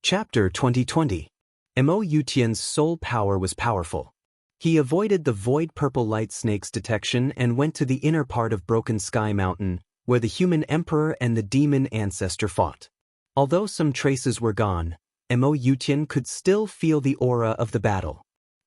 Chapter 2020. Mo Yutian's soul power was powerful. He avoided the void purple light snake's detection and went to the inner part of Broken Sky Mountain, where the human emperor and the demon ancestor fought. Although some traces were gone, Mo Yutian could still feel the aura of the battle.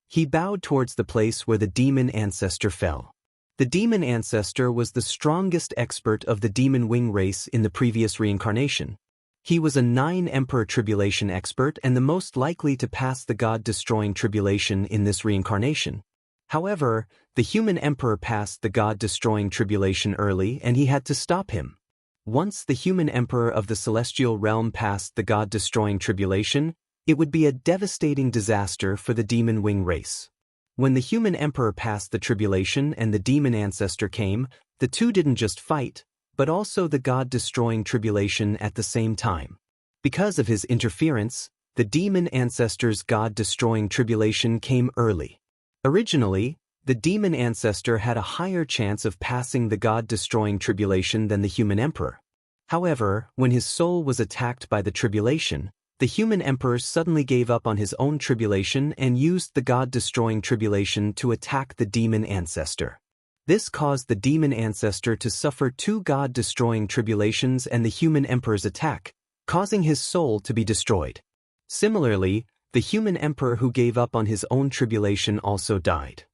He bowed towards the place where the demon ancestor fell. The demon ancestor was the strongest expert of the demon wing race in the previous reincarnation. He was a 9-emperor tribulation expert and the most likely to pass the god-destroying tribulation in this reincarnation. However, the human emperor passed the god-destroying tribulation early and he had to stop him. Once the human emperor of the celestial realm passed the god-destroying tribulation, it would be a devastating disaster for the demon wing race. When the human emperor passed the tribulation and the demon ancestor came, the two didn't just fight, but also the god-destroying tribulation at the same time. Because of his interference, the demon ancestor's god-destroying tribulation came early. Originally, the demon ancestor had a higher chance of passing the god-destroying tribulation than the human emperor. However, when his soul was attacked by the tribulation, the human emperor suddenly gave up on his own tribulation and used the god-destroying tribulation to attack the demon ancestor. This caused the demon ancestor to suffer 2 god-destroying tribulations and the human emperor's attack, causing his soul to be destroyed. Similarly, the human emperor who gave up on his own tribulation also died.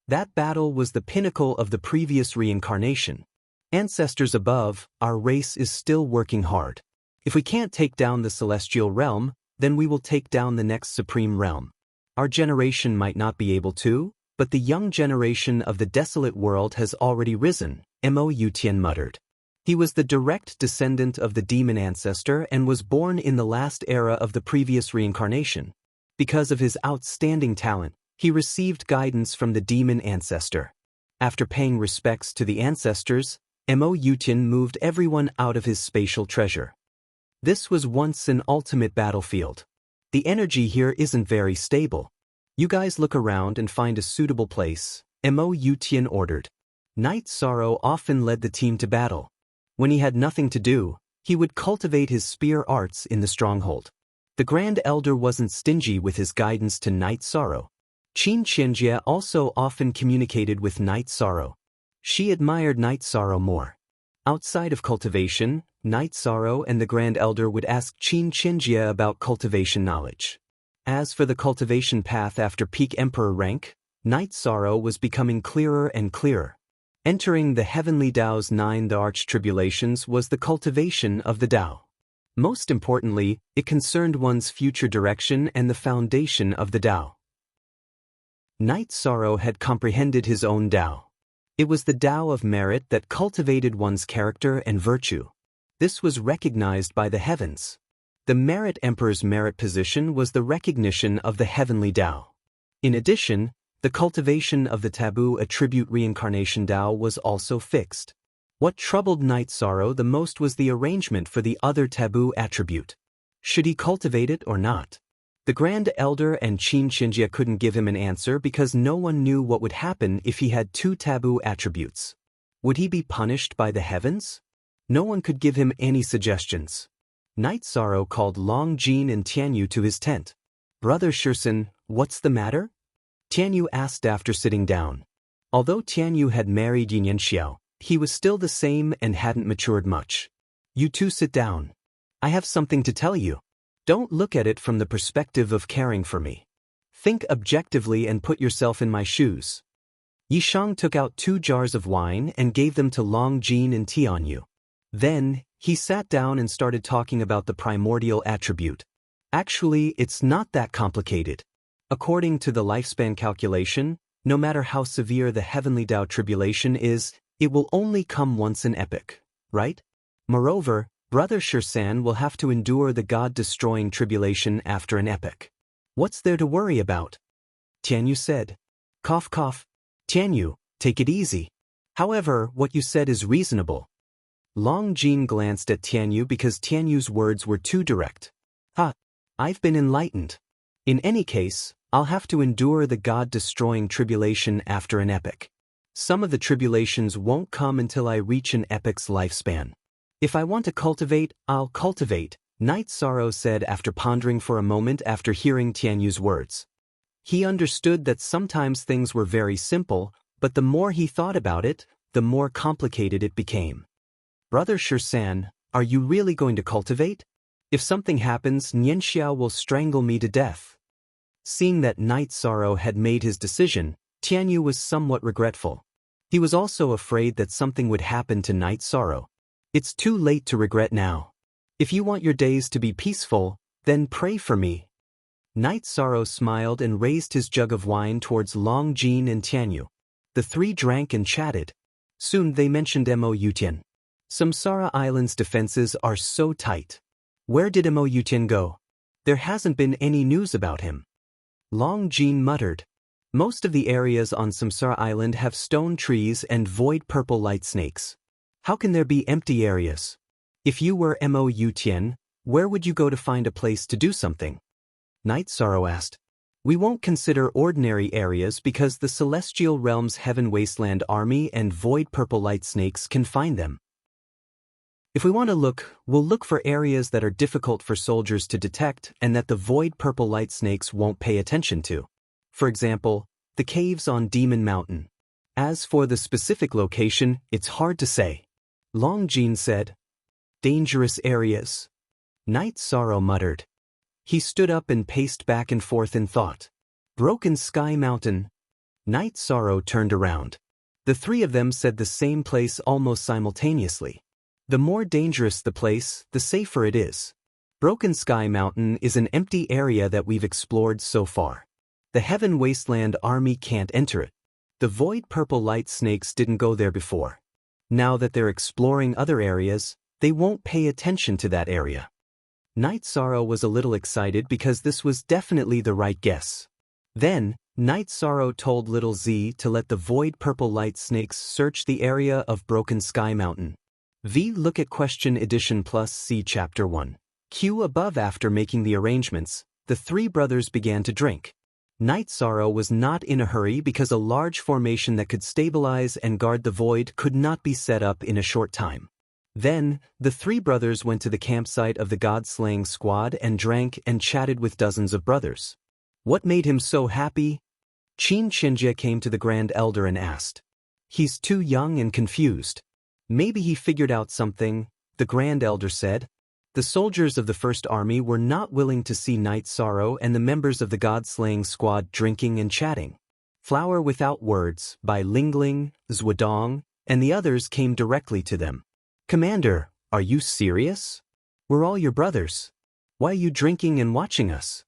That battle was the pinnacle of the previous reincarnation. Ancestors above, our race is still working hard. If we can't take down the celestial realm, then we will take down the next supreme realm. Our generation might not be able to, but the young generation of the desolate world has already risen, Mo Yutian muttered. He was the direct descendant of the demon ancestor and was born in the last era of the previous reincarnation. Because of his outstanding talent, he received guidance from the demon ancestor. After paying respects to the ancestors, Mo Yutian moved everyone out of his spatial treasure. This was once an ultimate battlefield. The energy here isn't very stable. You guys look around and find a suitable place, Mo Yutian ordered. Night Sorrow often led the team to battle. When he had nothing to do, he would cultivate his spear arts in the stronghold. The Grand Elder wasn't stingy with his guidance to Night Sorrow. Qin Qianjie also often communicated with Night Sorrow. She admired Night Sorrow more. Outside of cultivation, Night Sorrow and the Grand Elder would ask Qin Qianjie about cultivation knowledge. As for the cultivation path after peak emperor rank, Night Sorrow was becoming clearer and clearer. Entering the heavenly Tao's 9 the arch tribulations was the cultivation of the Tao. Most importantly, it concerned one's future direction and the foundation of the Tao. Night Sorrow had comprehended his own Tao. It was the Tao of merit that cultivated one's character and virtue. This was recognized by the heavens. The Merit Emperor's merit position was the recognition of the heavenly Tao. In addition, the cultivation of the taboo attribute reincarnation Tao was also fixed. What troubled Night Sorrow the most was the arrangement for the other taboo attribute. Should he cultivate it or not? The Grand Elder and Qin Qianjie couldn't give him an answer because no one knew what would happen if he had 2 taboo attributes. Would he be punished by the heavens? No one could give him any suggestions. Night Sorrow called Long Jin and Tianyu to his tent. Brother Shirsen, what's the matter? Tianyu asked after sitting down. Although Tianyu had married Yin Xiao, he was still the same and hadn't matured much. You two sit down. I have something to tell you. Don't look at it from the perspective of caring for me. Think objectively and put yourself in my shoes. Yishang took out 2 jars of wine and gave them to Long Jin and Tianyu. Then, he sat down and started talking about the primordial attribute. Actually, it's not that complicated. According to the lifespan calculation, no matter how severe the heavenly Tao tribulation is, it will only come once an epoch, right? Moreover, Brother Shirsan will have to endure the god-destroying tribulation after an epoch. What's there to worry about? Tianyu said. Cough cough. Tianyu, take it easy. However, what you said is reasonable. Long Jin glanced at Tianyu because Tianyu's words were too direct. I've been enlightened. In any case, I'll have to endure the god-destroying tribulation after an epoch. Some of the tribulations won't come until I reach an epoch's lifespan. If I want to cultivate, I'll cultivate, Night Sorrow said after pondering for a moment after hearing Tianyu's words. He understood that sometimes things were very simple, but the more he thought about it, the more complicated it became. Brother Shirsan, are you really going to cultivate? If something happens, Nianxiao will strangle me to death. Seeing that Night Sorrow had made his decision, Tianyu was somewhat regretful. He was also afraid that something would happen to Night Sorrow. It's too late to regret now. If you want your days to be peaceful, then pray for me. Night Sorrow smiled and raised his jug of wine towards Long Jin and Tianyu. The three drank and chatted. Soon they mentioned Mo Yutian. Samsara Island's defenses are so tight. Where did Mo Yutian go? There hasn't been any news about him. Long Jin muttered. Most of the areas on Samsara Island have stone trees and void purple light snakes. How can there be empty areas? If you were Mo Yutian, where would you go to find a place to do something? Night Sorrow asked. We won't consider ordinary areas because the Celestial Realm's Heaven Wasteland Army and void purple light snakes can find them. If we want to look, we'll look for areas that are difficult for soldiers to detect and that the void purple light snakes won't pay attention to. For example, the caves on Demon Mountain. As for the specific location, it's hard to say. Long Jin said. Dangerous areas. Night Sorrow muttered. He stood up and paced back and forth in thought. Broken Sky Mountain. Night Sorrow turned around. The three of them said the same place almost simultaneously. The more dangerous the place, the safer it is. Broken Sky Mountain is an empty area that we've explored so far. The Heaven Wasteland Army can't enter it. The void purple light snakes didn't go there before. Now that they're exploring other areas, they won't pay attention to that area. Night Sorrow was a little excited because this was definitely the right guess. Then, Night Sorrow told Little Z to let the void purple light snakes search the area of Broken Sky Mountain. V. Look at Question Edition Plus C Chapter 1. Q above. After making the arrangements, the three brothers began to drink. Night Sorrow was not in a hurry because a large formation that could stabilize and guard the void could not be set up in a short time. Then, the three brothers went to the campsite of the God-slaying squad and drank and chatted with dozens of brothers. What made him so happy? Qin Chenjie came to the Grand Elder and asked. He's too young and confused. Maybe he figured out something, the Grand Elder said. The soldiers of the First Army were not willing to see Night Sorrow and the members of the God-slaying squad drinking and chatting. Flower Without Words by Lingling, Zhuodong, and the others came directly to them. Commander, are you serious? We're all your brothers. Why are you drinking and watching us?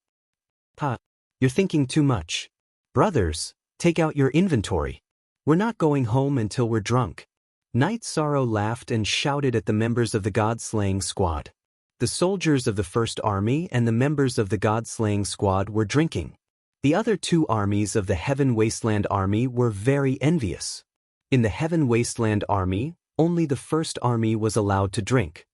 Pa, you're thinking too much. Brothers, take out your inventory. We're not going home until we're drunk. Night Sorrow laughed and shouted at the members of the God-slaying squad. The soldiers of the First Army and the members of the God-slaying squad were drinking. The other two armies of the Heaven Wasteland Army were very envious. In the Heaven Wasteland Army, only the First Army was allowed to drink.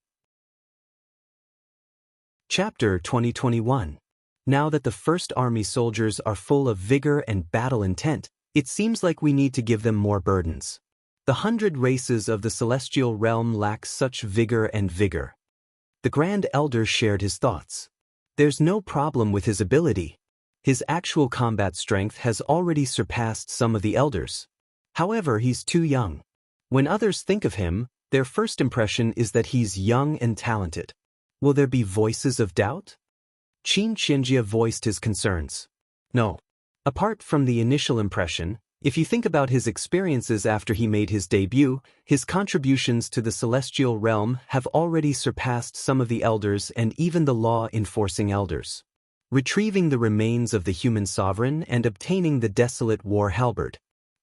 Chapter 2021. Now that the First Army soldiers are full of vigor and battle intent, it seems like we need to give them more burdens. The 100 races of the Celestial Realm lack such vigor and vigor. The Grand Elder shared his thoughts. There's no problem with his ability. His actual combat strength has already surpassed some of the elders. However, he's too young. When others think of him, their first impression is that he's young and talented. Will there be voices of doubt? Qin Chenjie voiced his concerns. No. Apart from the initial impression, if you think about his experiences after he made his debut, his contributions to the Celestial Realm have already surpassed some of the elders and even the law-enforcing elders. Retrieving the remains of the human sovereign and obtaining the desolate war halberd.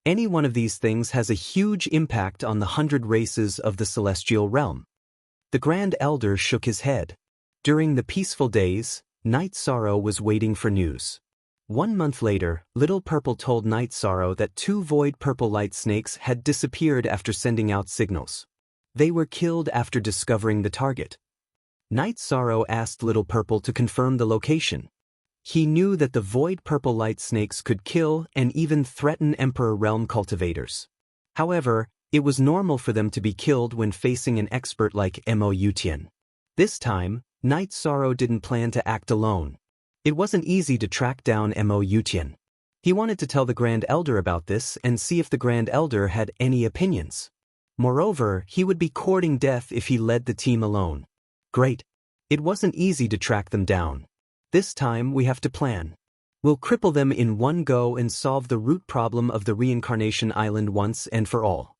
Any one of these things has a huge impact on the 100 races of the Celestial Realm. The Grand Elder shook his head. During the peaceful days, Night Sorrow was waiting for news. 1 month later, Little Purple told Night Sorrow that 2 void purple light snakes had disappeared after sending out signals. They were killed after discovering the target. Night Sorrow asked Little Purple to confirm the location. He knew that the void purple light snakes could kill and even threaten Emperor Realm cultivators. However, it was normal for them to be killed when facing an expert like Mo Yutian. This time, Night Sorrow didn't plan to act alone. It wasn't easy to track down Mo Yutian. He wanted to tell the Grand Elder about this and see if the Grand Elder had any opinions. Moreover, he would be courting death if he led the team alone. Great. It wasn't easy to track them down. This time we have to plan. We'll cripple them in one go and solve the root problem of the reincarnation island once and for all.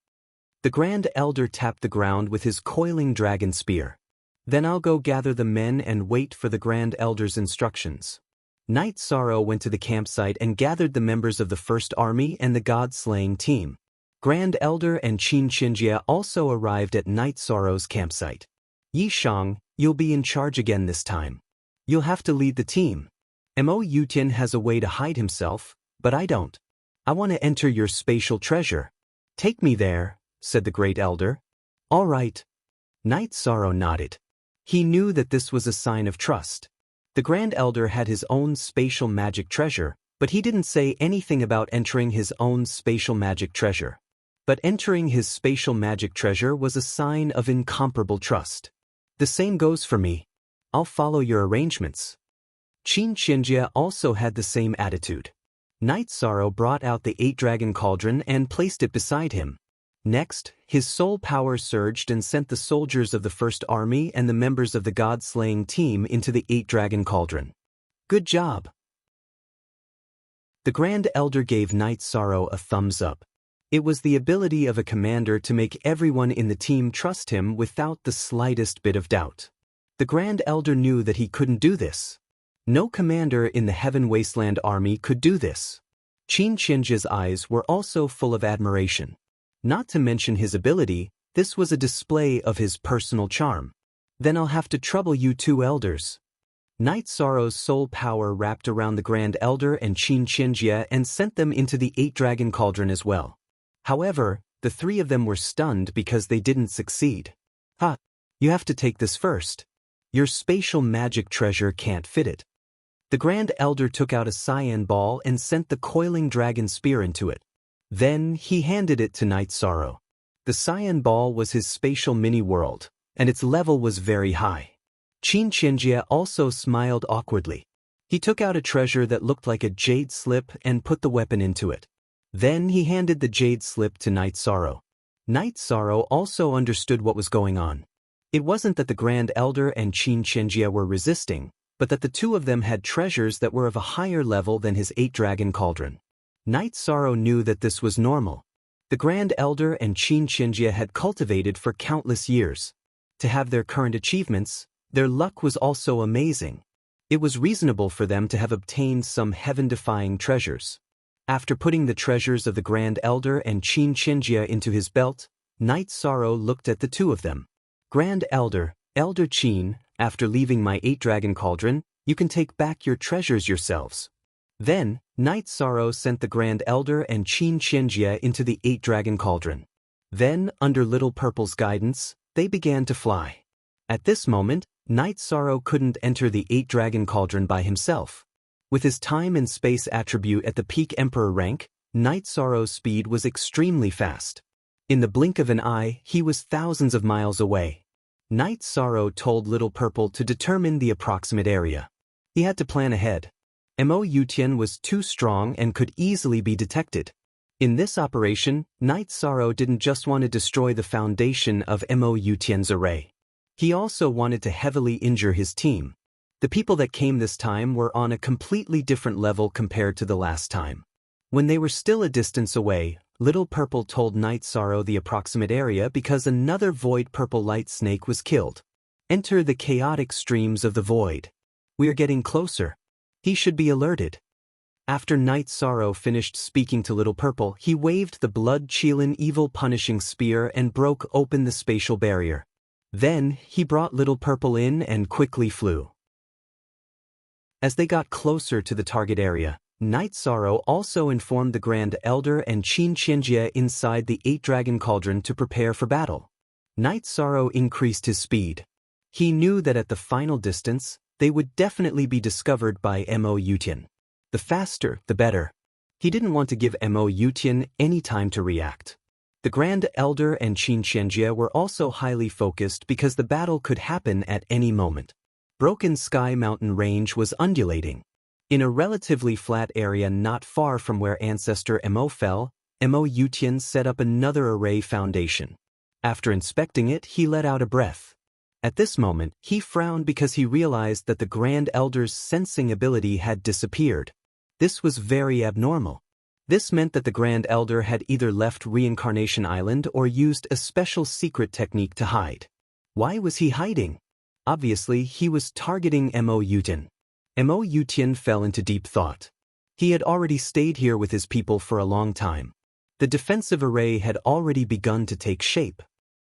The Grand Elder tapped the ground with his coiling dragon spear. Then I'll go gather the men and wait for the Grand Elder's instructions. Night Sorrow went to the campsite and gathered the members of the First Army and the God-slaying team. Grand Elder and Qin Xinjie also arrived at Night Sorrow's campsite. Yi Shang, you'll be in charge again this time. You'll have to lead the team. Mo Yutian has a way to hide himself, but I don't. I want to enter your spatial treasure. Take me there, said the Great Elder. All right. Night Sorrow nodded. He knew that this was a sign of trust. The Grand Elder had his own spatial magic treasure, but he didn't say anything about entering his own spatial magic treasure. But entering his spatial magic treasure was a sign of incomparable trust. The same goes for me. I'll follow your arrangements. Qin Xinjie also had the same attitude. Night Sorrow brought out the 8-dragon cauldron and placed it beside him. Next, his soul power surged and sent the soldiers of the First Army and the members of the God-slaying team into the 8-dragon cauldron. Good job. The Grand Elder gave Night Sorrow a thumbs up. It was the ability of a commander to make everyone in the team trust him without the slightest bit of doubt. The Grand Elder knew that he couldn't do this. No commander in the Heaven Wasteland army could do this. Qin Xinjie's eyes were also full of admiration. Not to mention his ability, this was a display of his personal charm. Then I'll have to trouble you two elders. Night Sorrow's soul power wrapped around the Grand Elder and Qin Xinjie and sent them into the 8-dragon cauldron as well. However, the three of them were stunned because they didn't succeed. Ha! You have to take this first. Your spatial magic treasure can't fit it. The Grand Elder took out a cyan ball and sent the coiling dragon spear into it. Then he handed it to Night Sorrow. The cyan ball was his spatial mini-world, and its level was very high. Qin Xinjie also smiled awkwardly. He took out a treasure that looked like a jade slip and put the weapon into it. Then he handed the jade slip to Night Sorrow. Night Sorrow also understood what was going on. It wasn't that the Grand Elder and Qin Xinjie were resisting, but that the two of them had treasures that were of a higher level than his 8-dragon cauldron. Night Sorrow knew that this was normal. The Grand Elder and Qin Xinjie had cultivated for countless years. To have their current achievements, their luck was also amazing. It was reasonable for them to have obtained some heaven-defying treasures. After putting the treasures of the Grand Elder and Qin Xinjie into his belt, Night Sorrow looked at the two of them. Grand Elder, Elder Qin, after leaving my 8-dragon cauldron, you can take back your treasures yourselves. Then, Night Sorrow sent the Grand Elder and Qin Xinjie into the 8-dragon cauldron. Then, under Little Purple's guidance, they began to fly. At this moment, Night Sorrow couldn't enter the 8-dragon cauldron by himself. With his time and space attribute at the peak Emperor rank, Night Sorrow's speed was extremely fast. In the blink of an eye, he was thousands of miles away. Night Sorrow told Little Purple to determine the approximate area. He had to plan ahead. Mo Yutian was too strong and could easily be detected. In this operation, Night Sorrow didn't just want to destroy the foundation of Mo Yutian's array. He also wanted to heavily injure his team. The people that came this time were on a completely different level compared to the last time. When they were still a distance away, Little Purple told Night Sorrow the approximate area because another void purple light snake was killed. Enter the chaotic streams of the void. We are getting closer. He should be alerted. After Night Sorrow finished speaking to Little Purple, he waved the blood-chilling evil punishing spear and broke open the spatial barrier. Then, he brought Little Purple in and quickly flew. As they got closer to the target area, Night Sorrow also informed the Grand Elder and Qin Xinjie inside the 8-dragon cauldron to prepare for battle. Night Sorrow increased his speed. He knew that at the final distance, they would definitely be discovered by Mo Yutian. The faster, the better. He didn't want to give Mo Yutian any time to react. The Grand Elder and Qin Xinjie were also highly focused because the battle could happen at any moment. Broken Sky Mountain Range was undulating. In a relatively flat area not far from where ancestor Mo fell, Mo Yutian set up another array foundation. After inspecting it, he let out a breath. At this moment, he frowned because he realized that the Grand Elder's sensing ability had disappeared. This was very abnormal. This meant that the Grand Elder had either left Reincarnation Island or used a special secret technique to hide. Why was he hiding? Obviously, he was targeting Mo Yutian. Mo Yutian fell into deep thought. He had already stayed here with his people for a long time. The defensive array had already begun to take shape.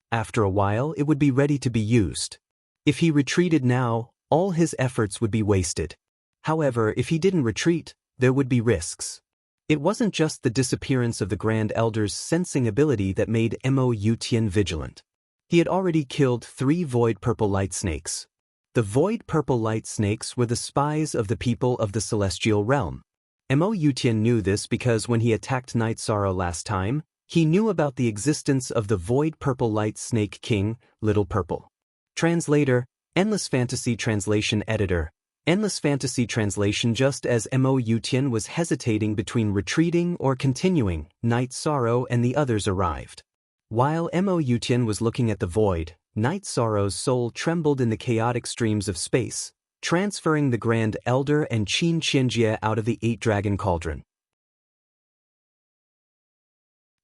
After a while, it would be ready to be used. If he retreated now, all his efforts would be wasted. However, if he didn't retreat, there would be risks. It wasn't just the disappearance of the Grand Elder's sensing ability that made Mo Yutian vigilant. He had already killed 3 Void Purple Light Snakes. The Void Purple Light Snakes were the spies of the people of the Celestial Realm. Mo Yutian knew this because when he attacked Night Sorrow last time, he knew about the existence of the Void Purple Light Snake King, Little Purple. Translator, Endless Fantasy Translation Editor. Endless Fantasy Translation. Just as Mo Yutian was hesitating between retreating or continuing, Night Sorrow and the others arrived. While Mo Yutian was looking at the void, Night Sorrow's soul trembled in the chaotic streams of space, transferring the Grand Elder and Qin Qianjie out of the 8-Dragon Cauldron.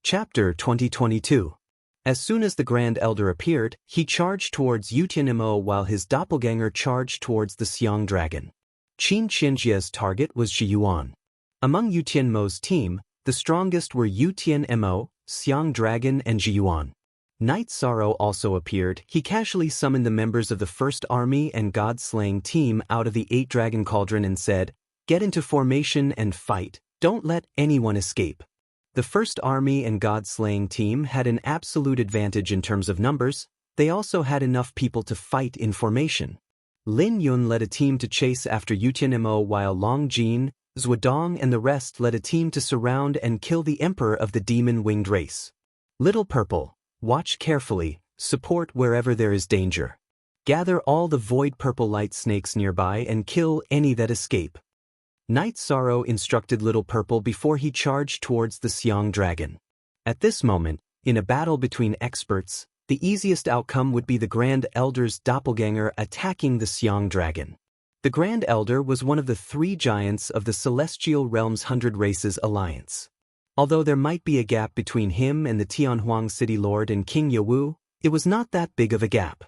Chapter 2022. As soon as the Grand Elder appeared, he charged towards Yutian Mo while his doppelganger charged towards the Xiang Dragon. Qin Qianjie's target was Zhiyuan. Among Yutian Mo's team, the strongest were Yutian Mo, Xiang Dragon and Zhiyuan. Night Sorrow also appeared. He casually summoned the members of the First Army and God-Slaying team out of the 8-Dragon Cauldron and said, "Get into formation and fight, don't let anyone escape." The First Army and God-Slaying team had an absolute advantage in terms of numbers. They also had enough people to fight in formation. Lin Yun led a team to chase after Yutian Mo while Long Jin, Zhuodong and the rest led a team to surround and kill the Emperor of the Demon-Winged Race. Little Purple, watch carefully, support wherever there is danger. Gather all the Void Purple Light Snakes nearby and kill any that escape. Night Sorrow instructed Little Purple before he charged towards the Xiang Dragon. At this moment, in a battle between experts, the easiest outcome would be the Grand Elder's doppelganger attacking the Xiang Dragon. The Grand Elder was one of the 3 giants of the Celestial Realm's 100 Races Alliance. Although there might be a gap between him and the Tianhuang City Lord and King Yawu, it was not that big of a gap.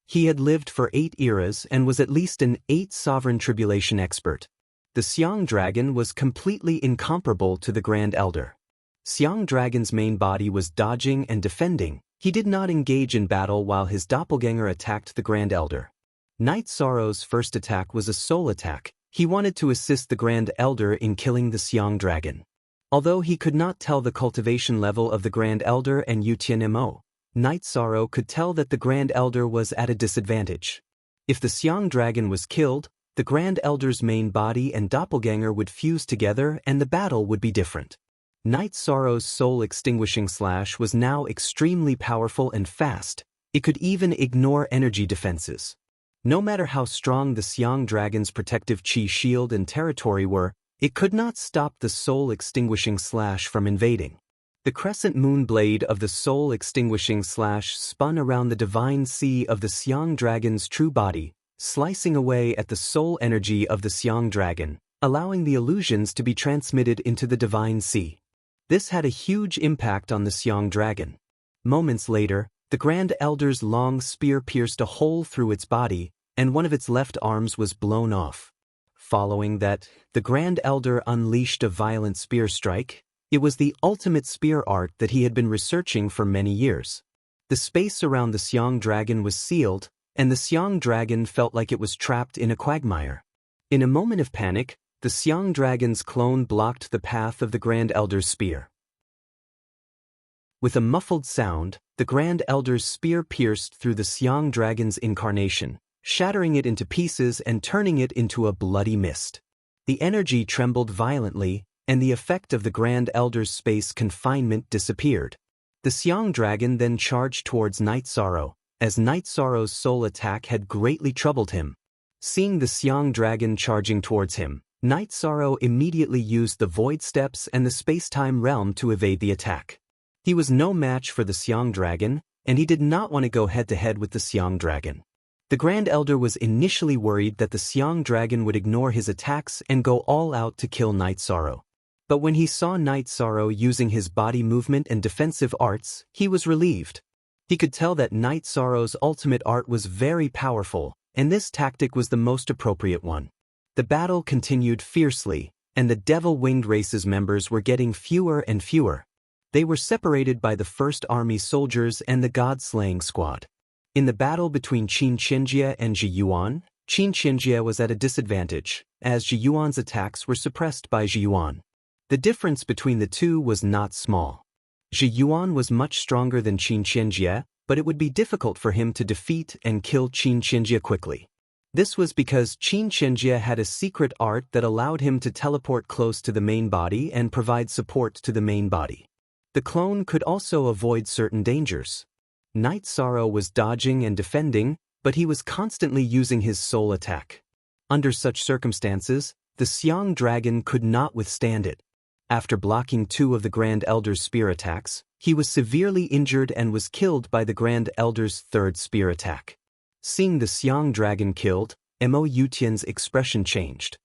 He had lived for 8 eras and was at least an 8 Sovereign Tribulation expert. The Xiang Dragon was completely incomparable to the Grand Elder. Xiang Dragon's main body was dodging and defending. He did not engage in battle while his doppelganger attacked the Grand Elder. Night Sorrow's first attack was a soul attack. He wanted to assist the Grand Elder in killing the Xiang Dragon. Although he could not tell the cultivation level of the Grand Elder and Yutian Mo, Night Sorrow could tell that the Grand Elder was at a disadvantage. If the Xiang Dragon was killed, the Grand Elder's main body and doppelganger would fuse together and the battle would be different. Night Sorrow's soul extinguishing slash was now extremely powerful and fast. It could even ignore energy defenses. No matter how strong the Xiang Dragon's protective chi shield and territory were, it could not stop the soul extinguishing slash from invading. The crescent moon blade of the soul extinguishing slash spun around the divine sea of the Xiang Dragon's true body, slicing away at the soul energy of the Xiang Dragon, allowing the illusions to be transmitted into the divine sea. This had a huge impact on the Xiang Dragon. Moments later, the Grand Elder's long spear pierced a hole through its body, and one of its left arms was blown off. Following that, the Grand Elder unleashed a violent spear strike. It was the ultimate spear art that he had been researching for many years. The space around the Xiang Dragon was sealed, and the Xiang Dragon felt like it was trapped in a quagmire. In a moment of panic, the Xiang Dragon's clone blocked the path of the Grand Elder's spear. With a muffled sound, the Grand Elder's spear pierced through the Xiang Dragon's incarnation, shattering it into pieces and turning it into a bloody mist. The energy trembled violently, and the effect of the Grand Elder's space confinement disappeared. The Xiang Dragon then charged towards Night Sorrow, as Night Sorrow's soul attack had greatly troubled him. Seeing the Xiang dragon charging towards him, Night Sorrow immediately used the Void Steps and the space-time realm to evade the attack. He was no match for the Xiang dragon, and he did not want to go head-to-head with the Xiang dragon. The Grand Elder was initially worried that the Xiang dragon would ignore his attacks and go all out to kill Night Sorrow. But when he saw Night Sorrow using his body movement and defensive arts, he was relieved. He could tell that Night Sorrow's ultimate art was very powerful, and this tactic was the most appropriate one. The battle continued fiercely, and the Devil-Winged Race's members were getting fewer and fewer. They were separated by the First Army soldiers and the God-Slaying Squad. In the battle between Qin Qianjie and Zhi Yuan, Qin Qianjie was at a disadvantage, as Zhi Yuan's attacks were suppressed by Zhi Yuan. The difference between the two was not small. Zhi Yuan was much stronger than Qin Qianjie, but it would be difficult for him to defeat and kill Qin Qianjie quickly. This was because Qin Qianjie had a secret art that allowed him to teleport close to the main body and provide support to the main body. The clone could also avoid certain dangers. Night Sorrow was dodging and defending, but he was constantly using his soul attack. Under such circumstances, the Xiang dragon could not withstand it. After blocking 2 of the Grand Elder's spear attacks, he was severely injured and was killed by the Grand Elder's 3rd spear attack. Seeing the Xiang dragon killed, Mo Yutian's expression changed.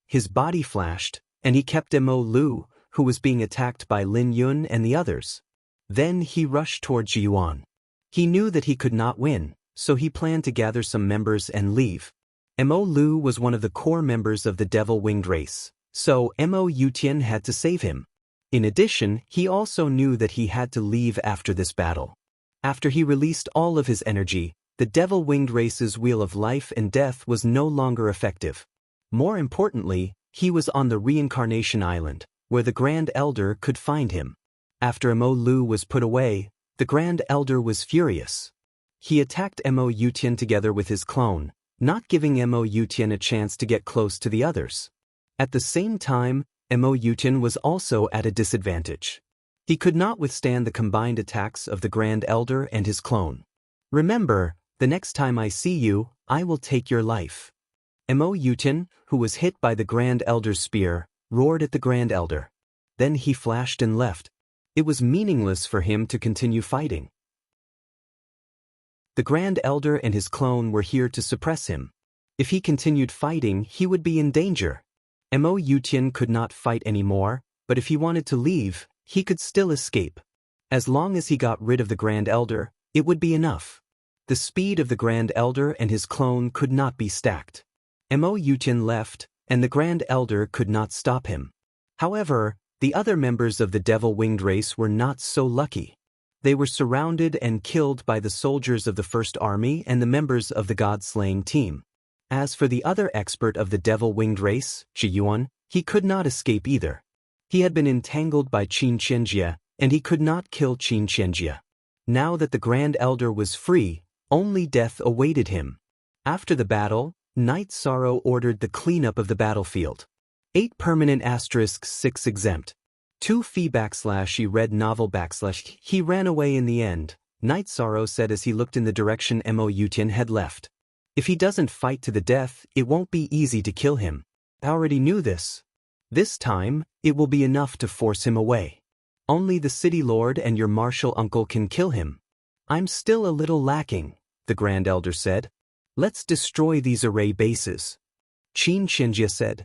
His body flashed, and he kept Mo Lu, who was being attacked by Lin Yun and the others. Then he rushed toward Zhi Yuan. He knew that he could not win, so he planned to gather some members and leave. Mo Lu was one of the core members of the Devil-Winged Race, so Mo Yutian had to save him. In addition, he also knew that he had to leave after this battle. After he released all of his energy, the Devil-Winged Race's Wheel of Life and Death was no longer effective. More importantly, he was on the Reincarnation Island, where the Grand Elder could find him. After Mo Lu was put away, the Grand Elder was furious. He attacked Mo Yutian together with his clone, not giving Mo Yutian a chance to get close to the others. At the same time, Mo Yutian was also at a disadvantage. He could not withstand the combined attacks of the Grand Elder and his clone. "Remember, the next time I see you, I will take your life." Mo Yutian, who was hit by the Grand Elder's spear, roared at the Grand Elder. Then he flashed and left. It was meaningless for him to continue fighting. The Grand Elder and his clone were here to suppress him. If he continued fighting, he would be in danger. Mo Yutian could not fight anymore, but if he wanted to leave, he could still escape. As long as he got rid of the Grand Elder, it would be enough. The speed of the Grand Elder and his clone could not be stacked. Mo Yutian left, and the Grand Elder could not stop him. However, the other members of the Devil-Winged Race were not so lucky. They were surrounded and killed by the soldiers of the First Army and the members of the God-Slaying team. As for the other expert of the Devil-Winged Race, Zhi Yuan, he could not escape either. He had been entangled by Qin Qianjie, and he could not kill Qin Qianjie. Now that the Grand Elder was free, only death awaited him. After the battle, Night Sorrow ordered the cleanup of the battlefield. 8 permanent *6 exempt. 2 fee / read novel / he ran away in the end, Night Sorrow said as he looked in the direction Mo Yutian had left. If he doesn't fight to the death, it won't be easy to kill him. I already knew this. This time, it will be enough to force him away. Only the City Lord and your martial uncle can kill him. I'm still a little lacking, the Grand Elder said. Let's destroy these array bases. Qin Qianjie said.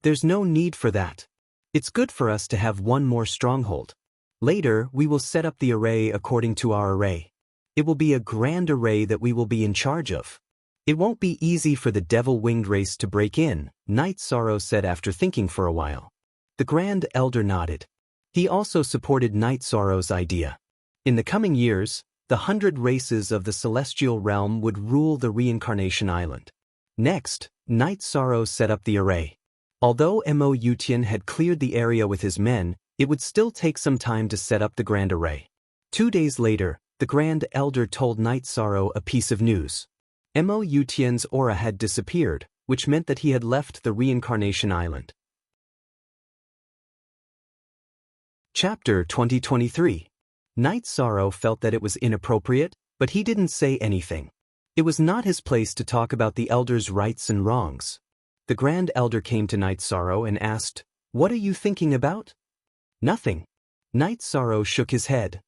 There's no need for that. It's good for us to have one more stronghold. Later, we will set up the array according to our array. It will be a grand array that we will be in charge of. It won't be easy for the Devil-Winged Race to break in, Night Sorrow said after thinking for a while. The Grand Elder nodded. He also supported Night Sorrow's idea. In the coming years, the 100 races of the Celestial Realm would rule the Reincarnation Island. Next, Night Sorrow set up the array. Although Mo Yutian had cleared the area with his men, it would still take some time to set up the Grand Array. 2 days later, the Grand Elder told Night Sorrow a piece of news. Mo Yutian's aura had disappeared, which meant that he had left the Reincarnation Island. Chapter 2023. Night Sorrow felt that it was inappropriate, but he didn't say anything. It was not his place to talk about the elder's rights and wrongs. The Grand Elder came to Night Sorrow and asked, "What are you thinking about?" "Nothing." Night Sorrow shook his head.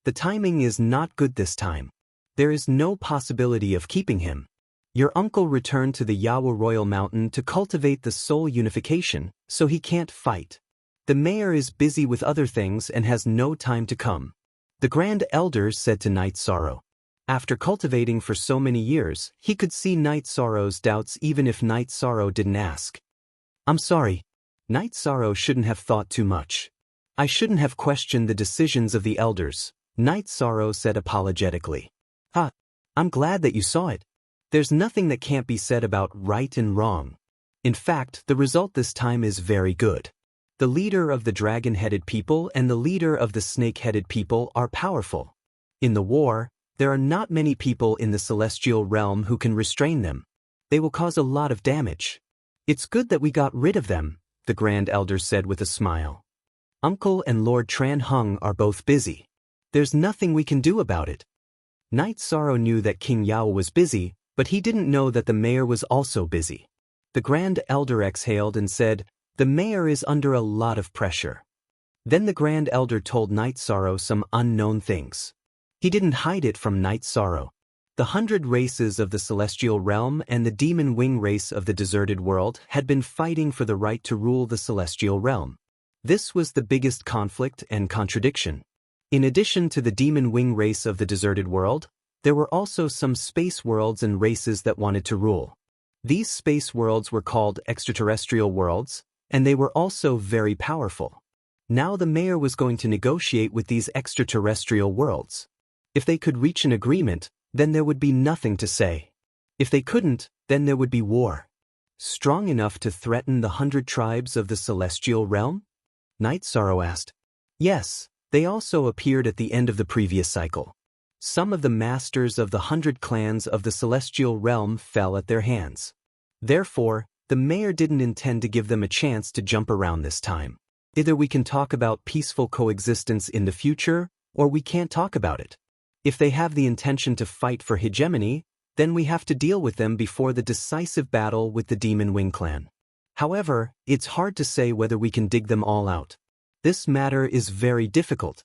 "The timing is not good this time. There is no possibility of keeping him. Your uncle returned to the Yawa Royal Mountain to cultivate the soul unification, so he can't fight. The mayor is busy with other things and has no time to come." The Grand Elder said to Night Sorrow. After cultivating for so many years, he could see Night Sorrow's doubts even if Night Sorrow didn't ask. "I'm sorry." Night Sorrow shouldn't have thought too much. "I shouldn't have questioned the decisions of the elders," Night Sorrow said apologetically. I'm glad that you saw it. There's nothing that can't be said about right and wrong. In fact, the result this time is very good. The leader of the dragon-headed people and the leader of the snake-headed people are powerful. In the war, there are not many people in the celestial realm who can restrain them. They will cause a lot of damage. It's good that we got rid of them, the Grand Elder said with a smile. Uncle and Lord Tran Hung are both busy. There's nothing we can do about it. Night Sorrow knew that King Yao was busy, but he didn't know that the mayor was also busy. The Grand Elder exhaled and said, "The mayor is under a lot of pressure." Then the Grand Elder told Night Sorrow some unknown things. He didn't hide it from Night Sorrow. The 100 races of the celestial realm and the demon wing race of the deserted world had been fighting for the right to rule the celestial realm. This was the biggest conflict and contradiction. In addition to the demon wing race of the deserted world, there were also some space worlds and races that wanted to rule. These space worlds were called extraterrestrial worlds, and they were also very powerful. Now the mayor was going to negotiate with these extraterrestrial worlds. If they could reach an agreement, then there would be nothing to say. If they couldn't, then there would be war. Strong enough to threaten the 100 tribes of the celestial realm? Night Sorrow asked. Yes, they also appeared at the end of the previous cycle. Some of the masters of the 100 clans of the celestial realm fell at their hands. Therefore, the mayor didn't intend to give them a chance to jump around this time. Either we can talk about peaceful coexistence in the future, or we can't talk about it. If they have the intention to fight for hegemony, then we have to deal with them before the decisive battle with the Demon Wing clan. However, it's hard to say whether we can dig them all out. This matter is very difficult.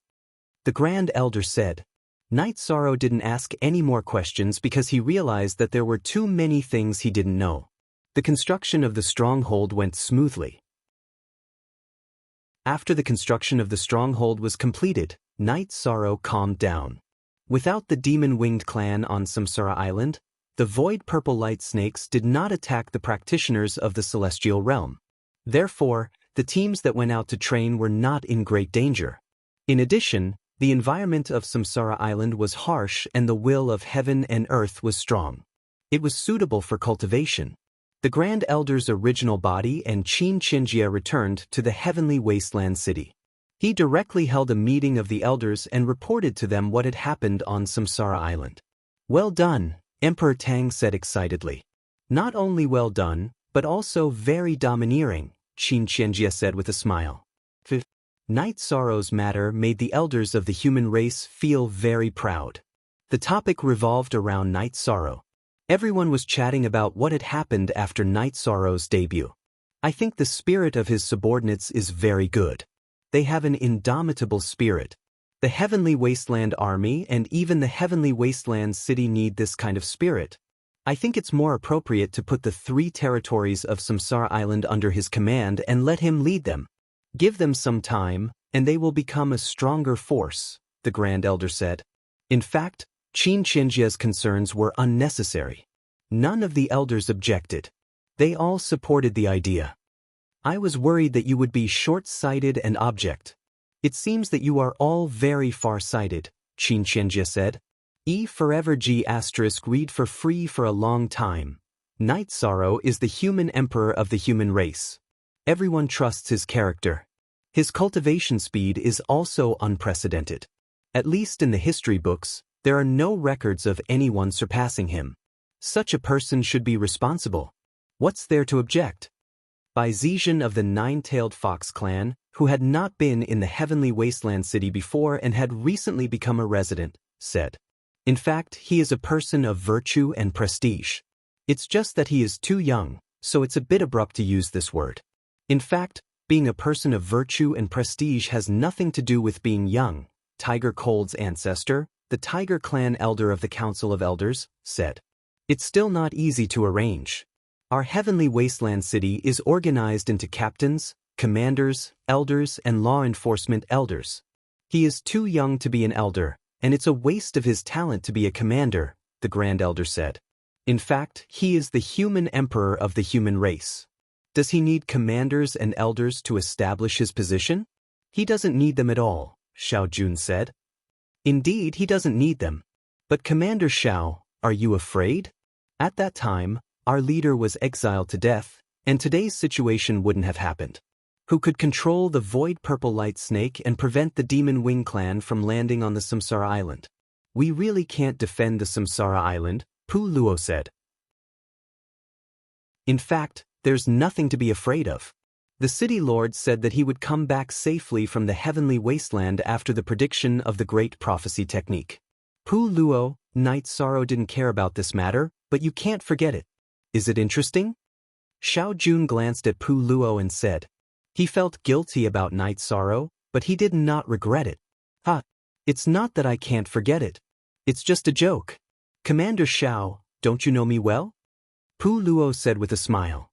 The Grand Elder said. Night Sorrow didn't ask any more questions because he realized that there were too many things he didn't know. The construction of the stronghold went smoothly. After the construction of the stronghold was completed, Night Sorrow calmed down. Without the demon-winged clan on Samsara Island, the void purple light snakes did not attack the practitioners of the celestial realm. Therefore, the teams that went out to train were not in great danger. In addition, the environment of Samsara Island was harsh and the will of heaven and earth was strong. It was suitable for cultivation. The Grand Elder's original body and Qin Qinjie returned to the heavenly wasteland city. He directly held a meeting of the elders and reported to them what had happened on Samsara Island. Well done, Emperor Tang said excitedly. Not only well done, but also very domineering, Qin Qinjie said with a smile. Night Sorrow's matter made the elders of the human race feel very proud. The topic revolved around Night Sorrow. Everyone was chatting about what had happened after Night Sorrow's debut. I think the spirit of his subordinates is very good. They have an indomitable spirit. The Heavenly Wasteland Army and even the Heavenly Wasteland City need this kind of spirit. I think it's more appropriate to put the 3 territories of Samsara Island under his command and let him lead them. Give them some time, and they will become a stronger force, the Grand Elder said. In fact, Qin Qinjie's concerns were unnecessary. None of the elders objected. They all supported the idea. I was worried that you would be short-sighted and object. It seems that you are all very far-sighted, Qin Qinjie said. Forever G** read for free for a long time. Night Sorrow is the human emperor of the human race. Everyone trusts his character. His cultivation speed is also unprecedented. At least in the history books, there are no records of anyone surpassing him. Such a person should be responsible. What's there to object? By Zhejian of the Nine-Tailed Fox clan, who had not been in the Heavenly Wasteland City before and had recently become a resident, said. In fact, he is a person of virtue and prestige. It's just that he is too young, so it's a bit abrupt to use this word. In fact, being a person of virtue and prestige has nothing to do with being young, Tiger Cold's ancestor, the Tiger clan elder of the Council of Elders, said. It's still not easy to arrange. Our heavenly wasteland city is organized into captains, commanders, elders, and law enforcement elders. He is too young to be an elder, and it's a waste of his talent to be a commander, the Grand Elder said. In fact, he is the human emperor of the human race. Does he need commanders and elders to establish his position? He doesn't need them at all, Xiao Jun said. Indeed, he doesn't need them. But Commander Xiao, are you afraid? At that time, our leader was exiled to death, and today's situation wouldn't have happened. Who could control the void purple light snake and prevent the demon wing clan from landing on the Samsara Island? We really can't defend the Samsara Island, Pu Luo said. In fact, there's nothing to be afraid of. The city lord said that he would come back safely from the heavenly wasteland after the prediction of the great prophecy technique. Pu Luo, Night Sorrow didn't care about this matter, but you can't forget it. Is it interesting? Xiao Jun glanced at Pu Luo and said. He felt guilty about Night Sorrow, but he did not regret it. It's not that I can't forget it. It's just a joke. Commander Xiao, don't you know me well? Pu Luo said with a smile.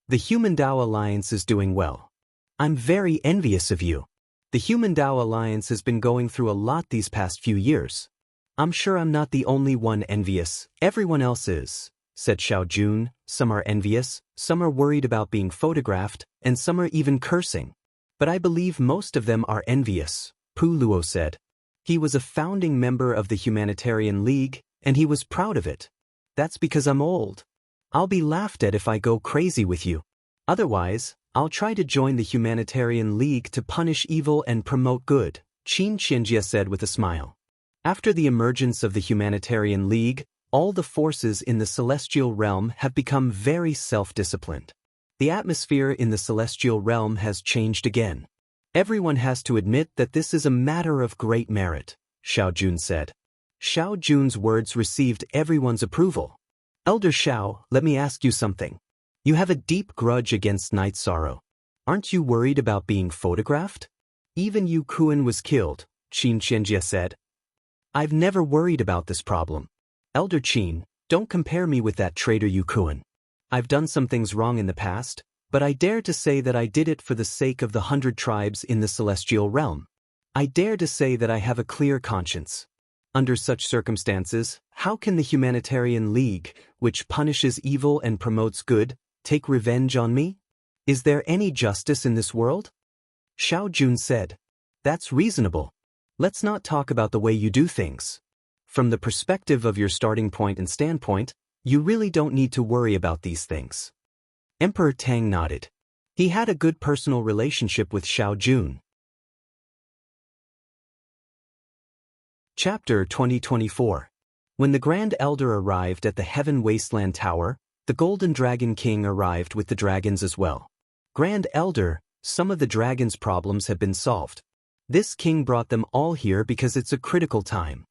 The Human Dao Alliance is doing well. I'm very envious of you. The Human Dao Alliance has been going through a lot these past few years. I'm sure I'm not the only one envious, everyone else is, said Xiao Jun. Some are envious, some are worried about being photographed, and some are even cursing. But I believe most of them are envious, Pu Luo said. He was a founding member of the Humanitarian League, and he was proud of it. That's because I'm old. I'll be laughed at if I go crazy with you. Otherwise, I'll try to join the Humanitarian League to punish evil and promote good, Qin Qianjia said with a smile. After the emergence of the Humanitarian League, all the forces in the celestial realm have become very self-disciplined. The atmosphere in the celestial realm has changed again. Everyone has to admit that this is a matter of great merit, Xiao Jun said. Xiao Jun's words received everyone's approval. Elder Xiao, let me ask you something. You have a deep grudge against Night Sorrow. Aren't you worried about being photographed? Even Yu Kuan was killed, Qin Qianjia said. I've never worried about this problem. Elder Qin, don't compare me with that traitor Yu Kuan. I've done some things wrong in the past, but I dare to say that I did it for the sake of the 100 tribes in the celestial realm. I dare to say that I have a clear conscience. Under such circumstances, how can the Humanitarian League, which punishes evil and promotes good, take revenge on me? Is there any justice in this world? Xiao Jun said. That's reasonable. Let's not talk about the way you do things. From the perspective of your starting point and standpoint, you really don't need to worry about these things. Emperor Tang nodded. He had a good personal relationship with Xiao Jun. Chapter 2024. When the Grand Elder arrived at the Heaven Wasteland Tower, the Golden Dragon King arrived with the dragons as well. Grand Elder, some of the dragons' problems have been solved. This king brought them all here because it's a critical time.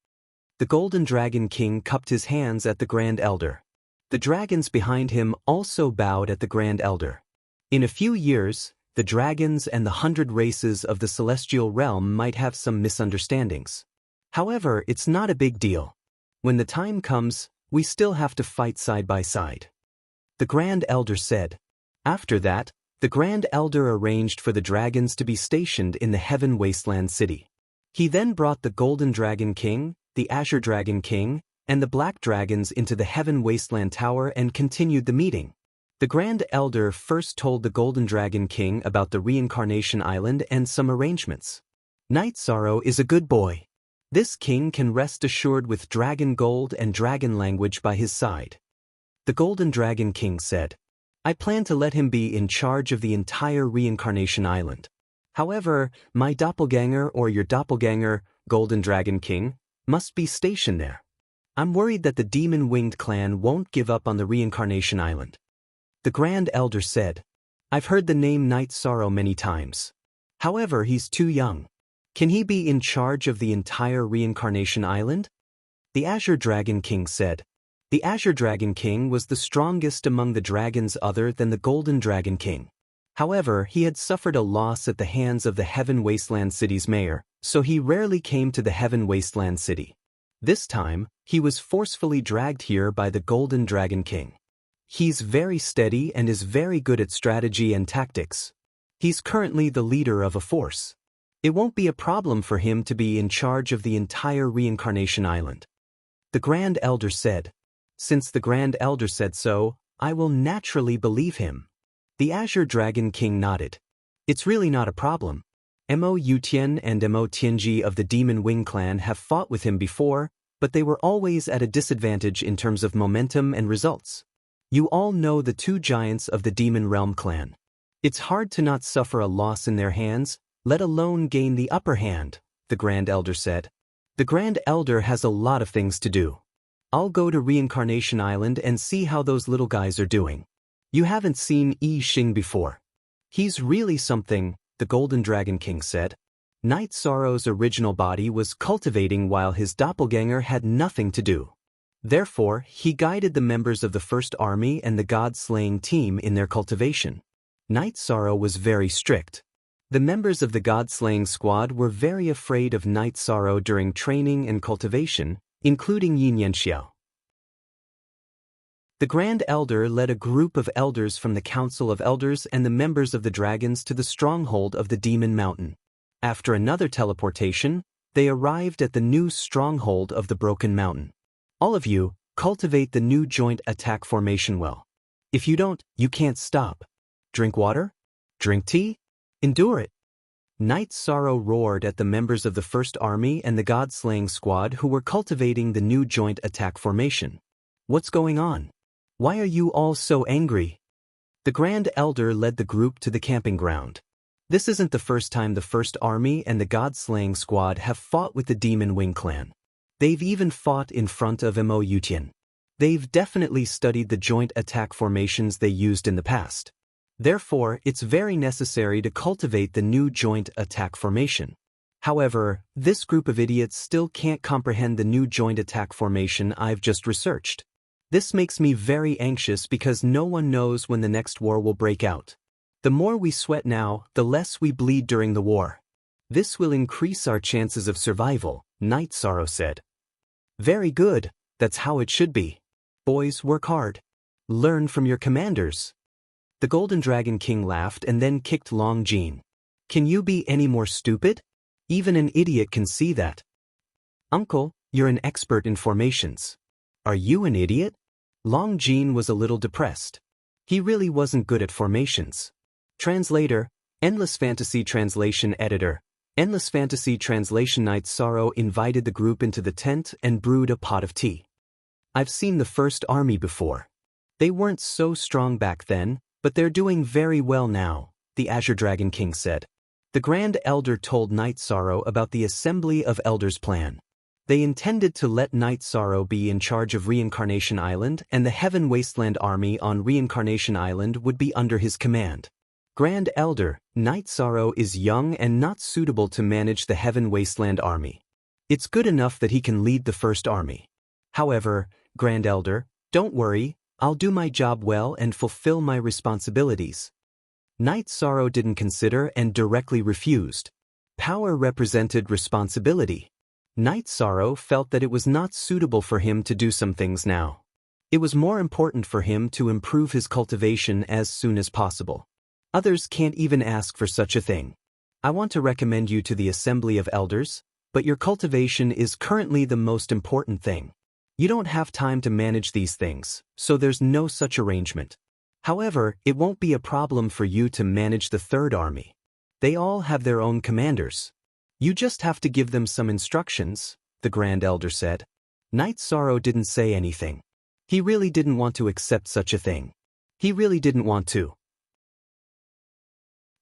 The Golden Dragon King cupped his hands at the Grand Elder. The dragons behind him also bowed at the Grand Elder. In a few years, the dragons and the 100 races of the celestial realm might have some misunderstandings. However, it's not a big deal. When the time comes, we still have to fight side by side. The Grand Elder said. After that, the Grand Elder arranged for the dragons to be stationed in the Heaven Wasteland City. He then brought the Golden Dragon King, the Azure Dragon King, and the Black Dragons into the Heaven Wasteland Tower and continued the meeting. The Grand Elder first told the Golden Dragon King about the Reincarnation Island and some arrangements. Night Sorrow is a good boy. This king can rest assured with dragon gold and dragon language by his side. The Golden Dragon King said, I plan to let him be in charge of the entire Reincarnation Island. However, my doppelganger or your doppelganger, Golden Dragon King, must be stationed there. I'm worried that the demon-winged clan won't give up on the Reincarnation Island. The Grand Elder said, I've heard the name Night Sorrow many times. However, he's too young. Can he be in charge of the entire Reincarnation Island? The Azure Dragon King said. The Azure Dragon King was the strongest among the dragons other than the Golden Dragon King. However, he had suffered a loss at the hands of the Heaven Wasteland City's mayor, so he rarely came to the Heaven Wasteland City. This time, he was forcefully dragged here by the Golden Dragon King. He's very steady and is very good at strategy and tactics. He's currently the leader of a force. It won't be a problem for him to be in charge of the entire Reincarnation Island. The Grand Elder said. Since the Grand Elder said so, I will naturally believe him. The Azure Dragon King nodded. It's really not a problem. Mo Yutian and Mo Tianji of the Demon Wing clan have fought with him before, but they were always at a disadvantage in terms of momentum and results. You all know the two giants of the Demon Realm clan. It's hard to not suffer a loss in their hands, let alone gain the upper hand, the Grand Elder said. The Grand Elder has a lot of things to do. I'll go to Reincarnation Island and see how those little guys are doing. You haven't seen Yi Xing before. He's really something, the Golden Dragon King said. Night Sorrow's original body was cultivating while his doppelganger had nothing to do. Therefore, he guided the members of the First Army and the God-slaying team in their cultivation. Night Sorrow was very strict. The members of the God-slaying squad were very afraid of Night Sorrow during training and cultivation, including Yin Yanxiao. The Grand Elder led a group of elders from the Council of Elders and the members of the dragons to the stronghold of the Demon Mountain. After another teleportation, they arrived at the new stronghold of the Broken Mountain. All of you, cultivate the new joint attack formation well. If you don't, you can't stop. Drink water? Drink tea? Endure it. Night Sorrow roared at the members of the First Army and the God-slaying squad who were cultivating the new joint attack formation. What's going on? Why are you all so angry? The Grand Elder led the group to the camping ground. This isn't the first time the First Army and the God-slaying squad have fought with the Demon Wing clan. They've even fought in front of Mo Yutian. They've definitely studied the joint attack formations they used in the past. Therefore, it's very necessary to cultivate the new joint attack formation. However, this group of idiots still can't comprehend the new joint attack formation I've just researched. This makes me very anxious because no one knows when the next war will break out. The more we sweat now, the less we bleed during the war. This will increase our chances of survival, Night Sorrow said. Very good, that's how it should be. Boys, work hard. Learn from your commanders. The Golden Dragon King laughed and then kicked Long Jean. Can you be any more stupid? Even an idiot can see that. Uncle, you're an expert in formations. Are you an idiot? Long Jean was a little depressed. He really wasn't good at formations. Translator, Endless Fantasy Translation Editor, Endless Fantasy Translation. Night Sorrow invited the group into the tent and brewed a pot of tea. I've seen the First Army before. They weren't so strong back then, but they're doing very well now, the Azure Dragon King said. The Grand Elder told Night Sorrow about the Assembly of Elders plan. They intended to let Night Sorrow be in charge of Reincarnation Island and the Heaven Wasteland Army on Reincarnation Island would be under his command. Grand Elder, Night Sorrow is young and not suitable to manage the Heaven Wasteland Army. It's good enough that he can lead the First Army. However, Grand Elder, don't worry, I'll do my job well and fulfill my responsibilities. Night Sorrow didn't consider and directly refused. Power represented responsibility. Night Sorrow felt that it was not suitable for him to do some things now. It was more important for him to improve his cultivation as soon as possible. Others can't even ask for such a thing. I want to recommend you to the Assembly of Elders, but your cultivation is currently the most important thing. You don't have time to manage these things, so there's no such arrangement. However, it won't be a problem for you to manage the Third Army. They all have their own commanders. You just have to give them some instructions, the Grand Elder said. Night Sorrow didn't say anything. He really didn't want to accept such a thing. He really didn't want to.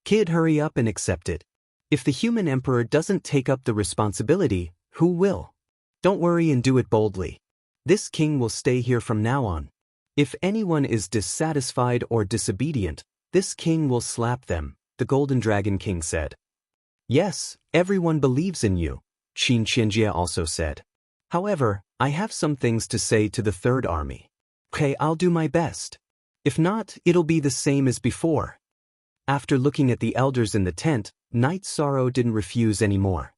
Kid, hurry up and accept it. If the human emperor doesn't take up the responsibility, who will? Don't worry and do it boldly. This king will stay here from now on. If anyone is dissatisfied or disobedient, this king will slap them, the Golden Dragon King said. Yes, everyone believes in you, Qin Qianjie also said. However, I have some things to say to the third army. Okay, I'll do my best. If not, it'll be the same as before. After looking at the elders in the tent, Knight Sorrow didn't refuse anymore.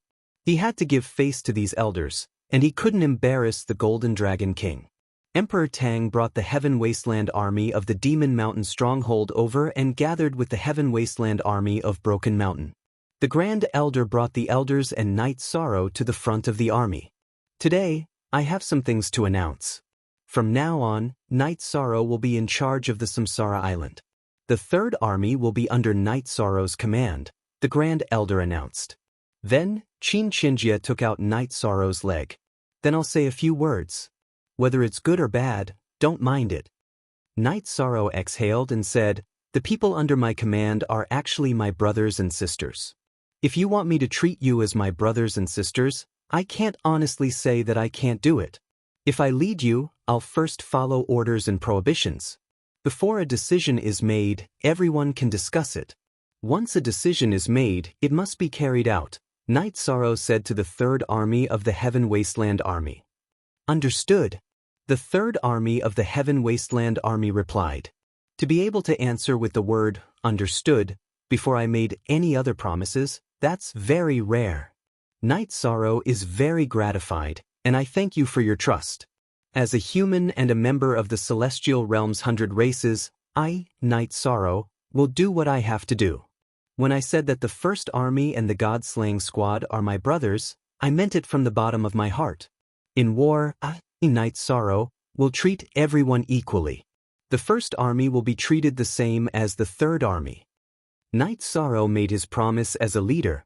He had to give face to these elders, and he couldn't embarrass the Golden Dragon King. Emperor Tang brought the Heaven Wasteland army of the Demon Mountain stronghold over and gathered with the Heaven Wasteland army of Broken Mountain. The Grand Elder brought the elders and Knight Sorrow to the front of the army. Today, I have some things to announce. From now on, Knight Sorrow will be in charge of the Samsara Island. The third army will be under Knight Sorrow's command, the Grand Elder announced. Then, Qin Qinjia took out Knight Sorrow's leg. Then I'll say a few words. Whether it's good or bad, don't mind it. Knight Sorrow exhaled and said, "The people under my command are actually my brothers and sisters. If you want me to treat you as my brothers and sisters, I can't honestly say that I can't do it. If I lead you, I'll first follow orders and prohibitions. Before a decision is made, everyone can discuss it. Once a decision is made, it must be carried out," Knight Sorrow said to the third army of the Heaven Wasteland army. Understood. The third army of the Heaven Wasteland army replied. To be able to answer with the word, understood, before I made any other promises, that's very rare. Knight Sorrow is very gratified, and I thank you for your trust. As a human and a member of the Celestial Realm's 100 races, I, Knight Sorrow, will do what I have to do. When I said that the First Army and the God-Slaying Squad are my brothers, I meant it from the bottom of my heart. In war, I, Knight Sorrow, will treat everyone equally. The First Army will be treated the same as the Third Army. Knight Sorrow made his promise as a leader.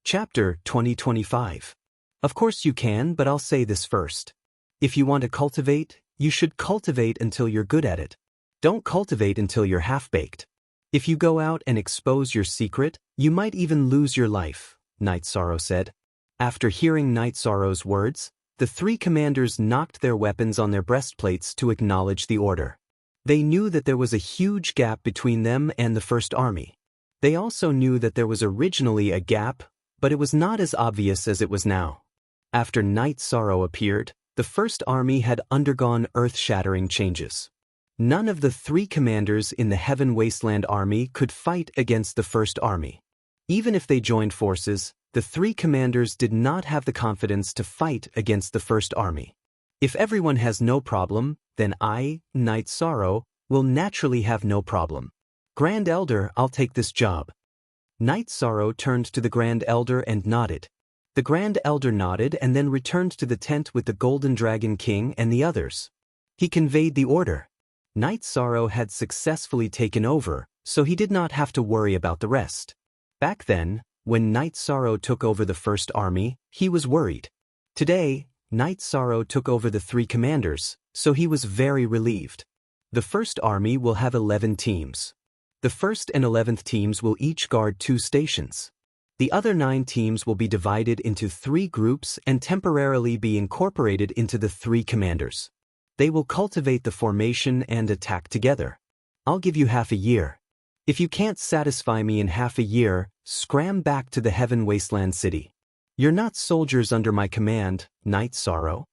Chapter 2025. Of course you can, but I'll say this first. If you want to cultivate, you should cultivate until you're good at it. Don't cultivate until you're half-baked. If you go out and expose your secret, you might even lose your life, Knight Sorrow said. After hearing Knight Sorrow's words, the three commanders knocked their weapons on their breastplates to acknowledge the order. They knew that there was a huge gap between them and the First Army. They also knew that there was originally a gap, but it was not as obvious as it was now. After Knight Sorrow appeared, the First Army had undergone earth-shattering changes. None of the three commanders in the Heaven Wasteland army could fight against the First Army. Even if they joined forces, the three commanders did not have the confidence to fight against the First Army. If everyone has no problem, then I, Knight Sorrow, will naturally have no problem. Grand Elder, I'll take this job. Knight Sorrow turned to the Grand Elder and nodded. The Grand Elder nodded and then returned to the tent with the Golden Dragon King and the others. He conveyed the order. Knight Sorrow had successfully taken over, so he did not have to worry about the rest. Back then, when Knight Sorrow took over the First Army, he was worried. Today, Knight Sorrow took over the three commanders, so he was very relieved. The First Army will have 11 teams. The 1st and 11th teams will each guard 2 stations. The other 9 teams will be divided into 3 groups and temporarily be incorporated into the 3 commanders. They will cultivate the formation and attack together. I'll give you half a year. If you can't satisfy me in half a year, scram back to the Heaven Wasteland City. You're not soldiers under my command, Knight Sorrow.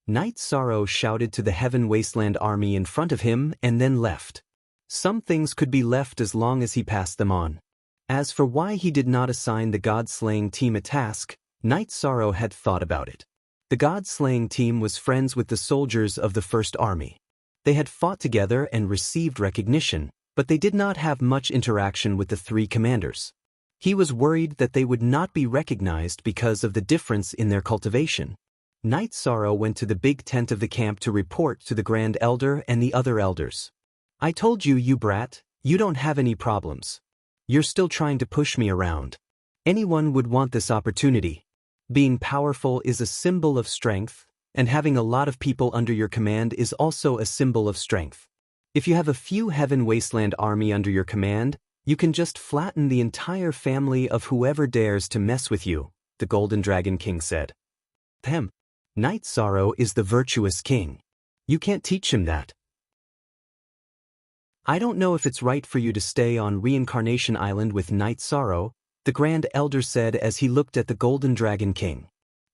Knight Sorrow shouted to the Heaven Wasteland army in front of him and then left. Some things could be left as long as he passed them on. As for why he did not assign the God-Slaying team a task, Knight Sorrow had thought about it. The God-Slaying team was friends with the soldiers of the First Army. They had fought together and received recognition, but they did not have much interaction with the 3 commanders. He was worried that they would not be recognized because of the difference in their cultivation. Knight Sorrow went to the big tent of the camp to report to the Grand Elder and the other elders. I told you, you brat, you don't have any problems. You're still trying to push me around. Anyone would want this opportunity. Being powerful is a symbol of strength, and having a lot of people under your command is also a symbol of strength. If you have a few Heaven Wasteland army under your command, you can just flatten the entire family of whoever dares to mess with you, the Golden Dragon King said. Knight Sorrow is the virtuous king. You can't teach him that. I don't know if it's right for you to stay on Reincarnation Island with Knight Sorrow, the Grand Elder said as he looked at the Golden Dragon King.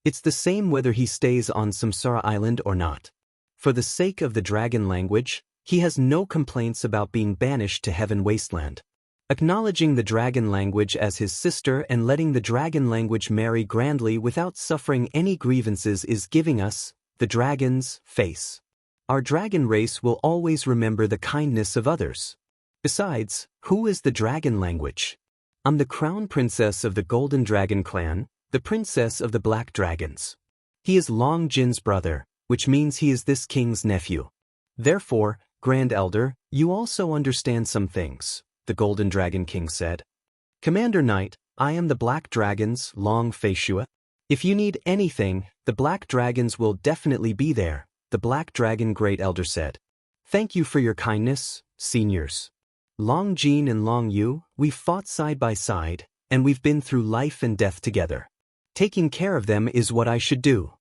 It's the same whether he stays on Samsara Island or not. For the sake of the dragon language, he has no complaints about being banished to Heaven Wasteland. Acknowledging the dragon language as his sister and letting the dragon language marry grandly without suffering any grievances is giving us, the dragon's, face. Our dragon race will always remember the kindness of others. Besides, who is the dragon language? I'm the crown princess of the Golden Dragon clan, the princess of the Black Dragons. He is Long Jin's brother, which means he is this king's nephew. Therefore, Grand Elder, you also understand some things, the Golden Dragon King said. Commander Knight, I am the Black Dragons, Long Feishua. If you need anything, the Black Dragons will definitely be there, the Black Dragon Great Elder said. Thank you for your kindness, seniors. Long Jin and Long Yu, we've fought side by side, and we've been through life and death together. Taking care of them is what I should do.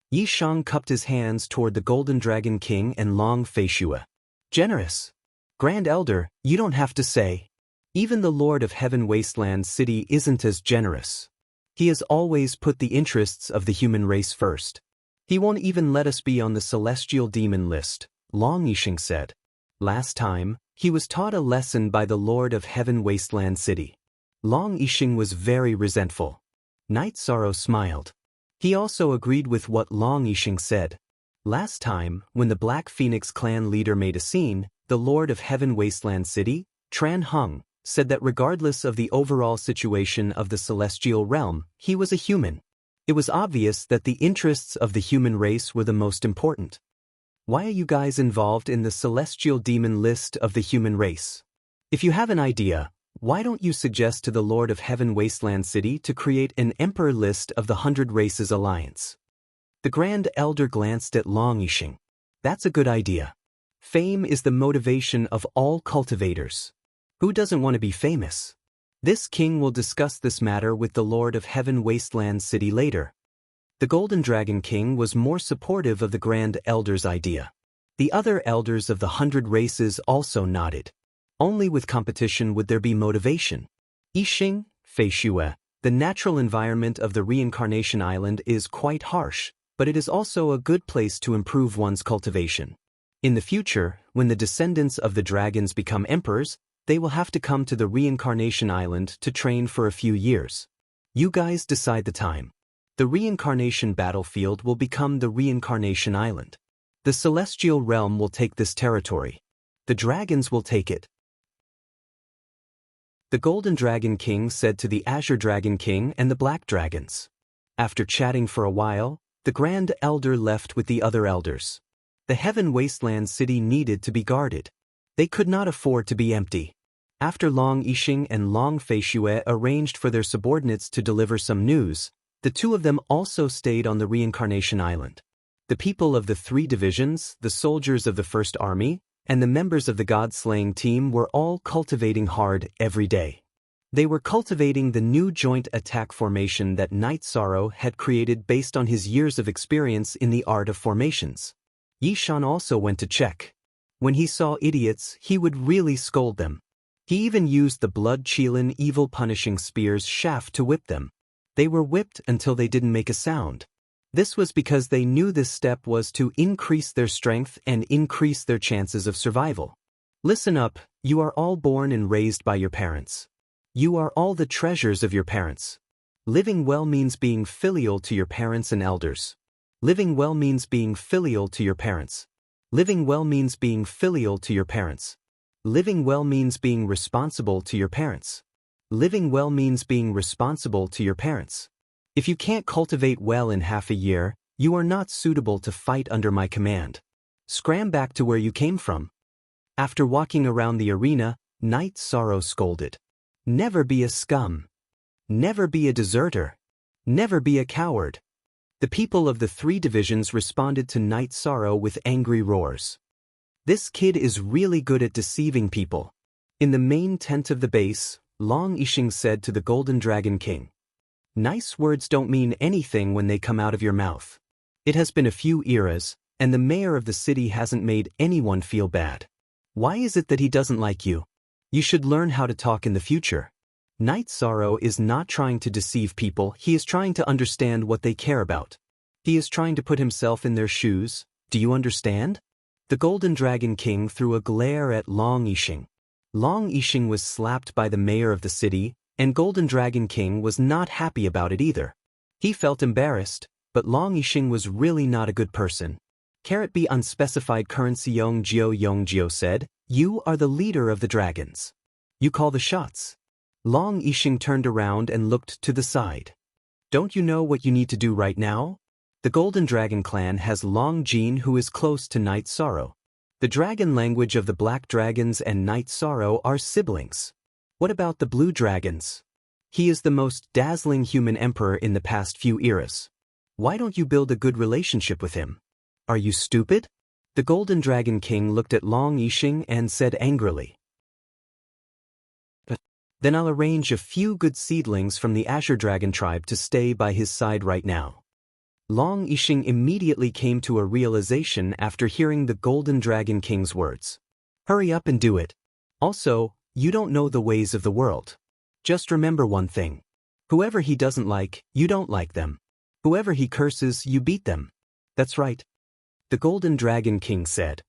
Yi Shang cupped his hands toward the Golden Dragon King and Long Feishua. Generous. Grand Elder, you don't have to say. Even the Lord of Heaven Wasteland City isn't as generous. He has always put the interests of the human race first. He won't even let us be on the celestial demon list, Long Yixing said. Last time, he was taught a lesson by the Lord of Heaven Wasteland City. Long Yixing was very resentful. Night Sorrow smiled. He also agreed with what Long Yixing said. Last time, when the Black Phoenix clan leader made a scene, the Lord of Heaven Wasteland City, Tran Hung, said that regardless of the overall situation of the celestial realm, he was a human. It was obvious that the interests of the human race were the most important. Why are you guys involved in the celestial demon list of the human race? If you have an idea, why don't you suggest to the Lord of Heaven Wasteland City to create an Emperor list of the 100 Races Alliance? The Grand Elder glanced at Long Yixing. That's a good idea. Fame is the motivation of all cultivators. Who doesn't want to be famous? This king will discuss this matter with the Lord of Heaven Wasteland City later. The Golden Dragon King was more supportive of the Grand Elder's idea. The other elders of the 100 races also nodded. Only with competition would there be motivation. Yixing, Feishua, the natural environment of the Reincarnation Island is quite harsh, but it is also a good place to improve one's cultivation. In the future, when the descendants of the dragons become emperors, they will have to come to the Reincarnation Island to train for a few years. You guys decide the time. The Reincarnation battlefield will become the Reincarnation Island. The Celestial Realm will take this territory. The dragons will take it. The Golden Dragon King said to the Azure Dragon King and the Black Dragons. After chatting for a while, the Grand Elder left with the other elders. The Heaven Wasteland City needed to be guarded. They could not afford to be empty. After Long Yixing and Long Feishue arranged for their subordinates to deliver some news, the two of them also stayed on the Reincarnation Island. The people of the 3 divisions, the soldiers of the First Army, and the members of the God-slaying team were all cultivating hard every day. They were cultivating the new joint attack formation that Night Sorrow had created based on his years of experience in the art of formations. Yi Shan also went to check. When he saw idiots, he would really scold them. He even used the Blood Qilin evil punishing spear's shaft to whip them. They were whipped until they didn't make a sound. This was because they knew this step was to increase their strength and increase their chances of survival. Listen up, you are all born and raised by your parents. You are all the treasures of your parents. Living well means being filial to your parents and elders. Living well means being filial to your parents. Living well means being filial to your parents. Living well means being responsible to your parents. Living well means being responsible to your parents. If you can't cultivate well in half a year, you are not suitable to fight under my command. Scram back to where you came from. After walking around the arena, Night Sorrow scolded. Never be a scum. Never be a deserter. Never be a coward. The people of the 3 divisions responded to Night Sorrow with angry roars. This kid is really good at deceiving people. In the main tent of the base, Long Yixing said to the Golden Dragon King. Nice words don't mean anything when they come out of your mouth. It has been a few eras, and the mayor of the city hasn't made anyone feel bad. Why is it that he doesn't like you? You should learn how to talk in the future. Night Sorrow is not trying to deceive people, he is trying to understand what they care about. He is trying to put himself in their shoes, do you understand? The Golden Dragon King threw a glare at Long Yixing. Long Yixing was slapped by the mayor of the city, and Golden Dragon King was not happy about it either. He felt embarrassed, but Long Yixing was really not a good person. B unspecified currency Yongjio said, "You are the leader of the dragons. You call the shots." Long Yixing turned around and looked to the side. "Don't you know what you need to do right now? The Golden Dragon clan has Long Jin, who is close to Night Sorrow. The dragon language of the Black Dragons and Night Sorrow are siblings. What about the Blue Dragons? He is the most dazzling human emperor in the past few eras. Why don't you build a good relationship with him? Are you stupid?" The Golden Dragon King looked at Long Yixing and said angrily, "Then I'll arrange a few good seedlings from the Azure Dragon tribe to stay by his side right now." Long Yixing immediately came to a realization after hearing the Golden Dragon King's words. "Hurry up and do it. Also, you don't know the ways of the world. Just remember one thing. Whoever he doesn't like, you don't like them. Whoever he curses, you beat them." "That's right," the Golden Dragon King said.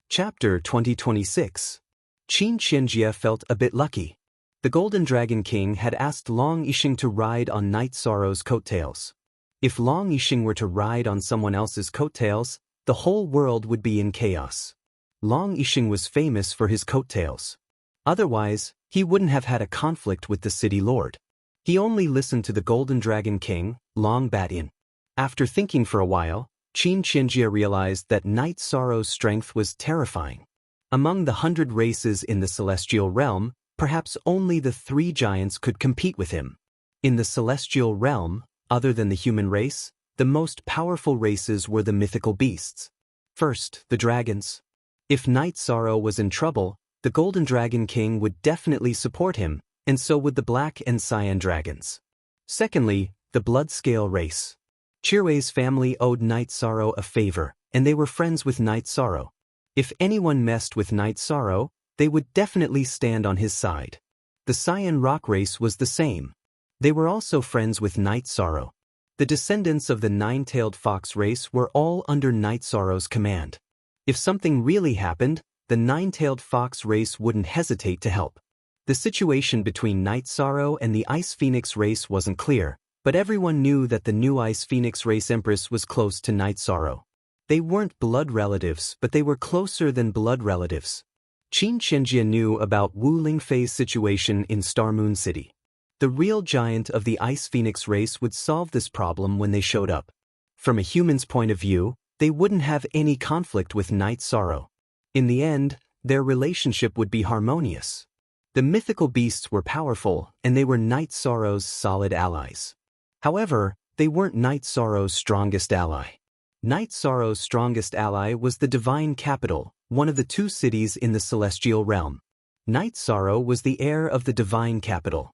Chapter 2026. Qin Qianjie felt a bit lucky. The Golden Dragon King had asked Long Yixing to ride on Night Sorrow's coattails. If Long Yixing were to ride on someone else's coattails, the whole world would be in chaos. Long Yixing was famous for his coattails. Otherwise, he wouldn't have had a conflict with the city lord. He only listened to the Golden Dragon King, Long Batian. After thinking for a while, Qin Qianjie realized that Night Sorrow's strength was terrifying. Among the 100 races in the celestial realm, perhaps only the 3 giants could compete with him. In the celestial realm, other than the human race, the most powerful races were the mythical beasts. First, the dragons. If Night Sorrow was in trouble, the Golden Dragon King would definitely support him, and so would the Black and Cyan dragons. Secondly, the Bloodscale race. Chirwei's family owed Night Sorrow a favor, and they were friends with Night Sorrow. If anyone messed with Night Sorrow, they would definitely stand on his side. The Cyan Rock race was the same. They were also friends with Night Sorrow. The descendants of the Nine-Tailed Fox race were all under Night Sorrow's command. If something really happened, the Nine-Tailed Fox race wouldn't hesitate to help. The situation between Night Sorrow and the Ice Phoenix race wasn't clear, but everyone knew that the new Ice Phoenix race empress was close to Night Sorrow. They weren't blood relatives, but they were closer than blood relatives. Qin Qianjie knew about Wu Lingfei's situation in Star Moon City. The real giant of the Ice Phoenix race would solve this problem when they showed up. From a human's point of view, they wouldn't have any conflict with Night Sorrow. In the end, their relationship would be harmonious. The mythical beasts were powerful, and they were Night Sorrow's solid allies. However, they weren't Night Sorrow's strongest ally. Night Sorrow's strongest ally was the Divine Capital, one of the 2 cities in the celestial realm. Night Sorrow was the heir of the Divine Capital.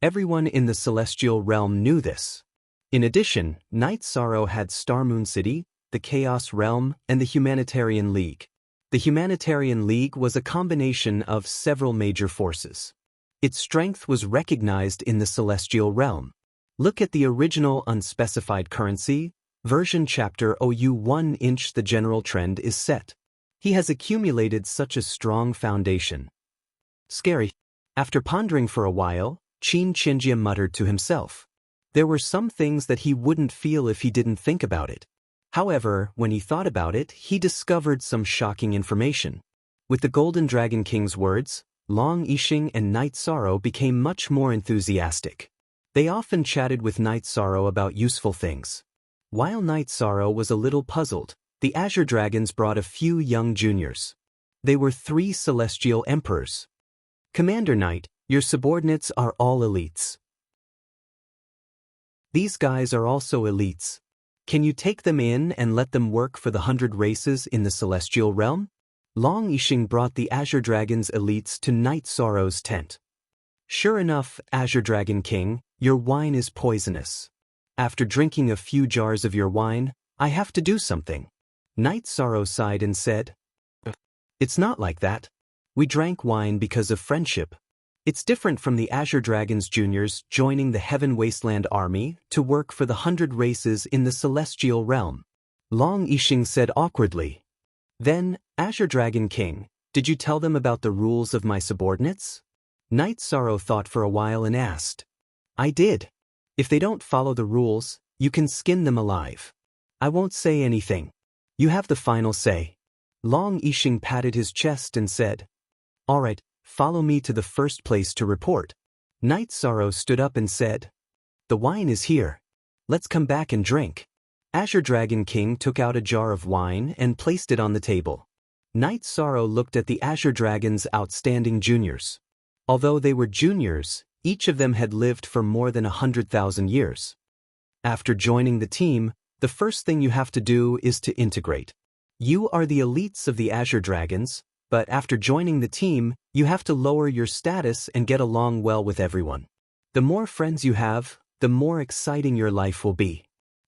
Everyone in the celestial realm knew this. In addition, Night Sorrow had Star Moon City, the Chaos Realm, and the Humanitarian League. The Humanitarian League was a combination of several major forces. Its strength was recognized in the celestial realm. Look at the original unspecified currency, version chapter OU1 the general trend is set. He has accumulated such a strong foundation. Scary. After pondering for a while, Qin Qianjie muttered to himself. There were some things that he wouldn't feel if he didn't think about it. However, when he thought about it, he discovered some shocking information. With the Golden Dragon King's words, Long Yixing and Night Sorrow became much more enthusiastic. They often chatted with Night Sorrow about useful things. While Night Sorrow was a little puzzled, the Azure Dragons brought a few young juniors. They were 3 celestial emperors. "Commander Knight, your subordinates are all elites. These guys are also elites. Can you take them in and let them work for the 100 races in the celestial realm?" Long Yixing brought the Azure Dragon's elites to Night Sorrow's tent. "Sure enough, Azure Dragon King, your wine is poisonous. After drinking a few jars of your wine, I have to do something." Night Sorrow sighed and said, "It's not like that. We drank wine because of friendship. It's different from the Azure Dragons Juniors joining the Heaven Wasteland Army to work for the 100 races in the Celestial Realm. Long Yixing said awkwardly. Then, Azure Dragon King, did you tell them about the rules of my subordinates? Night Sorrow thought for a while and asked. I did. If they don't follow the rules, you can skin them alive. I won't say anything. You have the final say. Long Yixing patted his chest and said. All right, follow me to the first place to report. Night Sorrow stood up and said. The wine is here. Let's come back and drink. Azure Dragon King took out a jar of wine and placed it on the table. Night Sorrow looked at the Azure Dragon's outstanding juniors. Although they were juniors, each of them had lived for more than 100,000 years. After joining the team, the first thing you have to do is to integrate. You are the elites of the Azure Dragons, but after joining the team, you have to lower your status and get along well with everyone. The more friends you have, the more exciting your life will be.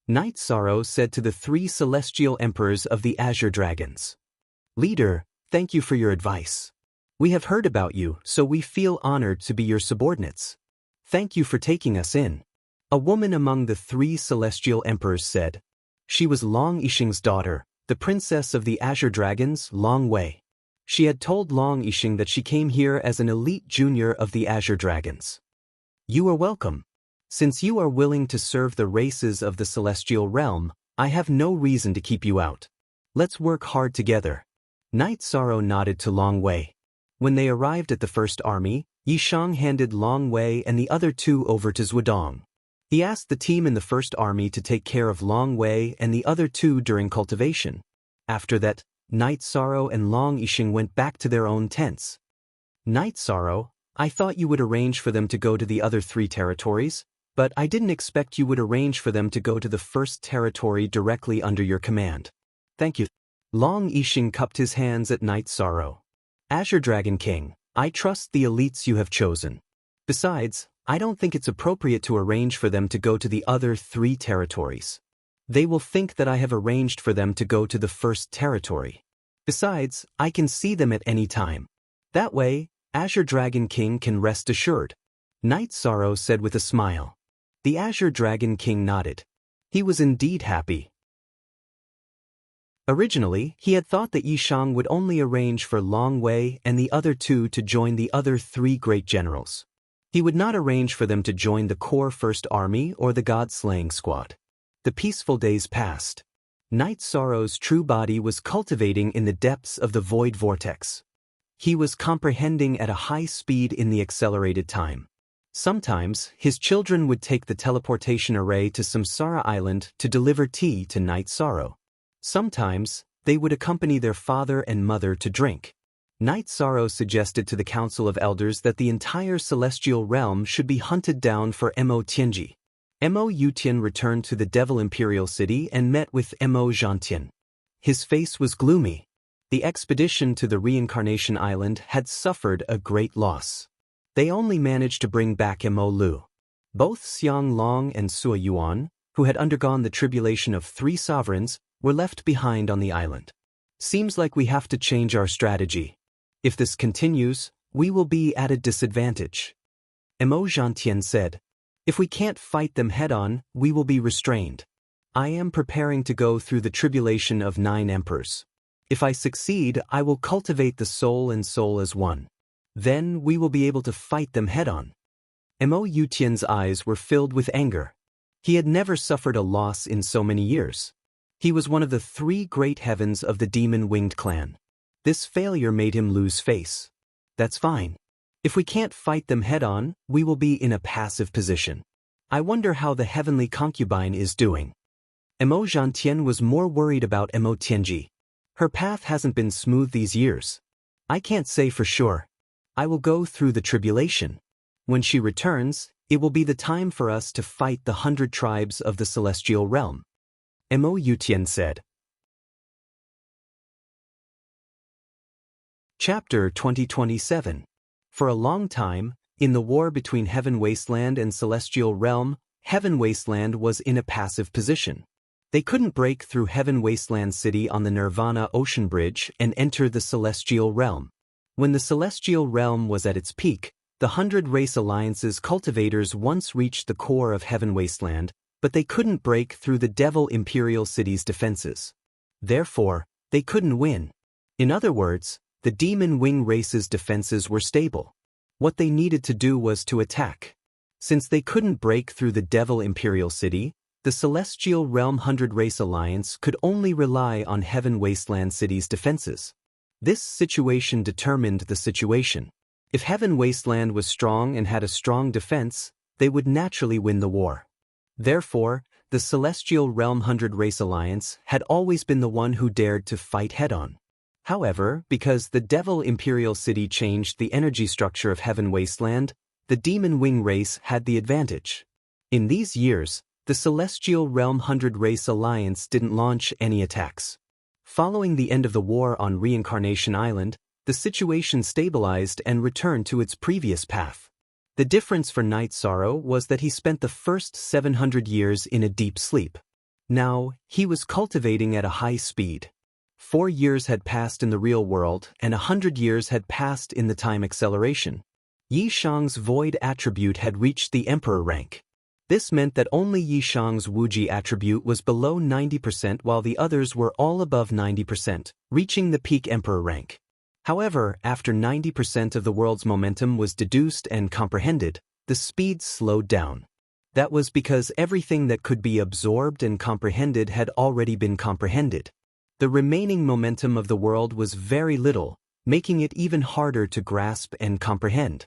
Night Sorrow said to the 3 celestial emperors of the Azure Dragons. Leader, thank you for your advice. We have heard about you, so we feel honored to be your subordinates. Thank you for taking us in. A woman among the 3 celestial emperors said. She was Long Yixing's daughter, the princess of the Azure Dragons, Long Wei. She had told Long Yixing that she came here as an elite junior of the Azure Dragons. You are welcome. Since you are willing to serve the races of the Celestial Realm, I have no reason to keep you out. Let's work hard together. Night Sorrow nodded to Long Wei. When they arrived at the first army, Yishang handed Long Wei and the other 2 over to Zhuodong. He asked the team in the first army to take care of Long Wei and the other 2 during cultivation. After that, Night Sorrow and Long Yixing went back to their own tents. Night Sorrow, I thought you would arrange for them to go to the other 3 territories, but I didn't expect you would arrange for them to go to the first territory directly under your command. Thank you. Long Yixing cupped his hands at Night Sorrow. Azure Dragon King, I trust the elites you have chosen. Besides, I don't think it's appropriate to arrange for them to go to the other 3 territories. They will think that I have arranged for them to go to the first territory. Besides, I can see them at any time. That way, Azure Dragon King can rest assured. Night Sorrow said with a smile. The Azure Dragon King nodded. He was indeed happy. Originally, he had thought that Yishang would only arrange for Long Wei and the other 2 to join the other 3 great generals. He would not arrange for them to join the core First Army or the God-Slaying Squad. The peaceful days passed. Night Sorrow's true body was cultivating in the depths of the void vortex. He was comprehending at a high speed in the accelerated time. Sometimes, his children would take the teleportation array to Samsara Island to deliver tea to Night Sorrow. Sometimes, they would accompany their father and mother to drink. Night Sorrow suggested to the Council of Elders that the entire celestial realm should be hunted down for Mo Tianji. Mo Yutian returned to the Devil Imperial City and met with Mo Zhantian. His face was gloomy. The expedition to the Reincarnation Island had suffered a great loss. They only managed to bring back Mo Lu. Both Xiang Long and Sui Yuan, who had undergone the tribulation of 3 sovereigns, were left behind on the island. Seems like we have to change our strategy. If this continues, we will be at a disadvantage. Mo Zhantian said. If we can't fight them head-on, we will be restrained. I am preparing to go through the tribulation of 9 emperors. If I succeed, I will cultivate the soul and soul as one. Then we will be able to fight them head-on. Mo Yutian's eyes were filled with anger. He had never suffered a loss in so many years. He was one of the 3 great heavens of the demon-winged clan. This failure made him lose face. That's fine. If we can't fight them head-on, we will be in a passive position. I wonder how the heavenly concubine is doing. Mo Zhantian was more worried about Mo Tianji. Her path hasn't been smooth these years. I can't say for sure. I will go through the tribulation. When she returns, it will be the time for us to fight the 100 tribes of the celestial realm. Mo Yutian said. Chapter 2027. For a long time, in the war between Heaven Wasteland and Celestial Realm, Heaven Wasteland was in a passive position. They couldn't break through Heaven Wasteland City on the Nirvana Ocean Bridge and enter the Celestial Realm. When the celestial realm was at its peak, the 100 Race Alliance's cultivators once reached the core of Heaven Wasteland, but they couldn't break through the Devil Imperial City's defenses. Therefore, they couldn't win. In other words, the Demon Wing Race's defenses were stable. What they needed to do was to attack. Since they couldn't break through the Devil Imperial City, the Celestial Realm 100 Race Alliance could only rely on Heaven Wasteland City's defenses. This situation determined the situation. If Heaven Wasteland was strong and had a strong defense, they would naturally win the war. Therefore, the Celestial Realm 100 Race Alliance had always been the one who dared to fight head-on. However, because the Devil Imperial City changed the energy structure of Heaven Wasteland, the Demon Wing Race had the advantage. In these years, the Celestial Realm 100 Race Alliance didn't launch any attacks. Following the end of the war on Reincarnation Island, the situation stabilized and returned to its previous path. The difference for Night Sorrow was that he spent the first 700 years in a deep sleep. Now, he was cultivating at a high speed. 4 years had passed in the real world, and 100 years had passed in the time acceleration. Yi Shang's void attribute had reached the Emperor rank. This meant that only Yi Shang's Wuji attribute was below 90% while the others were all above 90%, reaching the peak Emperor rank. However, after 90% of the world's momentum was deduced and comprehended, the speed slowed down. That was because everything that could be absorbed and comprehended had already been comprehended. The remaining momentum of the world was very little, making it even harder to grasp and comprehend.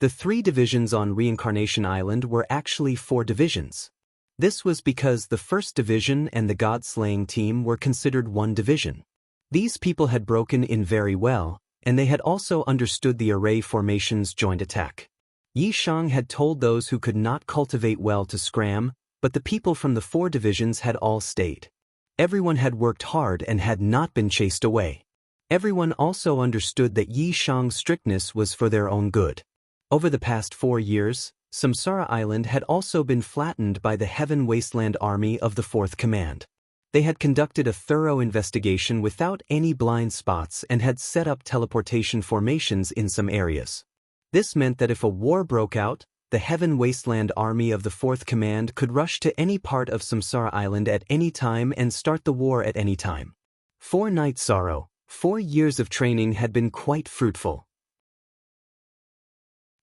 The 3 divisions on Reincarnation Island were actually 4 divisions. This was because the first division and the God-slaying team were considered one division. These people had broken in very well, and they had also understood the array formation's joint attack. Yi Shang had told those who could not cultivate well to scram, but the people from the 4 divisions had all stayed. Everyone had worked hard and had not been chased away. Everyone also understood that Yi Shang's strictness was for their own good. Over the past 4 years, Samsara Island had also been flattened by the Heaven Wasteland Army of the 4th Command. They had conducted a thorough investigation without any blind spots and had set up teleportation formations in some areas. This meant that if a war broke out, the Heaven Wasteland Army of the 4th Command could rush to any part of Samsara Island at any time and start the war at any time. For Night Sorrow, 4 years of training had been quite fruitful.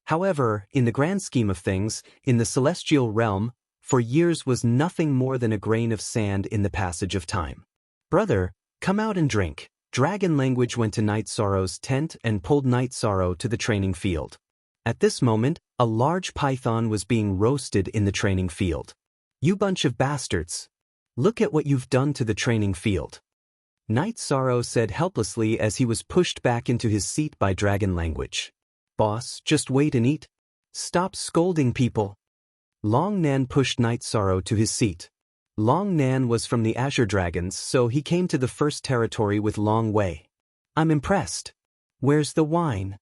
However, in the grand scheme of things, in the celestial realm, 4 years was nothing more than a grain of sand in the passage of time. "Brother, come out and drink." Dragon Language went to Night Sorrow's tent and pulled Night Sorrow to the training field. At this moment, a large python was being roasted in the training field. "You bunch of bastards! Look at what you've done to the training field." Night Sorrow said helplessly as he was pushed back into his seat by Dragon Language. "Boss, just wait and eat. Stop scolding people." Long Nan pushed Night Sorrow to his seat. Long Nan was from the Azure Dragons, so he came to the first territory with Long Wei. "I'm impressed. Where's the wine?"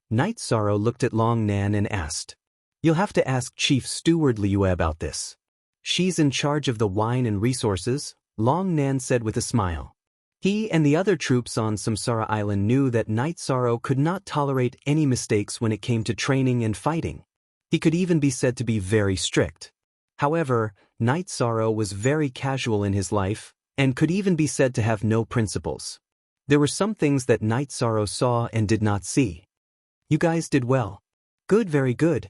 Night Sorrow looked at Long Nan and asked. "You'll have to ask Chief Steward Liu about this. She's in charge of the wine and resources," Long Nan said with a smile. He and the other troops on Samsara Island knew that Night Sorrow could not tolerate any mistakes when it came to training and fighting. He could even be said to be very strict. However, Night Sorrow was very casual in his life, and could even be said to have no principles. There were some things that Night Sorrow saw and did not see. "You guys did well. Good, very good."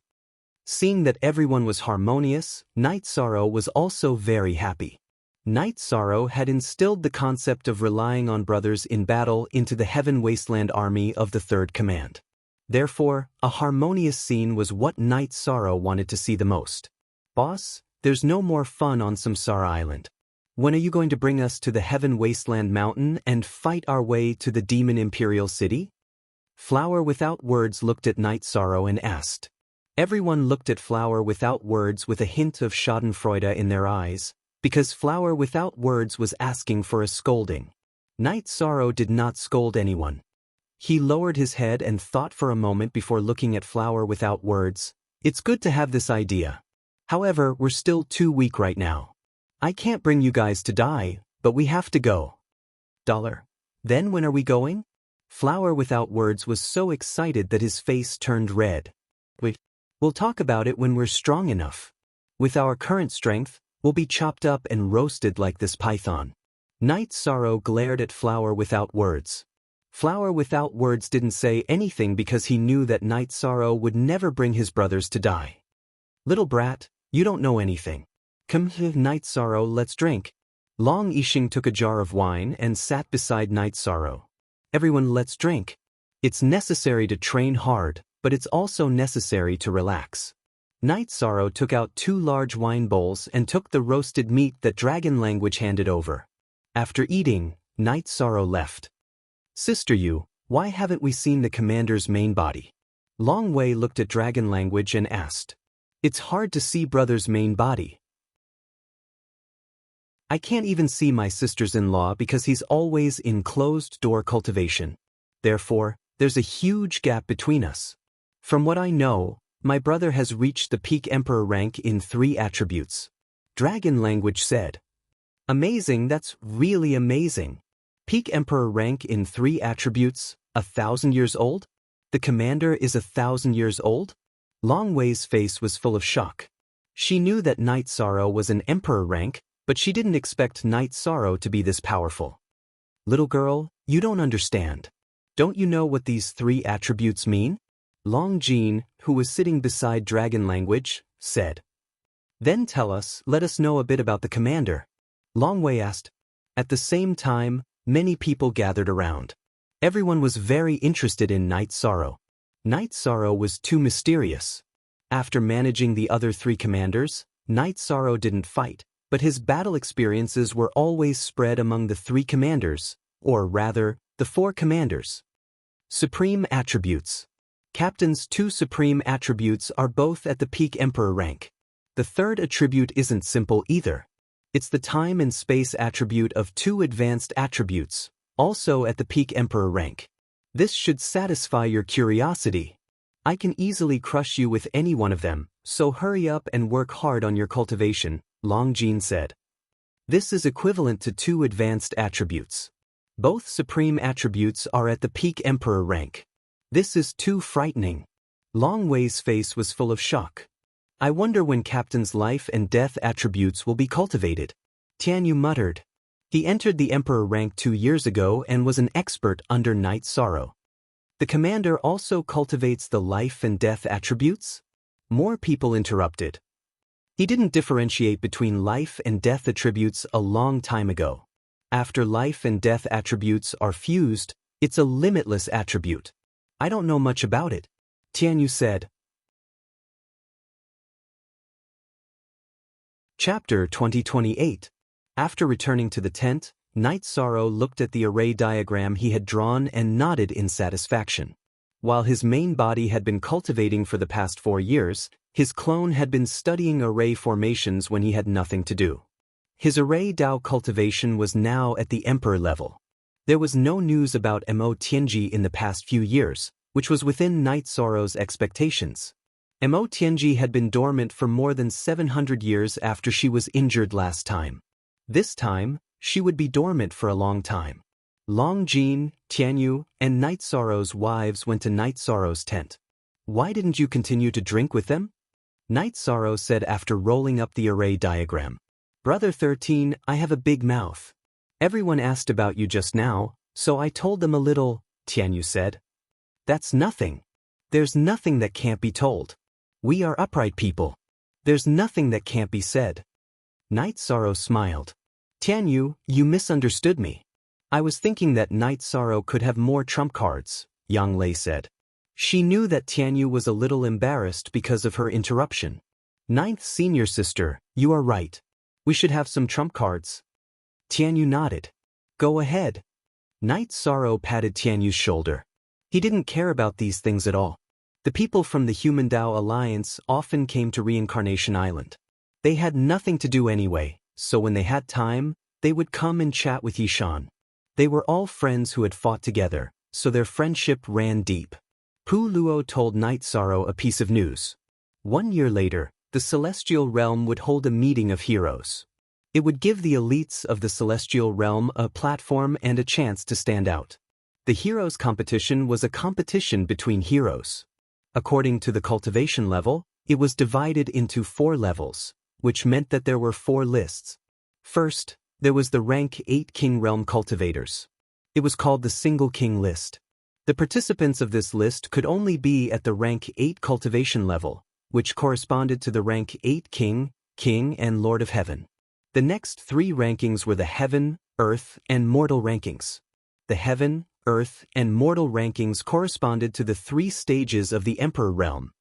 Seeing that everyone was harmonious, Night Sorrow was also very happy. Night Sorrow had instilled the concept of relying on brothers in battle into the Heaven Wasteland Army of the 3rd Command. Therefore, a harmonious scene was what Night Sorrow wanted to see the most. "Boss, there's no more fun on Samsara Island. When are you going to bring us to the Heaven Wasteland Mountain and fight our way to the Demon Imperial City?" Flower Without Words looked at Night Sorrow and asked. Everyone looked at Flower Without Words with a hint of schadenfreude in their eyes, because Flower Without Words was asking for a scolding. Night Sorrow did not scold anyone. He lowered his head and thought for a moment before looking at Flower Without Words. "It's good to have this idea. However, we're still too weak right now. I can't bring you guys to die, but we have to go." "Then when are we going?" Flower Without Words was so excited that his face turned red. We'll talk about it when we're strong enough. With our current strength, we'll be chopped up and roasted like this python. Night Sorrow glared at Flower Without Words. Flower Without Words didn't say anything because he knew that Night Sorrow would never bring his brothers to die. Little brat, you don't know anything. Come here, Night Sorrow, let's drink. Long Yixing took a jar of wine and sat beside Night Sorrow. Everyone, let's drink. It's necessary to train hard, but it's also necessary to relax. Night Sorrow took out 2 large wine bowls and took the roasted meat that Dragon Language handed over. After eating, Night Sorrow left. Sister Yu, why haven't we seen the commander's main body? Long Wei looked at Dragon Language and asked. It's hard to see brother's main body. I can't even see my sister's-in-law because he's always in closed-door cultivation. Therefore, there's a huge gap between us. From what I know, my brother has reached the peak emperor rank in 3 attributes. Dragon Language said. Amazing, that's really amazing. Peak emperor rank in 3 attributes, 1,000 years old? The commander is 1,000 years old? Long Wei's face was full of shock. She knew that Night Sorrow was an emperor rank, but she didn't expect Night Sorrow to be this powerful. Little girl, you don't understand. Don't you know what these 3 attributes mean? Long Jin, who was sitting beside Dragon Language, said. Then tell us, let us know a bit about the commander. Long Wei asked. At the same time, many people gathered around. Everyone was very interested in Night Sorrow. Night Sorrow was too mysterious. After managing the other 3 commanders, Night Sorrow didn't fight, but his battle experiences were always spread among the 3 commanders, or rather, the 4 commanders. Supreme Attributes. Captain's 2 supreme attributes are both at the peak emperor rank. The 3rd attribute isn't simple either. It's the time and space attribute of 2 advanced attributes, also at the peak emperor rank. This should satisfy your curiosity. I can easily crush you with any one of them, so hurry up and work hard on your cultivation, Long Jin said. This is equivalent to 2 advanced attributes. Both supreme attributes are at the peak emperor rank. This is too frightening. Long Wei's face was full of shock. I wonder when Captain's life and death attributes will be cultivated. Tian Yu muttered. He entered the Emperor rank 2 years ago and was an expert under Night Sorrow. The commander also cultivates the life and death attributes? More people interrupted. He didn't differentiate between life and death attributes a long time ago. After life and death attributes are fused, it's a limitless attribute. I don't know much about it, Tian Yu said. Chapter 2028. After returning to the tent, Night Sorrow looked at the array diagram he had drawn and nodded in satisfaction. While his main body had been cultivating for the past 4 years, his clone had been studying array formations when he had nothing to do. His array Dao cultivation was now at the Emperor level. There was no news about Mo Tianji in the past few years, which was within Night Sorrow's expectations. Mo Tianji had been dormant for more than 700 years after she was injured last time. This time, she would be dormant for a long time. Long Jin, Tian Yu, and Night Sorrow's wives went to Night Sorrow's tent. Why didn't you continue to drink with them? Night Sorrow said after rolling up the array diagram. Brother 13, I have a big mouth. Everyone asked about you just now, so I told them a little, Tian Yu said. That's nothing. There's nothing that can't be told. We are upright people. There's nothing that can't be said. Night Sorrow smiled. Tian Yu, you misunderstood me. I was thinking that Night Sorrow could have more trump cards, Yang Lei said. She knew that Tian Yu was a little embarrassed because of her interruption. Ninth senior sister, you are right. We should have some trump cards. Tian Yu nodded. Go ahead. Night Sorrow patted Tian Yu's shoulder. He didn't care about these things at all. The people from the Human Dao Alliance often came to Reincarnation Island. They had nothing to do anyway, so when they had time, they would come and chat with Yishan. They were all friends who had fought together, so their friendship ran deep. Pu Luo told Night Sorrow a piece of news. 1 year later, the Celestial Realm would hold a meeting of heroes. It would give the elites of the Celestial Realm a platform and a chance to stand out. The heroes competition was a competition between heroes. According to the cultivation level, it was divided into 4 levels, which meant that there were 4 lists. First, there was the rank 8 King Realm cultivators. It was called the Single King list. The participants of this list could only be at the rank 8 cultivation level, which corresponded to the rank 8 King, King and Lord of Heaven. The next 3 rankings were the Heaven, Earth, and Mortal rankings. The Heaven, Earth, and Mortal rankings corresponded to the 3 stages of the Emperor Realm,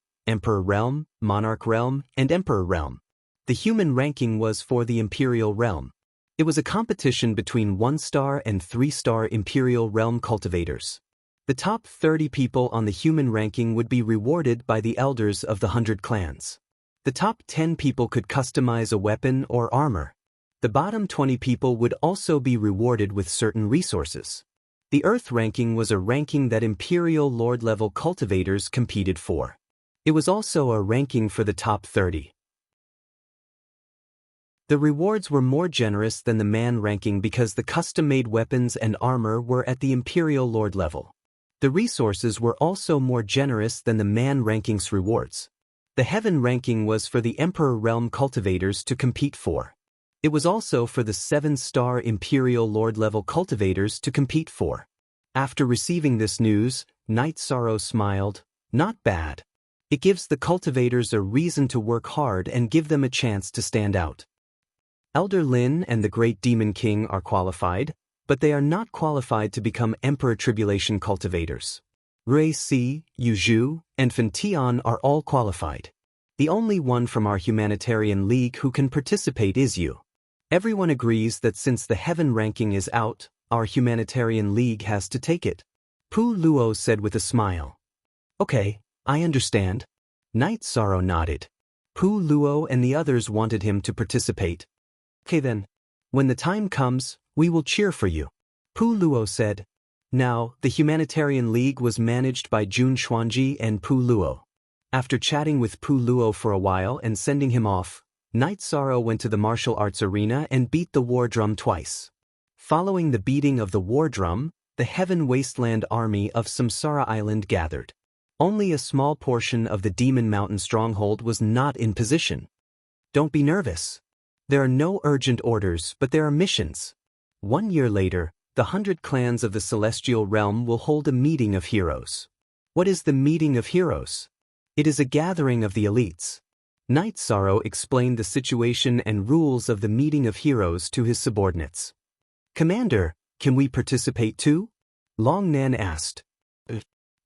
Monarch Realm, and Emperor Realm. The human ranking was for the Imperial Realm. It was a competition between 1-star and 3-star Imperial Realm cultivators. The top 30 people on the human ranking would be rewarded by the elders of the 100 clans. The top 10 people could customize a weapon or armor. The bottom 20 people would also be rewarded with certain resources. The Earth ranking was a ranking that Imperial Lord-level cultivators competed for. It was also a ranking for the top 30. The rewards were more generous than the Man ranking because the custom-made weapons and armor were at the Imperial Lord level. The resources were also more generous than the Man ranking's rewards. The Heaven ranking was for the Emperor Realm cultivators to compete for. It was also for the 7-star Imperial Lord-level cultivators to compete for. After receiving this news, Knight Sorrow smiled. Not bad. It gives the cultivators a reason to work hard and give them a chance to stand out. Elder Lin and the Great Demon King are qualified, but they are not qualified to become Emperor Tribulation cultivators. Rui Si, Yu Zhu, and Fan Tian are all qualified. The only one from our Humanitarian League who can participate is you. Everyone agrees that since the Heaven ranking is out, our Humanitarian League has to take it. Pu Luo said with a smile. Okay, I understand. Knight Sorrow nodded. Pu Luo and the others wanted him to participate. Okay then. When the time comes, we will cheer for you. Pu Luo said. Now, the Humanitarian League was managed by Jun Xuanji and Pu Luo. After chatting with Pu Luo for a while and sending him off, Knight Sorrow went to the martial arts arena and beat the war drum twice. Following the beating of the war drum, the Heaven Wasteland army of Samsara Island gathered. Only a small portion of the Demon Mountain stronghold was not in position. Don't be nervous. There are no urgent orders, but there are missions. 1 year later, the 100 clans of the Celestial Realm will hold a meeting of heroes. What is the meeting of heroes? It is a gathering of the elites. Knight Sorrow explained the situation and rules of the meeting of heroes to his subordinates. Commander, can we participate too? Long Nan asked.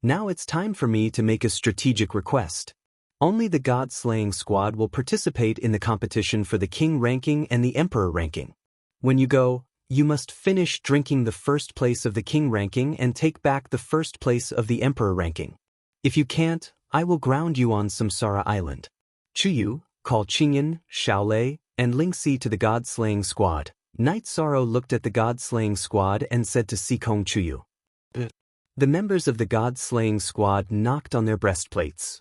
Now it's time for me to make a strategic request. Only the God-slaying squad will participate in the competition for the King ranking and the Emperor ranking. When you go, you must finish drinking the first place of the King ranking and take back the first place of the Emperor ranking. If you can't, I will ground you on Samsara Island. Chuyu, call Qingyan, Xiaolei, and Lingxi to the God-slaying squad. Knight Sorrow looked at the God-slaying squad and said to Sikong Chuyu. The members of the God-slaying squad knocked on their breastplates.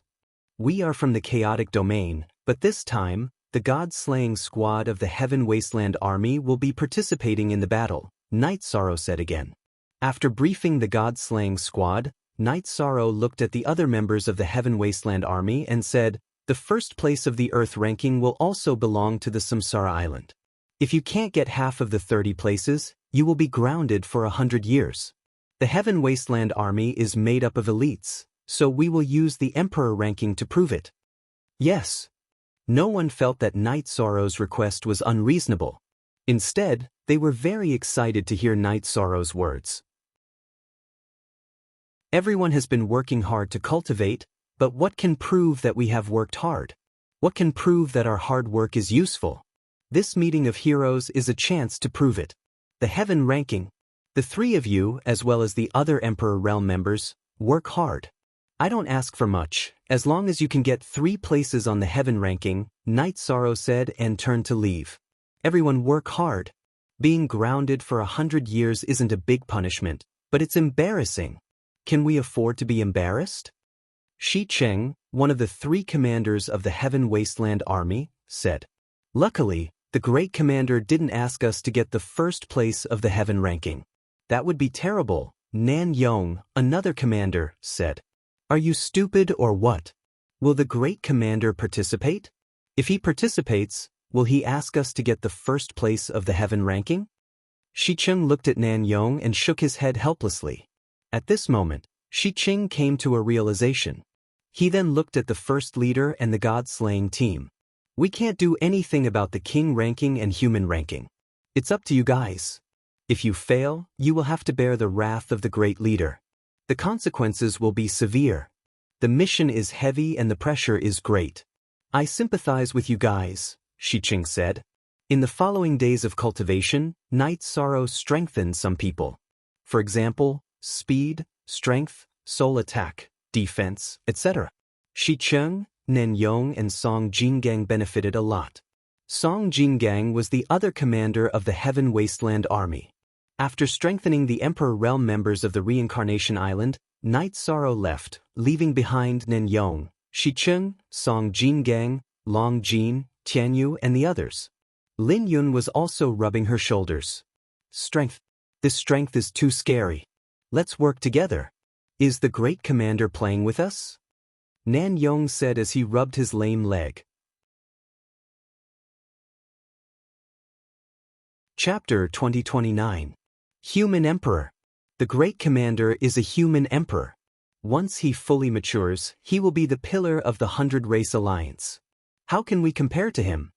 We are from the chaotic domain, but this time, the God-slaying squad of the Heaven Wasteland army will be participating in the battle, Knight Sorrow said again. After briefing the God-slaying squad, Knight Sorrow looked at the other members of the Heaven Wasteland army and said, the first place of the Earth ranking will also belong to the Samsara Island. If you can't get half of the 30 places, you will be grounded for 100 years. The Heaven Wasteland army is made up of elites, so we will use the Emperor ranking to prove it. Yes. No one felt that Knight Sorrow's request was unreasonable. Instead, they were very excited to hear Knight Sorrow's words. Everyone has been working hard to cultivate, but what can prove that we have worked hard? What can prove that our hard work is useful? This meeting of heroes is a chance to prove it. The Heaven ranking. The 3 of you, as well as the other Emperor Realm members, work hard. I don't ask for much, as long as you can get 3 places on the Heaven ranking, Knight Sorrow said and turned to leave. Everyone work hard. Being grounded for 100 years isn't a big punishment, but it's embarrassing. Can we afford to be embarrassed? Shi Cheng, one of the 3 commanders of the Heaven Wasteland army, said. Luckily, the great commander didn't ask us to get the first place of the Heaven ranking. That would be terrible, Nan Yong, another commander, said. Are you stupid or what? Will the great commander participate? If he participates, will he ask us to get the first place of the heaven ranking? Shicheng looked at Nan Yong and shook his head helplessly. At this moment, Shicheng came to a realization. He then looked at the first leader and the god-slaying team. We can't do anything about the king ranking and human ranking. It's up to you guys. If you fail, you will have to bear the wrath of the great leader. The consequences will be severe. The mission is heavy and the pressure is great. I sympathize with you guys, Shicheng said. In the following days of cultivation, Night Sorrow strengthened some people. For example, speed, strength, soul attack, defense, etc. Shicheng, Nen Yong and Song Jingang benefited a lot. Song Jingang was the other commander of the Heaven Wasteland Army. After strengthening the Emperor Realm members of the Reincarnation Island, Night Sorrow left, leaving behind Nen Yong, Shicheng, Song Jingang, Long Jin, Tianyu and the others. Lin Yun was also rubbing her shoulders. Strength. This strength is too scary. Let's work together. Is the great commander playing with us? Nan Yong said as he rubbed his lame leg. Chapter 2029. Human Emperor. The great commander is a human emperor. Once he fully matures, he will be the pillar of the 100 Race Alliance. How can we compare to him?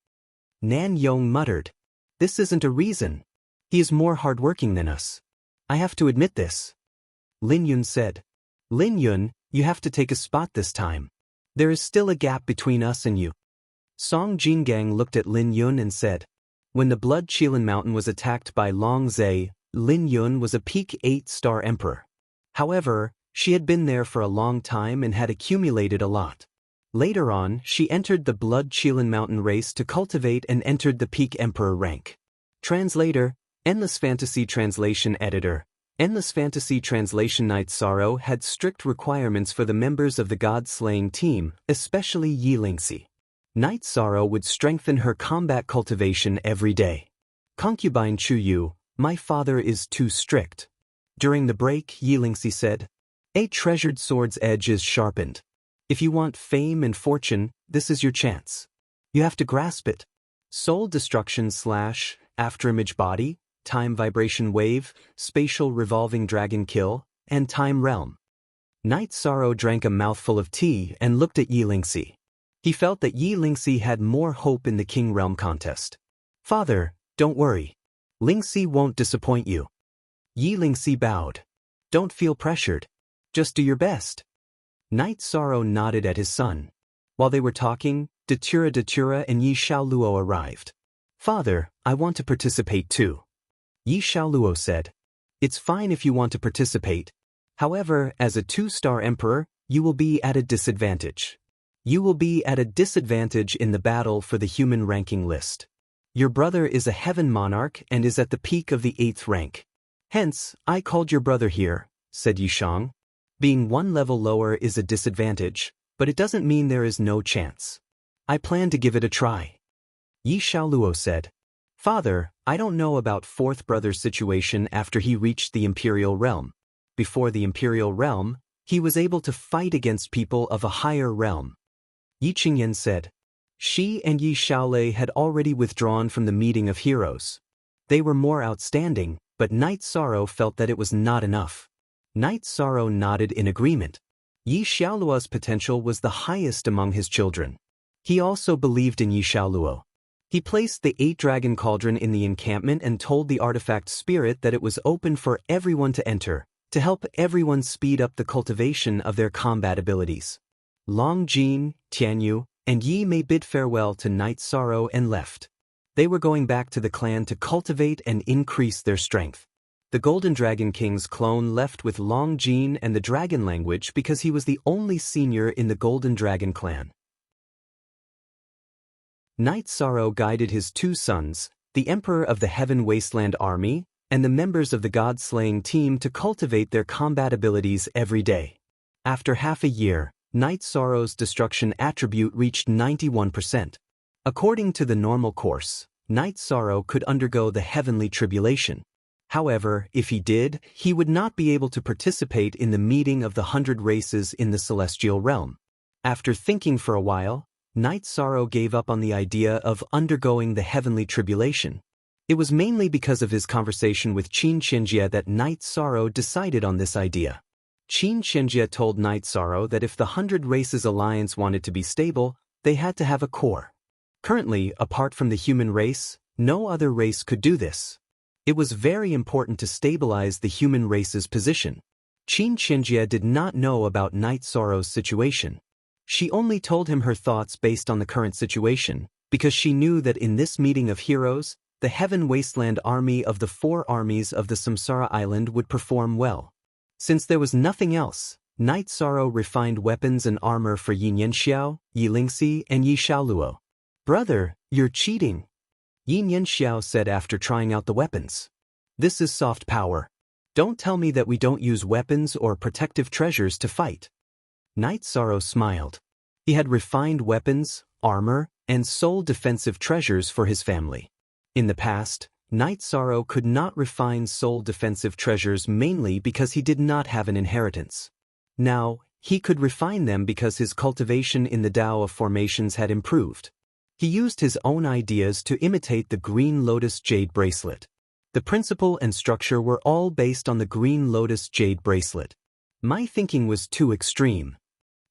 Nan Yong muttered. This isn't a reason. He is more hardworking than us. I have to admit this. Lin Yun said. Lin Yun, you have to take a spot this time. There is still a gap between us and you. Song Jingang looked at Lin Yun and said. When the Blood Qilin Mountain was attacked by Long Zhe, Lin Yun was a peak 8-star emperor. However, she had been there for a long time and had accumulated a lot. Later on, she entered the Blood Qilin Mountain race to cultivate and entered the peak emperor rank. Translator, Endless Fantasy Translation Editor. Endless Fantasy Translation. Night Sorrow had strict requirements for the members of the god-slaying team, especially Yi Lingxi. Night Sorrow would strengthen her combat cultivation every day. Concubine Chu Yu, my father is too strict. During the break, Yi Lingxi said, a treasured sword's edge is sharpened. If you want fame and fortune, this is your chance. You have to grasp it. Soul Destruction / Afterimage Body, Time Vibration Wave, Spatial Revolving Dragon Kill, and Time Realm. Night Sorrow drank a mouthful of tea and looked at Yi Lingxi. He felt that Yi Lingxi had more hope in the King Realm contest. Father, don't worry. Lingxi won't disappoint you. Yi Lingxi bowed. Don't feel pressured. Just do your best. Night Sorrow nodded at his son. While they were talking, Datura and Yi Xiaoluo arrived. Father, I want to participate too. Yi Xiaoluo said. It's fine if you want to participate. However, as a 2-star emperor, you will be at a disadvantage. You will be at a disadvantage in the battle for the human ranking list. Your brother is a heaven monarch and is at the peak of the 8th rank. Hence, I called your brother here, said Yi Shang. Being 1 level lower is a disadvantage, but it doesn't mean there is no chance. I plan to give it a try. Yi Xiaoluo said. Father, I don't know about 4th brother's situation after he reached the Imperial Realm. Before the Imperial Realm, he was able to fight against people of a higher realm. Yi Qingyan said. She and Yi Xiaolei had already withdrawn from the meeting of heroes. They were more outstanding, but Night Sorrow felt that it was not enough. Night Sorrow nodded in agreement. Yi Xiaoluo's potential was the highest among his children. He also believed in Yi Xiaoluo. He placed the 8-dragon cauldron in the encampment and told the artifact spirit that it was open for everyone to enter, to help everyone speed up the cultivation of their combat abilities. Long Jin, Tianyu, and Yi Mei bid farewell to Night Sorrow and left. They were going back to the clan to cultivate and increase their strength. The Golden Dragon King's clone left with Long Jin and the Dragon language because he was the only senior in the Golden Dragon clan. Night Sorrow guided his 2 sons, the Emperor of the Heaven Wasteland Army, and the members of the God-slaying team to cultivate their combat abilities every day. After half a year, Night Sorrow's destruction attribute reached 91%. According to the normal course, Night Sorrow could undergo the heavenly tribulation. However, if he did, he would not be able to participate in the meeting of the 100 races in the celestial realm. After thinking for a while, Night Sorrow gave up on the idea of undergoing the heavenly tribulation. It was mainly because of his conversation with Qin Qianjie that Night Sorrow decided on this idea. Qin Qianjie told Night Sorrow that if the 100 Races Alliance wanted to be stable, they had to have a core. Currently, apart from the human race, no other race could do this. It was very important to stabilize the human race's position. Qin Qianjie did not know about Night Sorrow's situation. She only told him her thoughts based on the current situation, because she knew that in this meeting of heroes, the Heaven Wasteland army of the 4 armies of the Samsara Island would perform well. Since there was nothing else, Night Sorrow refined weapons and armor for Yin Yanxiao, Yi Lingxi, and Yi Xiaoluo. "Brother, you're cheating," Yin Yanxiao said after trying out the weapons. "This is soft power. Don't tell me that we don't use weapons or protective treasures to fight." Night Sorrow smiled. He had refined weapons, armor, and soul defensive treasures for his family. In the past, Night Sorrow could not refine soul defensive treasures mainly because he did not have an inheritance. Now, he could refine them because his cultivation in the Tao of formations had improved. He used his own ideas to imitate the Green Lotus Jade Bracelet. The principle and structure were all based on the Green Lotus Jade Bracelet. My thinking was too extreme.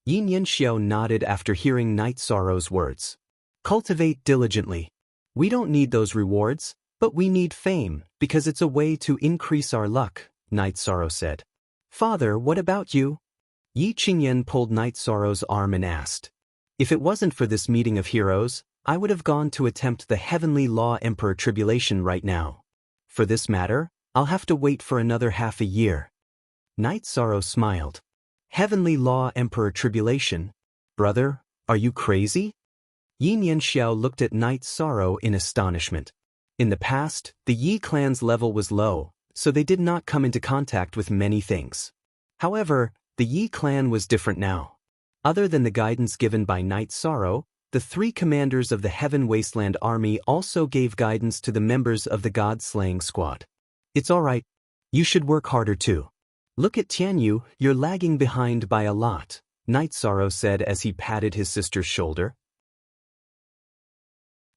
Yin Yanxiao nodded after hearing Night Sorrow's words. "Cultivate diligently. We don't need those rewards, but we need fame, because it's a way to increase our luck," Night Sorrow said. "Father, what about you?" Yi Qingyan pulled Night Sorrow's arm and asked. "If it wasn't for this meeting of heroes, I would have gone to attempt the Heavenly Law Emperor Tribulation right now. For this matter, I'll have to wait for another half a year." Night Sorrow smiled. "Heavenly Law Emperor Tribulation? Brother, are you crazy?" Yin Yanxiao looked at Night Sorrow in astonishment. In the past, the Yi clan's level was low, so they did not come into contact with many things. However, the Yi clan was different now. Other than the guidance given by Night Sorrow, the 3 commanders of the Heaven Wasteland army also gave guidance to the members of the God-slaying squad. "It's alright. You should work harder too. Look at Tianyu, you're lagging behind by a lot," Night Sorrow said as he patted his sister's shoulder.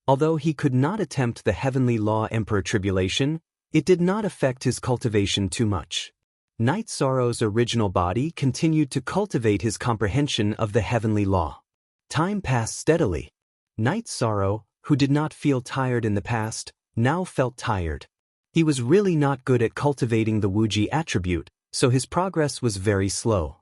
Although he could not attempt the Heavenly Law Emperor Tribulation, it did not affect his cultivation too much. Night Sorrow's original body continued to cultivate his comprehension of the Heavenly Law. Time passed steadily. Night Sorrow, who did not feel tired in the past, now felt tired. He was really not good at cultivating the Wuji attribute, so his progress was very slow.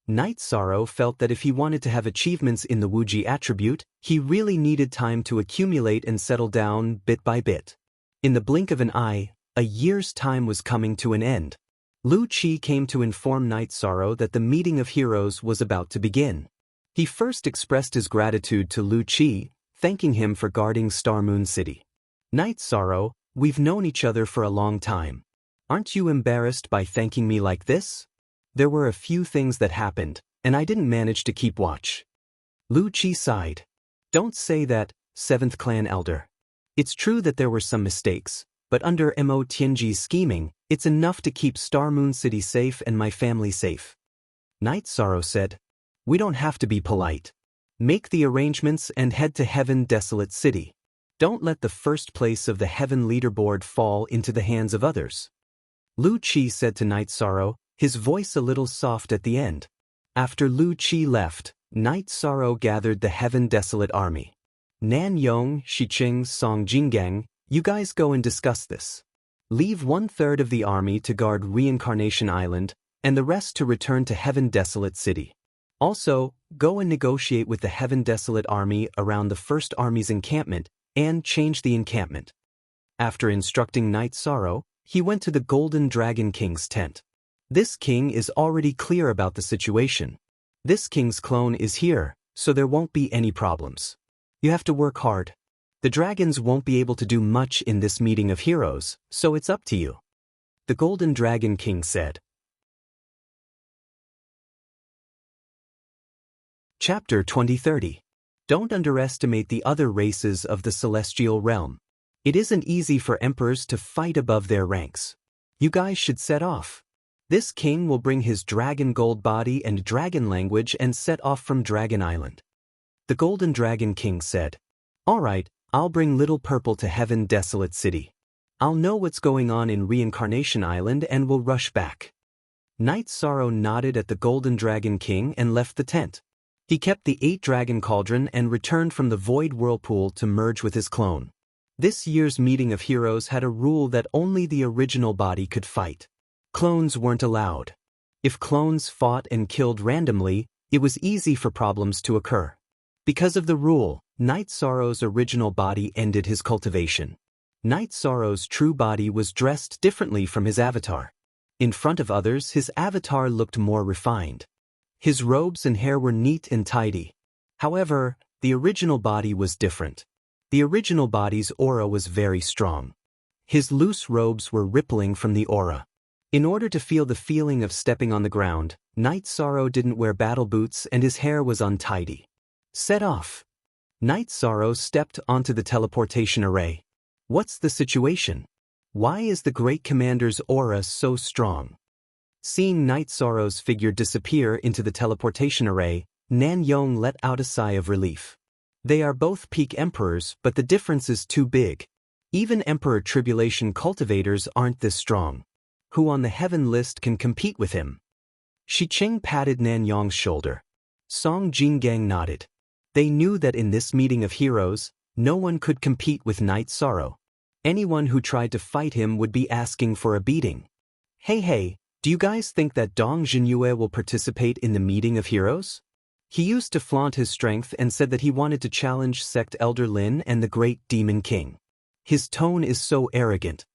Night Sorrow felt that if he wanted to have achievements in the Wuji attribute, he really needed time to accumulate and settle down bit by bit. In the blink of an eye, a year's time was coming to an end. Lu Qi came to inform Night Sorrow that the meeting of heroes was about to begin. He first expressed his gratitude to Lu Qi, thanking him for guarding Star Moon City. "Night Sorrow, we've known each other for a long time. Aren't you embarrassed by thanking me like this? There were a few things that happened, and I didn't manage to keep watch." Lu Qi sighed. "Don't say that, 7th Clan Elder. It's true that there were some mistakes, but under Mo Tianji's scheming, it's enough to keep Star Moon City safe and my family safe." Night Sorrow said, "We don't have to be polite. Make the arrangements and head to Heaven Desolate City. Don't let the first place of the Heaven leaderboard fall into the hands of others." Lu Qi said to Night Sorrow, his voice a little soft at the end. After Lu Qi left, Night Sorrow gathered the Heaven Desolate army. "Nan Yong, Shiqing, Song Jinggang, you guys go and discuss this. Leave 1/3 of the army to guard Reincarnation Island, and the rest to return to Heaven Desolate City. Also, go and negotiate with the Heaven Desolate army around the First Army's encampment, and change the encampment." After instructing Night Sorrow, he went to the Golden Dragon King's tent. This king is already clear about the situation. This king's clone is here, so there won't be any problems. You have to work hard. The dragons won't be able to do much in this meeting of heroes, so it's up to you," the Golden Dragon King said. Chapter 2030. Don't underestimate the other races of the celestial realm. It isn't easy for emperors to fight above their ranks. You guys should set off. This king will bring his dragon gold body and dragon language and set off from Dragon Island. The Golden Dragon King said, "All right, I'll bring Little Purple to Heaven Desolate City. I'll know what's going on in Reincarnation Island and will rush back." Night Sorrow nodded at the Golden Dragon King and left the tent. He kept the 8-dragon cauldron and returned from the Void Whirlpool to merge with his clone. This year's meeting of heroes had a rule that only the original body could fight. Clones weren't allowed. If clones fought and killed randomly, it was easy for problems to occur. Because of the rule, Night Sorrow's original body ended his cultivation. Night Sorrow's true body was dressed differently from his avatar. In front of others, his avatar looked more refined. His robes and hair were neat and tidy. However, the original body was different. The original body's aura was very strong. His loose robes were rippling from the aura. In order to feel the feeling of stepping on the ground, Night Sorrow didn't wear battle boots and his hair was untidy. Set off. Night Sorrow stepped onto the teleportation array. What's the situation? Why is the Great Commander's aura so strong? Seeing Night Sorrow's figure disappear into the teleportation array, Nan Yong let out a sigh of relief. They are both peak emperors, but the difference is too big. Even Emperor Tribulation cultivators aren't this strong. Who on the heaven list can compete with him? Shi Qing patted Nan Yong's shoulder. Song Jingang nodded. They knew that in this meeting of heroes, no one could compete with Night Sorrow. Anyone who tried to fight him would be asking for a beating. Hey, do you guys think that Dong Jinyue will participate in the meeting of heroes? He used to flaunt his strength and said that he wanted to challenge Sect Elder Lin and the Great Demon King. His tone is so arrogant.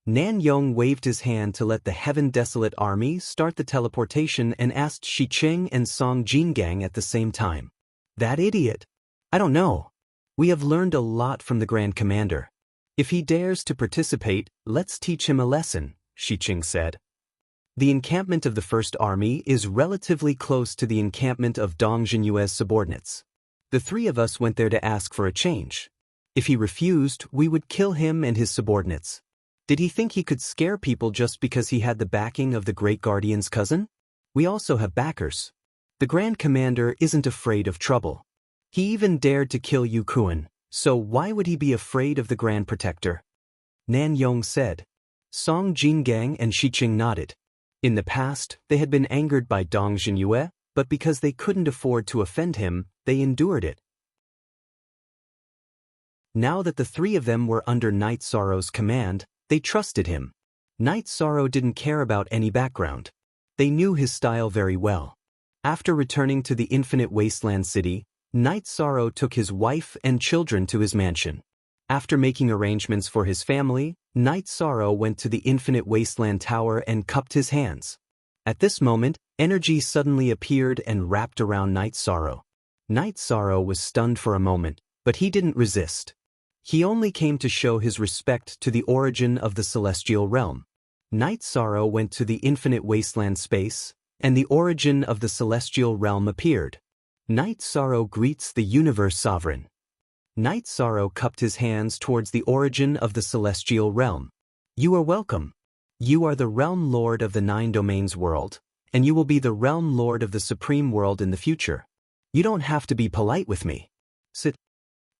Nan Yong waved his hand to let the Heaven Desolate army start the teleportation and asked Shi Qing and Song Jingang at the same time. That idiot. I don't know. We have learned a lot from the Grand Commander. If he dares to participate, let's teach him a lesson, Shi Qing said. The encampment of the First Army is relatively close to the encampment of Dong Jinyue's subordinates. The three of us went there to ask for a change. If he refused, we would kill him and his subordinates. Did he think he could scare people just because he had the backing of the Great Guardian's cousin? We also have backers. The Grand Commander isn't afraid of trouble. He even dared to kill Yu Kuan, so why would he be afraid of the Grand Protector? Nan Yong said. Song Jingang and Shi Qing nodded. In the past, they had been angered by Dong Jinyue, but because they couldn't afford to offend him, they endured it. Now that the three of them were under Night Sorrow's command, they trusted him. Night Sorrow didn't care about any background. They knew his style very well. After returning to the Infinite Wasteland City, Night Sorrow took his wife and children to his mansion. After making arrangements for his family, Night Sorrow went to the Infinite Wasteland Tower and cupped his hands. At this moment, energy suddenly appeared and wrapped around Night Sorrow. Night Sorrow was stunned for a moment, but he didn't resist. He only came to show his respect to the origin of the celestial realm. Night Sorrow went to the Infinite Wasteland space, and the origin of the celestial realm appeared. Night Sorrow greets the Universe Sovereign. Night Sorrow cupped his hands towards the origin of the celestial realm. You are welcome. You are the Realm Lord of the 9 Domains world, and you will be the Realm Lord of the Supreme World in the future. You don't have to be polite with me. Sit.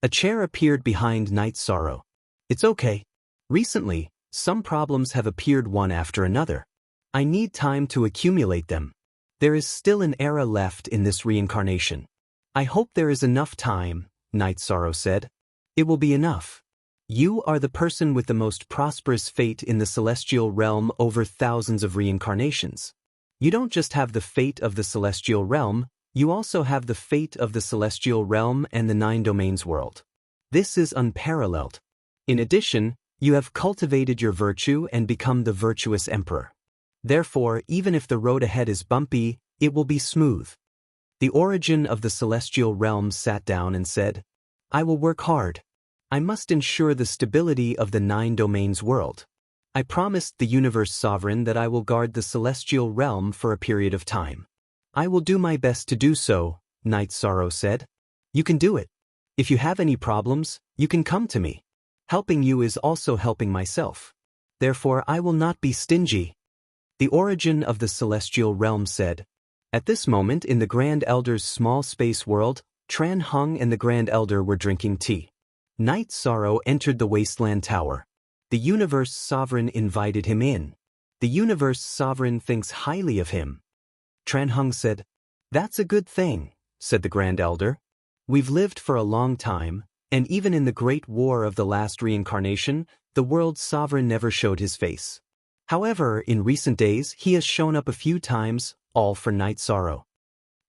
A chair appeared behind Night Sorrow. It's okay. Recently, some problems have appeared one after another. I need time to accumulate them. There is still an era left in this reincarnation. I hope there is enough time, Night Sorrow said. It will be enough. You are the person with the most prosperous fate in the celestial realm over thousands of reincarnations. You don't just have the fate of the celestial realm, you also have the fate of the celestial realm and the 9 Domains world. This is unparalleled. In addition, you have cultivated your virtue and become the virtuous emperor. Therefore, even if the road ahead is bumpy, it will be smooth. The origin of the celestial realm sat down and said, I will work hard. I must ensure the stability of the 9 Domains world. I promised the Universe Sovereign that I will guard the celestial realm for a period of time. I will do my best to do so, Night Sorrow said. You can do it. If you have any problems, you can come to me. Helping you is also helping myself. Therefore I will not be stingy. The origin of the celestial realm said. At this moment in the Grand Elder's small space world, Tran Hung and the Grand Elder were drinking tea. Night Sorrow entered the Wasteland Tower. The Universe Sovereign invited him in. The Universe Sovereign thinks highly of him. Tran Hung said, "That's a good thing," said the Grand Elder. "We've lived for a long time, and even in the Great War of the last reincarnation, the world's sovereign never showed his face. However, in recent days, he has shown up a few times, all for Night Sorrow.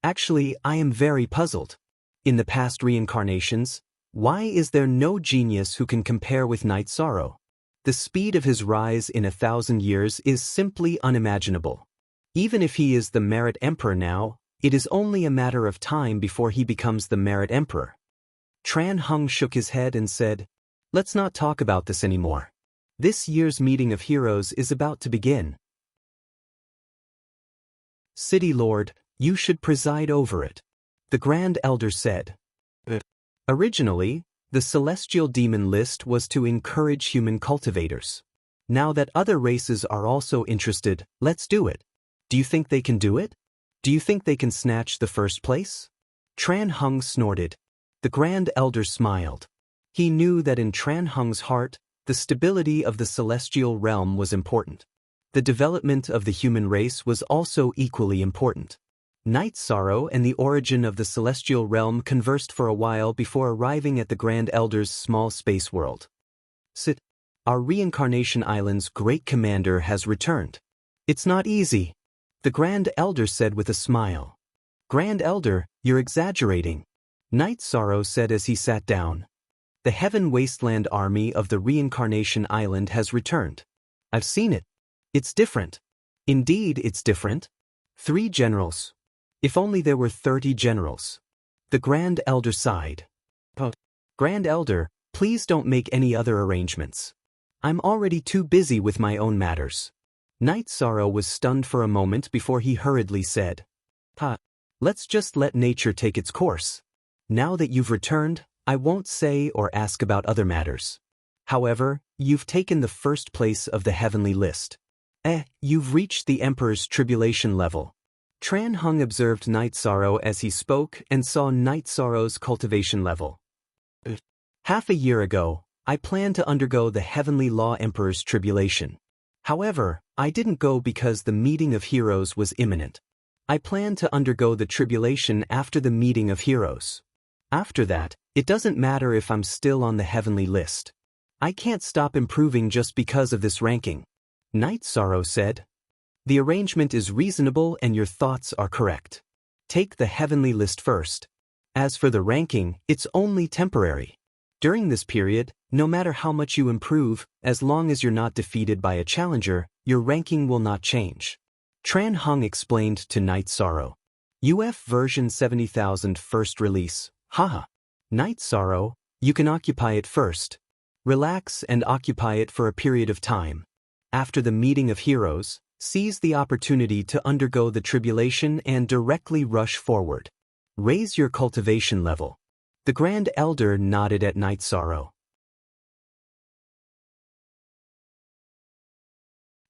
Actually, I am very puzzled. In the past reincarnations, why is there no genius who can compare with Night Sorrow? The speed of his rise in 1,000 years is simply unimaginable. Even if he is the Merit Emperor now, it is only a matter of time before he becomes the Merit Emperor." Tran Hung shook his head and said, "Let's not talk about this anymore. This year's meeting of heroes is about to begin. City Lord, you should preside over it," the Grand Elder said. Originally, the Celestial Demon list was to encourage human cultivators. Now that other races are also interested, let's do it. Do you think they can do it? Do you think they can snatch the first place? Tran Hung snorted. The Grand Elder smiled. He knew that in Tran Hung's heart, the stability of the celestial realm was important. The development of the human race was also equally important. Night Sorrow and the origin of the celestial realm conversed for a while before arriving at the Grand Elder's small space world. "Sit. Our reincarnation island's great commander has returned. It's not easy," the Grand Elder said with a smile. "Grand Elder, you're exaggerating," Night Sorrow said as he sat down. "The Heaven Wasteland army of the reincarnation island has returned. I've seen it. It's different. Indeed, it's different. 3 generals. If only there were 30 generals." The Grand Elder sighed. "Grand Elder, please don't make any other arrangements. I'm already too busy with my own matters." Night Sorrow was stunned for a moment before he hurriedly said, "Let's just let nature take its course. Now that you've returned, I won't say or ask about other matters. However, you've taken the first place of the heavenly list. You've reached the Emperor's tribulation level." Tran Hung observed Night Sorrow as he spoke and saw Night Sorrow's cultivation level. "Half a year ago, I planned to undergo the Heavenly Law Emperor's tribulation. However, I didn't go because the meeting of heroes was imminent. I planned to undergo the tribulation after the meeting of heroes. After that, it doesn't matter if I'm still on the heavenly list. I can't stop improving just because of this ranking," Night Sorrow said. "The arrangement is reasonable and your thoughts are correct. Take the heavenly list first. As for the ranking, it's only temporary. During this period, no matter how much you improve, as long as you're not defeated by a challenger, your ranking will not change." Tran Hung explained to Night Sorrow. UF version 70,000 first release. Haha. Night Sorrow, you can occupy it first. Relax and occupy it for a period of time. After the meeting of heroes, seize the opportunity to undergo the tribulation and directly rush forward. Raise your cultivation level. The Grand Elder nodded at Night Sorrow.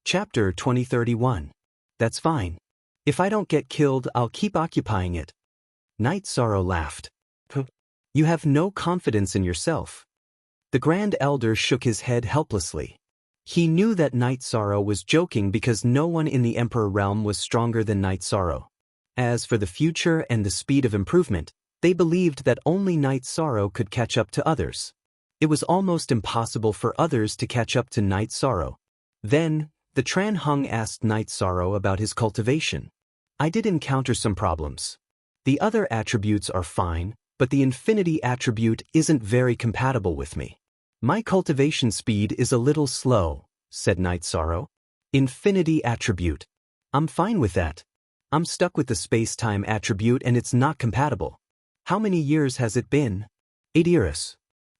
Chapter 2031. That's fine. If I don't get killed, I'll keep occupying it. Night Sorrow laughed. You have no confidence in yourself. The Grand Elder shook his head helplessly. He knew that Night Sorrow was joking because no one in the Emperor realm was stronger than Night Sorrow. As for the future and the speed of improvement, they believed that only Night Sorrow could catch up to others. It was almost impossible for others to catch up to Night Sorrow. Then, the Tran Hung asked Night Sorrow about his cultivation. "I did encounter some problems. The other attributes are fine, but the infinity attribute isn't very compatible with me. My cultivation speed is a little slow," said Night Sorrow. "Infinity attribute. I'm fine with that. I'm stuck with the space-time attribute and it's not compatible. How many years has it been? 8 years.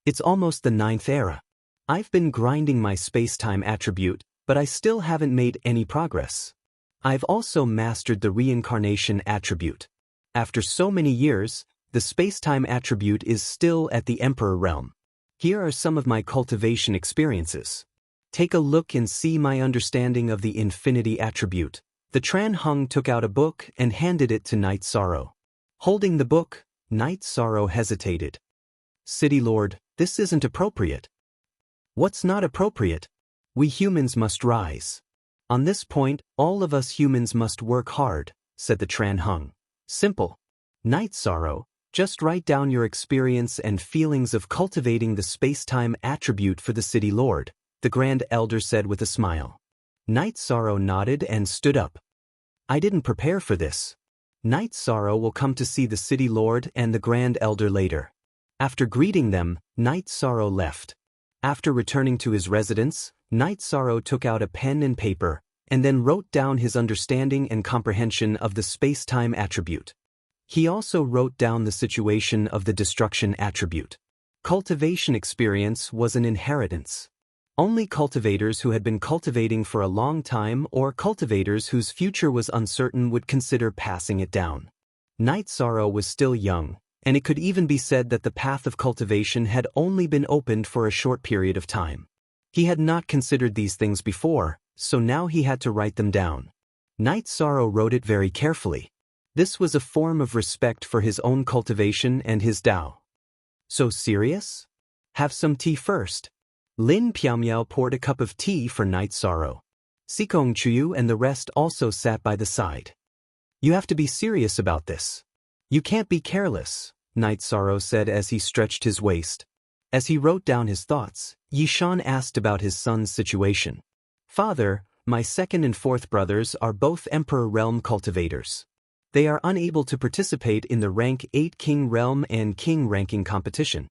It's almost the 9th era. I've been grinding my space-time attribute, but I still haven't made any progress. I've also mastered the reincarnation attribute. After so many years, the space-time attribute is still at the Emperor realm. Here are some of my cultivation experiences. Take a look and see my understanding of the infinity attribute. The Tran Hung took out a book and handed it to Night Sorrow. Holding the book, Night Sorrow hesitated. City Lord, this isn't appropriate. What's not appropriate? We humans must rise. On this point, all of us humans must work hard, said the Tran Hung. Simple. Night Sorrow, just write down your experience and feelings of cultivating the space-time attribute for the City Lord, the Grand Elder said with a smile. Night Sorrow nodded and stood up. I didn't prepare for this. Night Sorrow will come to see the City Lord and the Grand Elder later. After greeting them, Night Sorrow left. After returning to his residence, Night Sorrow took out a pen and paper, and then wrote down his understanding and comprehension of the space-time attribute. He also wrote down the situation of the destruction attribute. Cultivation experience was an inheritance. Only cultivators who had been cultivating for a long time or cultivators whose future was uncertain would consider passing it down. Night Sorrow was still young, and it could even be said that the path of cultivation had only been opened for a short period of time. He had not considered these things before, so now he had to write them down. Night Sorrow wrote it very carefully. This was a form of respect for his own cultivation and his Tao. So serious? Have some tea first. Lin Piaomiao poured a cup of tea for Night Sorrow. Sikong Chuyu and the rest also sat by the side. You have to be serious about this. You can't be careless, Night Sorrow said as he stretched his waist. As he wrote down his thoughts, Yishan asked about his son's situation. Father, my second and fourth brothers are both Emperor Realm cultivators. They are unable to participate in the Rank 8 King Realm and King ranking competition.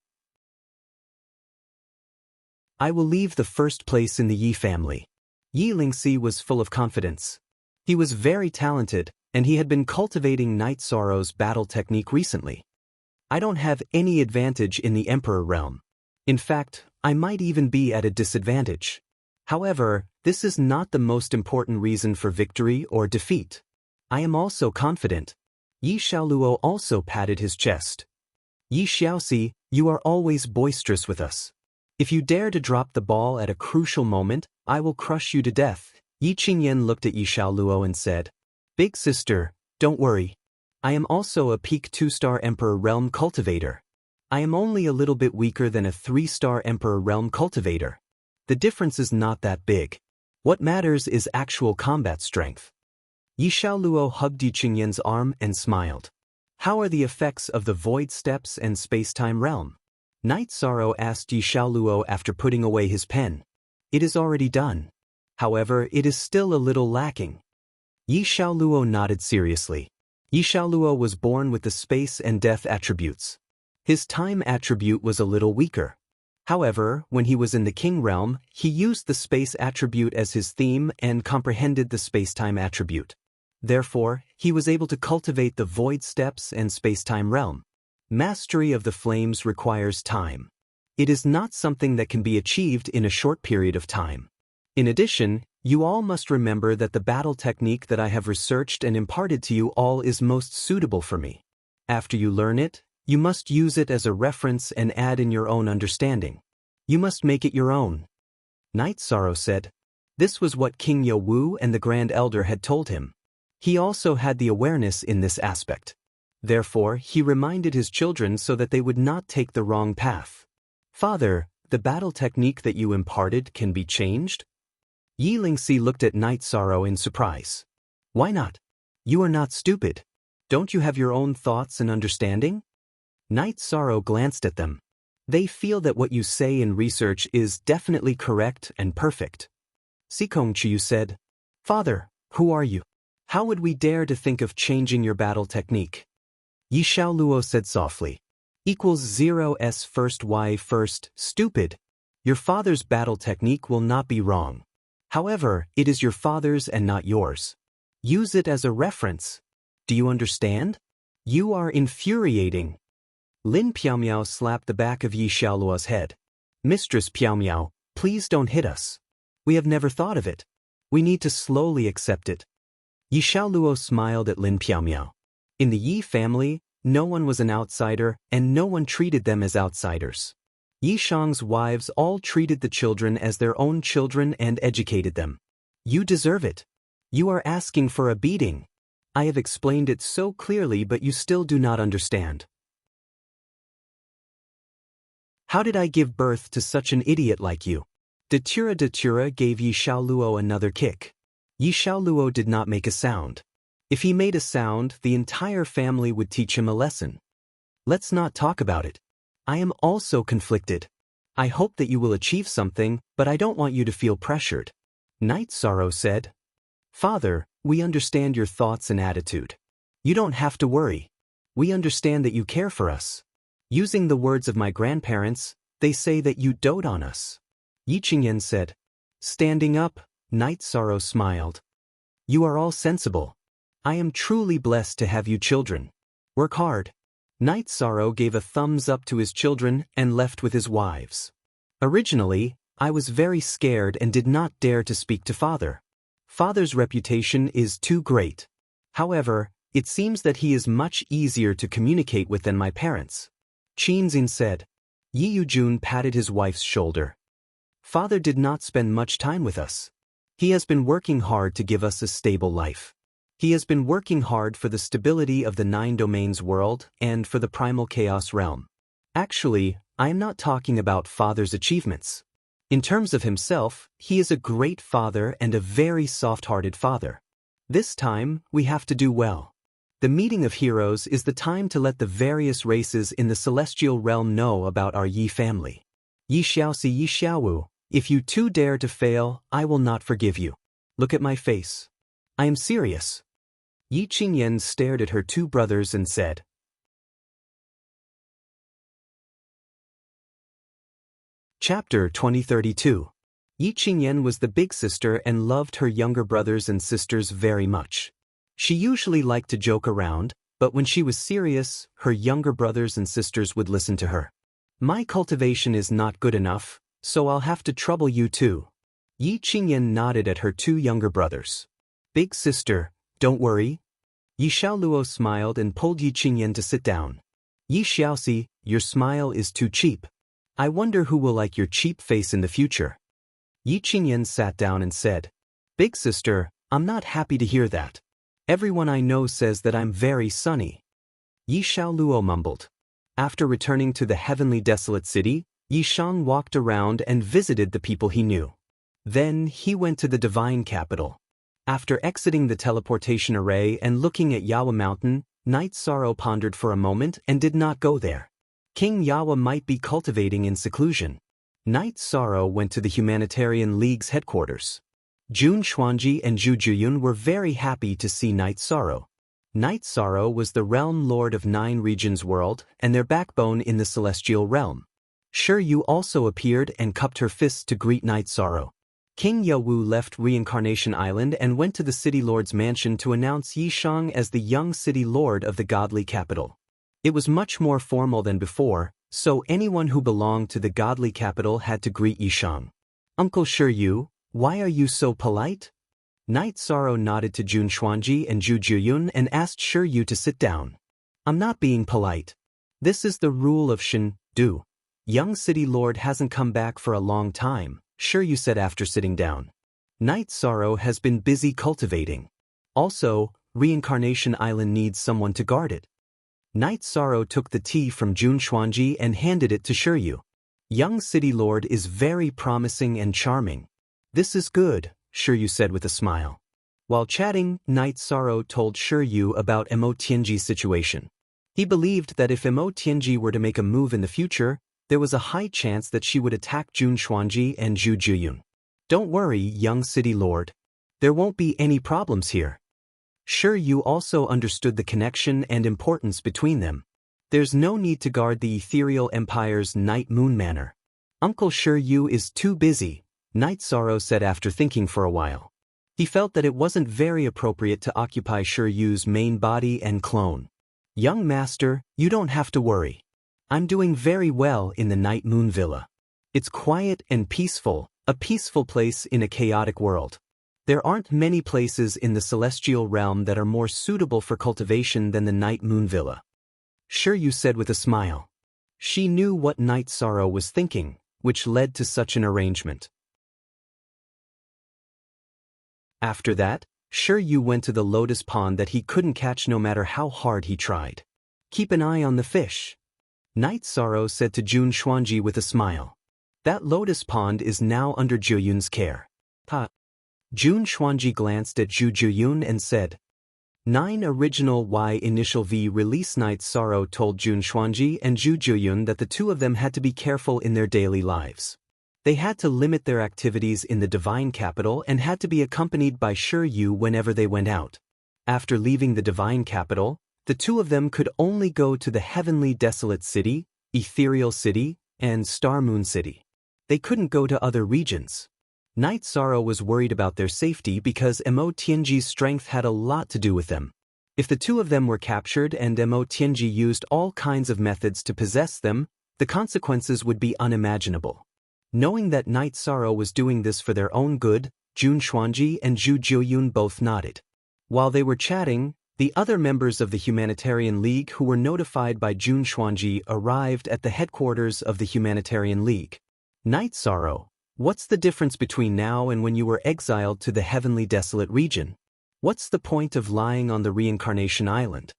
I will leave the first place in the Yi family. Yi Lingxi was full of confidence. He was very talented, and he had been cultivating Night Sorrow's battle technique recently. I don't have any advantage in the Emperor realm. In fact, I might even be at a disadvantage. However, this is not the most important reason for victory or defeat. I am also confident. Yi Xiaoluo also patted his chest. Yi Xiaoxi, you are always boisterous with us. If you dare to drop the ball at a crucial moment, I will crush you to death. Yi Qingyan looked at Yi Xiaoluo and said, Big sister, don't worry. I am also a peak 2-star Emperor Realm cultivator. I am only a little bit weaker than a 3-star Emperor Realm cultivator. The difference is not that big. What matters is actual combat strength. Yi Xiaoluo hugged Yi Qingyan's arm and smiled. How are the effects of the Void Steps and Space-Time Realm? Night Sorrow asked Yi Xiaoluo after putting away his pen. It is already done. However, it is still a little lacking. Yi Xiaoluo nodded seriously. Yi Xiaoluo was born with the space and death attributes. His time attribute was a little weaker. However, when he was in the King realm, he used the space attribute as his theme and comprehended the space-time attribute. Therefore, he was able to cultivate the Void Steps and Space-Time realm. Mastery of the flames requires time. It is not something that can be achieved in a short period of time. In addition, you all must remember that the battle technique that I have researched and imparted to you all is most suitable for me. After you learn it, you must use it as a reference and add in your own understanding. You must make it your own. Night Sorrow said. This was what King Yo Wu and the Grand Elder had told him. He also had the awareness in this aspect. Therefore, he reminded his children so that they would not take the wrong path. Father, the battle technique that you imparted can be changed? Yi Lingxi looked at Night Sorrow in surprise. Why not? You are not stupid. Don't you have your own thoughts and understanding? Night Sorrow glanced at them. They feel that what you say in research is definitely correct and perfect. Sikong Chiyu said, Father, who are you? How would we dare to think of changing your battle technique? Yi Xiaoluo said softly. Equals 0s first y first, stupid. Your father's battle technique will not be wrong. However, it is your father's and not yours. Use it as a reference. Do you understand? You are infuriating. Lin Piaomiao slapped the back of Yi Xiaoluo's head. Mistress Piaomiao, please don't hit us. We have never thought of it. We need to slowly accept it. Yi Xiaoluo smiled at Lin Piaomiao. In the Yi family, no one was an outsider and no one treated them as outsiders. Yishang's wives all treated the children as their own children and educated them. You deserve it. You are asking for a beating. I have explained it so clearly, but you still do not understand. How did I give birth to such an idiot like you? Datura gave Yi Xiaoluo another kick. Yi Xiaoluo did not make a sound. If he made a sound, the entire family would teach him a lesson. Let's not talk about it. I am also conflicted. I hope that you will achieve something, but I don't want you to feel pressured. Night Sorrow said. Father, we understand your thoughts and attitude. You don't have to worry. We understand that you care for us. Using the words of my grandparents, they say that you dote on us. Yi Qingyan said. Standing up, Night Sorrow smiled. You are all sensible. I am truly blessed to have you children. Work hard. Night Sorrow gave a thumbs up to his children and left with his wives. Originally, I was very scared and did not dare to speak to Father. Father's reputation is too great. However, it seems that he is much easier to communicate with than my parents. Qinzin said. Yi Yujun patted his wife's shoulder. Father did not spend much time with us. He has been working hard to give us a stable life. He has been working hard for the stability of the 9 domains world and for the primal chaos realm. Actually, I am not talking about Father's achievements. In terms of himself, he is a great father and a very soft-hearted father. This time, we have to do well. The meeting of heroes is the time to let the various races in the celestial realm know about our Yi family. Yi Xiaoxi Yi Xiaowu, if you too dare to fail, I will not forgive you. Look at my face. I am serious. Yi Qingyan stared at her 2 brothers and said. Chapter 2032. Yi Qingyan was the big sister and loved her younger brothers and sisters very much. She usually liked to joke around, but when she was serious, her younger brothers and sisters would listen to her. My cultivation is not good enough, so I'll have to trouble you too. Yi Qingyan nodded at her 2 younger brothers. Big sister, don't worry. Yi Xiaoluo smiled and pulled Yi Qingyan to sit down. Yi Xiaoxi, your smile is too cheap. I wonder who will like your cheap face in the future. Yi Qingyan sat down and said. Big sister, I'm not happy to hear that. Everyone I know says that I'm very sunny. Yi Xiaoluo mumbled. After returning to the heavenly desolate city, Yi Shang walked around and visited the people he knew. Then he went to the divine capital. After exiting the teleportation array and looking at Yawa Mountain, Night Sorrow pondered for a moment and did not go there. King Yawa might be cultivating in seclusion. Night Sorrow went to the Humanitarian League's headquarters. Jun Xuanji and Zhu Juyun were very happy to see Night Sorrow. Night Sorrow was the realm lord of 9 regions world and their backbone in the celestial realm. Shi Yu also appeared and cupped her fists to greet Night Sorrow. King Yawu left Reincarnation Island and went to the city lord's mansion to announce Yi Shang as the young city lord of the godly capital. It was much more formal than before, so anyone who belonged to the godly capital had to greet Yi Shang. Uncle Shi Yu, why are you so polite? Night Sorrow nodded to Jun Xuanji and Zhu Juyun and asked Shi Yu to sit down. I'm not being polite. This is the rule of Shen Du. Young city lord hasn't come back for a long time, Shi Yu said after sitting down. Night Sorrow has been busy cultivating. Also, Reincarnation Island needs someone to guard it. Night Sorrow took the tea from Jun Xuanji and handed it to Shi Yu. Young city lord is very promising and charming. This is good, Shi Yu said with a smile. While chatting, Night Sorrow told Shi Yu about Mo Tianji's situation. He believed that if Mo Tianji were to make a move in the future, there was a high chance that she would attack Jun Xuanji and Zhu Juyun. Don't worry, young city lord. There won't be any problems here. Shi Yu also understood the connection and importance between them. There's no need to guard the ethereal empire's Night Moon Manor. Uncle Shi Yu is too busy, Night Sorrow said after thinking for a while. He felt that it wasn't very appropriate to occupy Shi Yu's main body and clone. Young master, you don't have to worry. I'm doing very well in the Night Moon Villa. It's quiet and peaceful, a peaceful place in a chaotic world. There aren't many places in the celestial realm that are more suitable for cultivation than the Night Moon Villa. Shi Yu said with a smile. She knew what Night Sorrow was thinking, which led to such an arrangement. After that, Yu went to the lotus pond that he couldn't catch no matter how hard he tried. Keep an eye on the fish. Night Sorrow said to Jun Xuanji with a smile. That lotus pond is now under Juyun's care. Jun Xuanji glanced at Juyun and said, 9 original Y initial V release. Night Sorrow told Jun Xuanji and Juyun that the two of them had to be careful in their daily lives. They had to limit their activities in the divine capital and had to be accompanied by Yu whenever they went out. After leaving the divine capital, the two of them could only go to the heavenly desolate city, ethereal city, and star moon city. They couldn't go to other regions. Night Sorrow was worried about their safety because Mo Tianji's strength had a lot to do with them. If the two of them were captured and Mo Tianji used all kinds of methods to possess them, the consequences would be unimaginable. Knowing that Night Sorrow was doing this for their own good, Jun Xuanji and Juyun both nodded. While they were chatting, the other members of the Humanitarian League who were notified by Jun Xuanji arrived at the headquarters of the Humanitarian League. Night Sorrow, what's the difference between now and when you were exiled to the heavenly desolate region? What's the point of lying on the reincarnation island?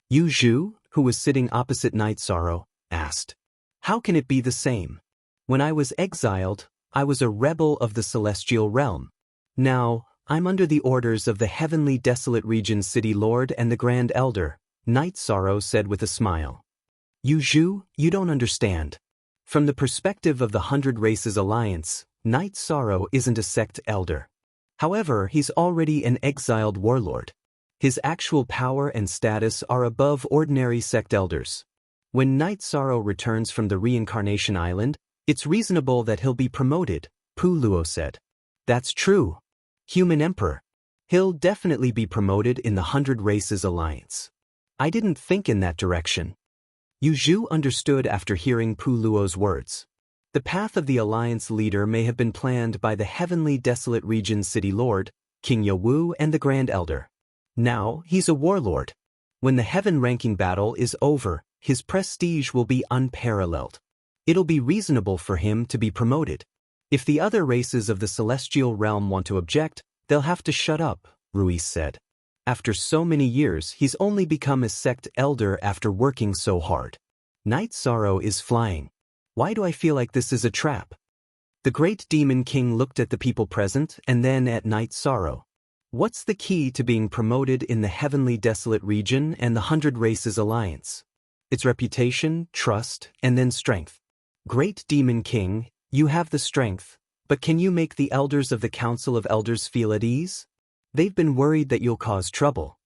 Yu Zhu, who was sitting opposite Night Sorrow, asked. How can it be the same? When I was exiled, I was a rebel of the celestial realm. Now, I'm under the orders of the heavenly desolate region city lord and the grand elder, Night Sorrow said with a smile. Yu Zhu, you don't understand. From the perspective of the 100 Races Alliance, Night Sorrow isn't a sect elder. However, he's already an exiled warlord. His actual power and status are above ordinary sect elders. When Night Sorrow returns from the reincarnation island, it's reasonable that he'll be promoted, Pu Luo said. That's true. Human Emperor. He'll definitely be promoted in the 100 Races Alliance. I didn't think in that direction. Yu Zhu understood after hearing Pu Luo's words. The path of the Alliance leader may have been planned by the heavenly desolate region city lord, King Yawu and the Grand Elder. Now, he's a warlord. When the heaven-ranking battle is over, his prestige will be unparalleled. It'll be reasonable for him to be promoted. If the other races of the celestial realm want to object, they'll have to shut up, Ruiz said. After so many years, he's only become a sect elder after working so hard. Night Sorrow is flying. Why do I feel like this is a trap? The great demon king looked at the people present and then at Night Sorrow. What's the key to being promoted in the heavenly desolate region and the 100 Races Alliance? It's reputation, trust, and then strength. Great Demon King, you have the strength, but can you make the elders of the Council of Elders feel at ease? They've been worried that you'll cause trouble.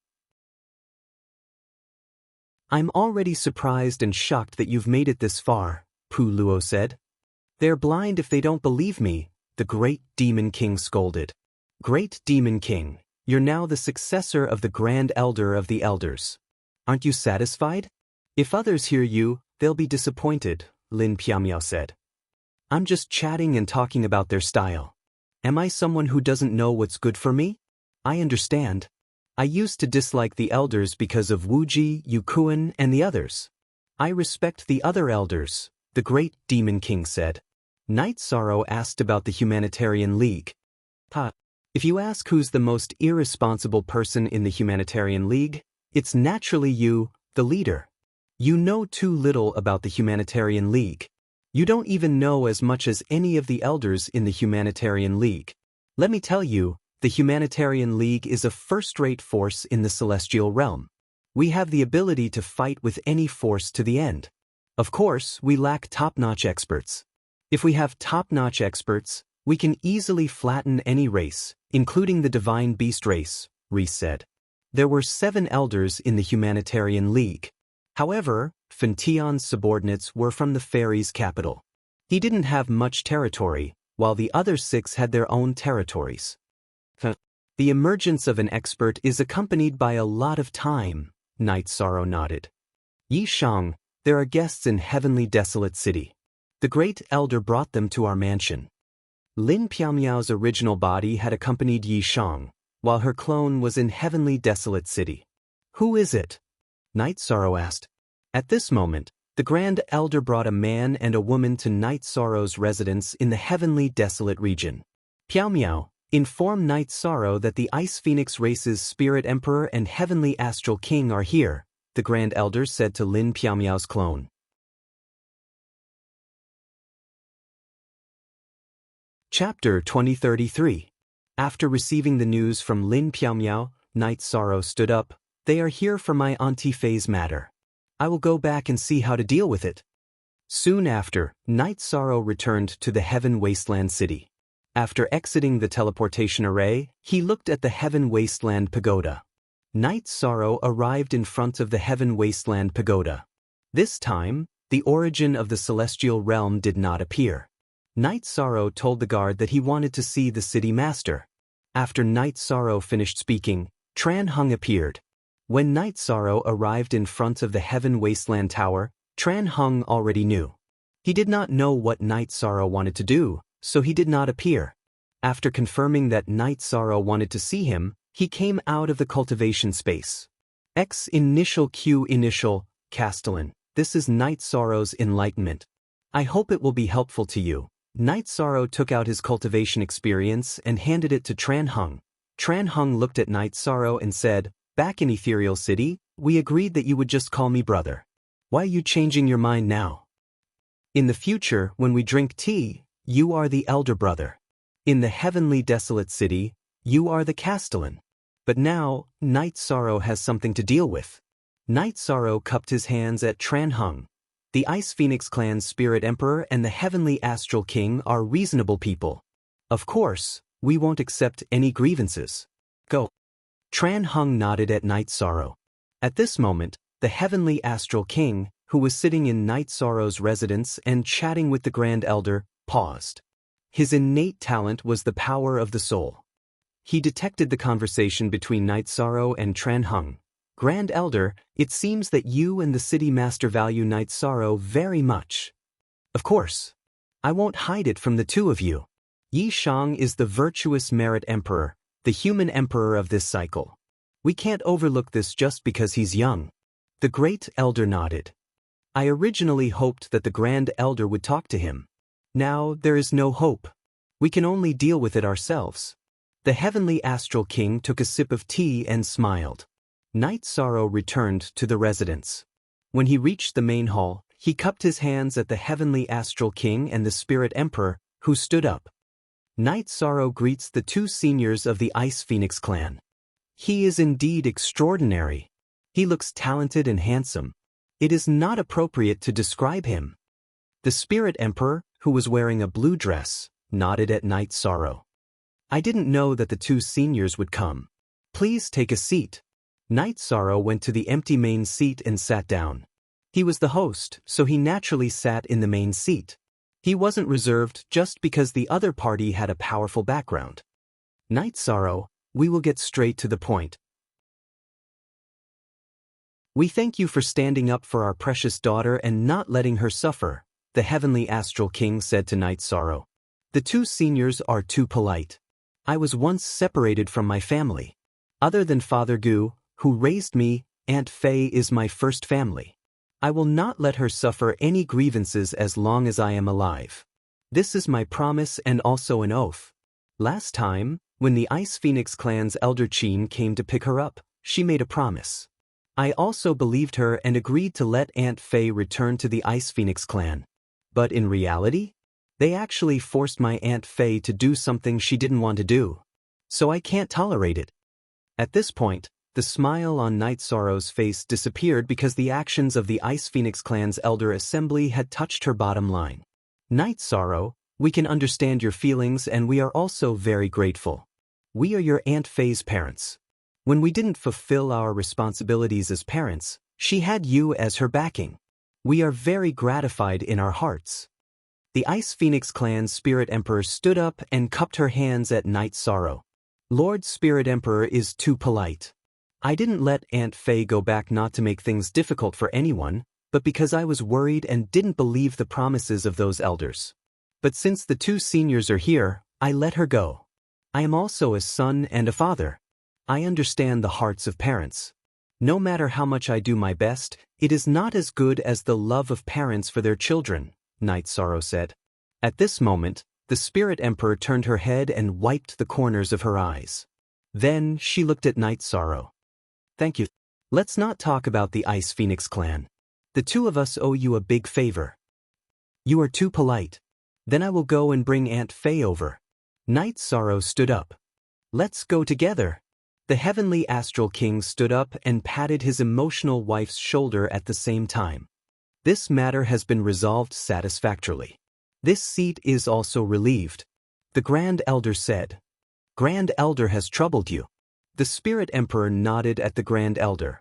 I'm already surprised and shocked that you've made it this far, Pu Luo said. They're blind if they don't believe me, the Great Demon King scolded. Great Demon King, you're now the successor of the Grand Elder of the Elders. Aren't you satisfied? If others hear you, they'll be disappointed, Lin Piamiao said. I'm just chatting and talking about their style. Am I someone who doesn't know what's good for me? I understand. I used to dislike the elders because of Wuji, Yukuan, and the others. I respect the other elders, the Great Demon King said. Night Sorrow asked about the Humanitarian League. If you ask who's the most irresponsible person in the Humanitarian League, it's naturally you, the leader. You know too little about the Humanitarian League. You don't even know as much as any of the elders in the Humanitarian League. Let me tell you, the Humanitarian League is a first-rate force in the celestial realm. We have the ability to fight with any force to the end. Of course, we lack top-notch experts. If we have top-notch experts, we can easily flatten any race, including the Divine Beast race, Reese said. There were 7 elders in the Humanitarian League. However, Fention's subordinates were from the fairies' capital. He didn't have much territory, while the other 6 had their own territories. The emergence of an expert is accompanied by a lot of time, Night Sorrow nodded. Yi Shang, there are guests in Heavenly Desolate City. The Great Elder brought them to our mansion. Lin Piamiao's original body had accompanied Yi Shang, while her clone was in Heavenly Desolate City. Who is it? Night Sorrow asked. At this moment, The Grand Elder brought a man and a woman to Night Sorrow's residence in the heavenly desolate region. Piao Miao, inform Night Sorrow that the Ice Phoenix race's Spirit Emperor and Heavenly Astral King are here, the Grand Elder said to Lin Piao Miao's clone. Chapter 2033. After receiving the news from Lin Piao Miao, Night Sorrow stood up. They are here for my Auntie Faye's matter. I will go back and see how to deal with it. Soon after, Night Sorrow returned to the Heaven Wasteland City. After exiting the teleportation array, he looked at the Heaven Wasteland Pagoda. Night Sorrow arrived in front of the Heaven Wasteland Pagoda. This time, the origin of the celestial realm did not appear. Night Sorrow told the guard that he wanted to see the city master. After Night Sorrow finished speaking, Tran Hung appeared. When Night Sorrow arrived in front of the Heaven Wasteland Tower, Tran Hung already knew. He did not know what Night Sorrow wanted to do, so he did not appear. After confirming that Night Sorrow wanted to see him, he came out of the cultivation space. X initial Q initial, Castellan, this is Night Sorrow's enlightenment. I hope it will be helpful to you. Night Sorrow took out his cultivation experience and handed it to Tran Hung. Tran Hung looked at Night Sorrow and said, "Back in Ethereal City, we agreed that you would just call me brother. Why are you changing your mind now? In the future, when we drink tea, you are the elder brother. In the heavenly desolate city, you are the Castellan. But now, Night Sorrow has something to deal with." Night Sorrow cupped his hands at Tran Hung. The Ice Phoenix clan's Spirit Emperor and the Heavenly Astral King are reasonable people. Of course, we won't accept any grievances. Go. Tran Hung nodded at Night Sorrow. At this moment, the Heavenly Astral King, who was sitting in Night Sorrow's residence and chatting with the Grand Elder, paused. His innate talent was the power of the soul. He detected the conversation between Night Sorrow and Tran Hung. "Grand Elder, it seems that you and the City Master value Night Sorrow very much." "Of course. I won't hide it from the two of you. Yi Shang is the virtuous Merit Emperor, the human emperor of this cycle. We can't overlook this just because he's young." The Great Elder nodded. "I originally hoped that the Grand Elder would talk to him. Now there is no hope. We can only deal with it ourselves." The Heavenly Astral King took a sip of tea and smiled. Night Sorrow returned to the residence. When he reached the main hall, he cupped his hands at the Heavenly Astral King and the Spirit Emperor, who stood up. Night Sorrow greets the two seniors of the Ice Phoenix clan. He is indeed extraordinary. He looks talented and handsome. It is not appropriate to describe him. The Spirit Emperor, who was wearing a blue dress, nodded at Night Sorrow. "I didn't know that the two seniors would come. Please take a seat." Night Sorrow went to the empty main seat and sat down. He was the host, so he naturally sat in the main seat. He wasn't reserved just because the other party had a powerful background. "Night Sorrow, we will get straight to the point. We thank you for standing up for our precious daughter and not letting her suffer," the Heavenly Astral King said to Night Sorrow. "The two seniors are too polite. I was once separated from my family. Other than Father Gu, who raised me, Aunt Faye is my first family. I will not let her suffer any grievances as long as I am alive. This is my promise and also an oath. Last time, when the Ice Phoenix clan's Elder Qin came to pick her up, she made a promise. I also believed her and agreed to let Aunt Faye return to the Ice Phoenix clan. But in reality, they actually forced my Aunt Faye to do something she didn't want to do. So I can't tolerate it." At this point, the smile on Night Sorrow's face disappeared because the actions of the Ice Phoenix clan's Elder Assembly had touched her bottom line. "Night Sorrow, we can understand your feelings and we are also very grateful. We are your Aunt Faye's parents. When we didn't fulfill our responsibilities as parents, she had you as her backing. We are very gratified in our hearts." The Ice Phoenix clan's Spirit Emperor stood up and cupped her hands at Night Sorrow. "Lord Spirit Emperor is too polite. I didn't let Aunt Faye go back not to make things difficult for anyone, but because I was worried and didn't believe the promises of those elders. But since the two seniors are here, I let her go. I am also a son and a father. I understand the hearts of parents. No matter how much I do my best, it is not as good as the love of parents for their children, Night Sorrow said. At this moment, the Spirit Emperor turned her head and wiped the corners of her eyes. Then she looked at Night Sorrow. Thank you. Let's not talk about the Ice Phoenix clan. The two of us owe you a big favor. You are too polite. Then I will go and bring Aunt Faye over. Night Sorrow stood up. Let's go together. The heavenly astral king stood up and patted his emotional wife's shoulder at the same time. This matter has been resolved satisfactorily. This seat is also relieved. The Grand Elder said. Grand Elder has troubled you. The Spirit Emperor nodded at the Grand Elder.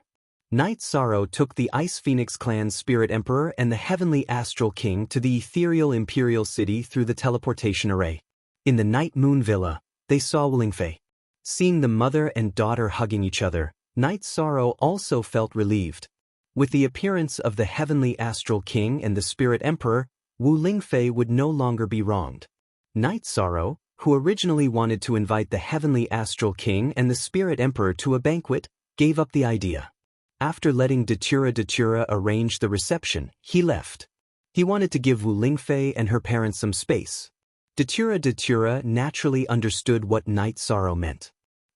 Night Sorrow took the Ice Phoenix clan's Spirit Emperor and the heavenly astral king to the ethereal imperial city through the teleportation array. In the Night Moon Villa, they saw Wu Lingfei. Seeing the mother and daughter hugging each other, Night Sorrow also felt relieved. With the appearance of the heavenly astral king and the Spirit Emperor, Wu Lingfei would no longer be wronged. Night Sorrow, who originally wanted to invite the heavenly astral king and the Spirit Emperor to a banquet, gave up the idea. After letting Datura arrange the reception, he left. He wanted to give Wu Lingfei and her parents some space. Datura naturally understood what Night Sorrow meant.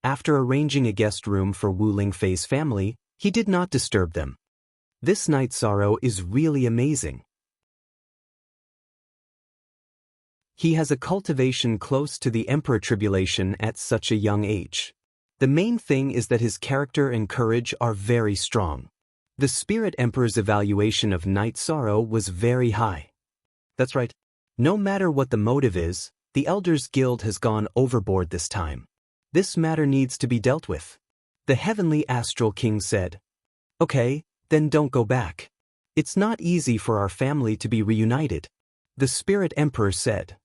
After arranging a guest room for Wu Lingfei's family, he did not disturb them. This Night Sorrow is really amazing. He has a cultivation close to the Emperor Tribulation at such a young age. The main thing is that his character and courage are very strong. The Spirit Emperor's evaluation of Night Sorrow was very high. That's right. No matter what the motive is, the Elders Guild has gone overboard this time. This matter needs to be dealt with. The heavenly astral king said. Okay, then don't go back. It's not easy for our family to be reunited. The Spirit Emperor said.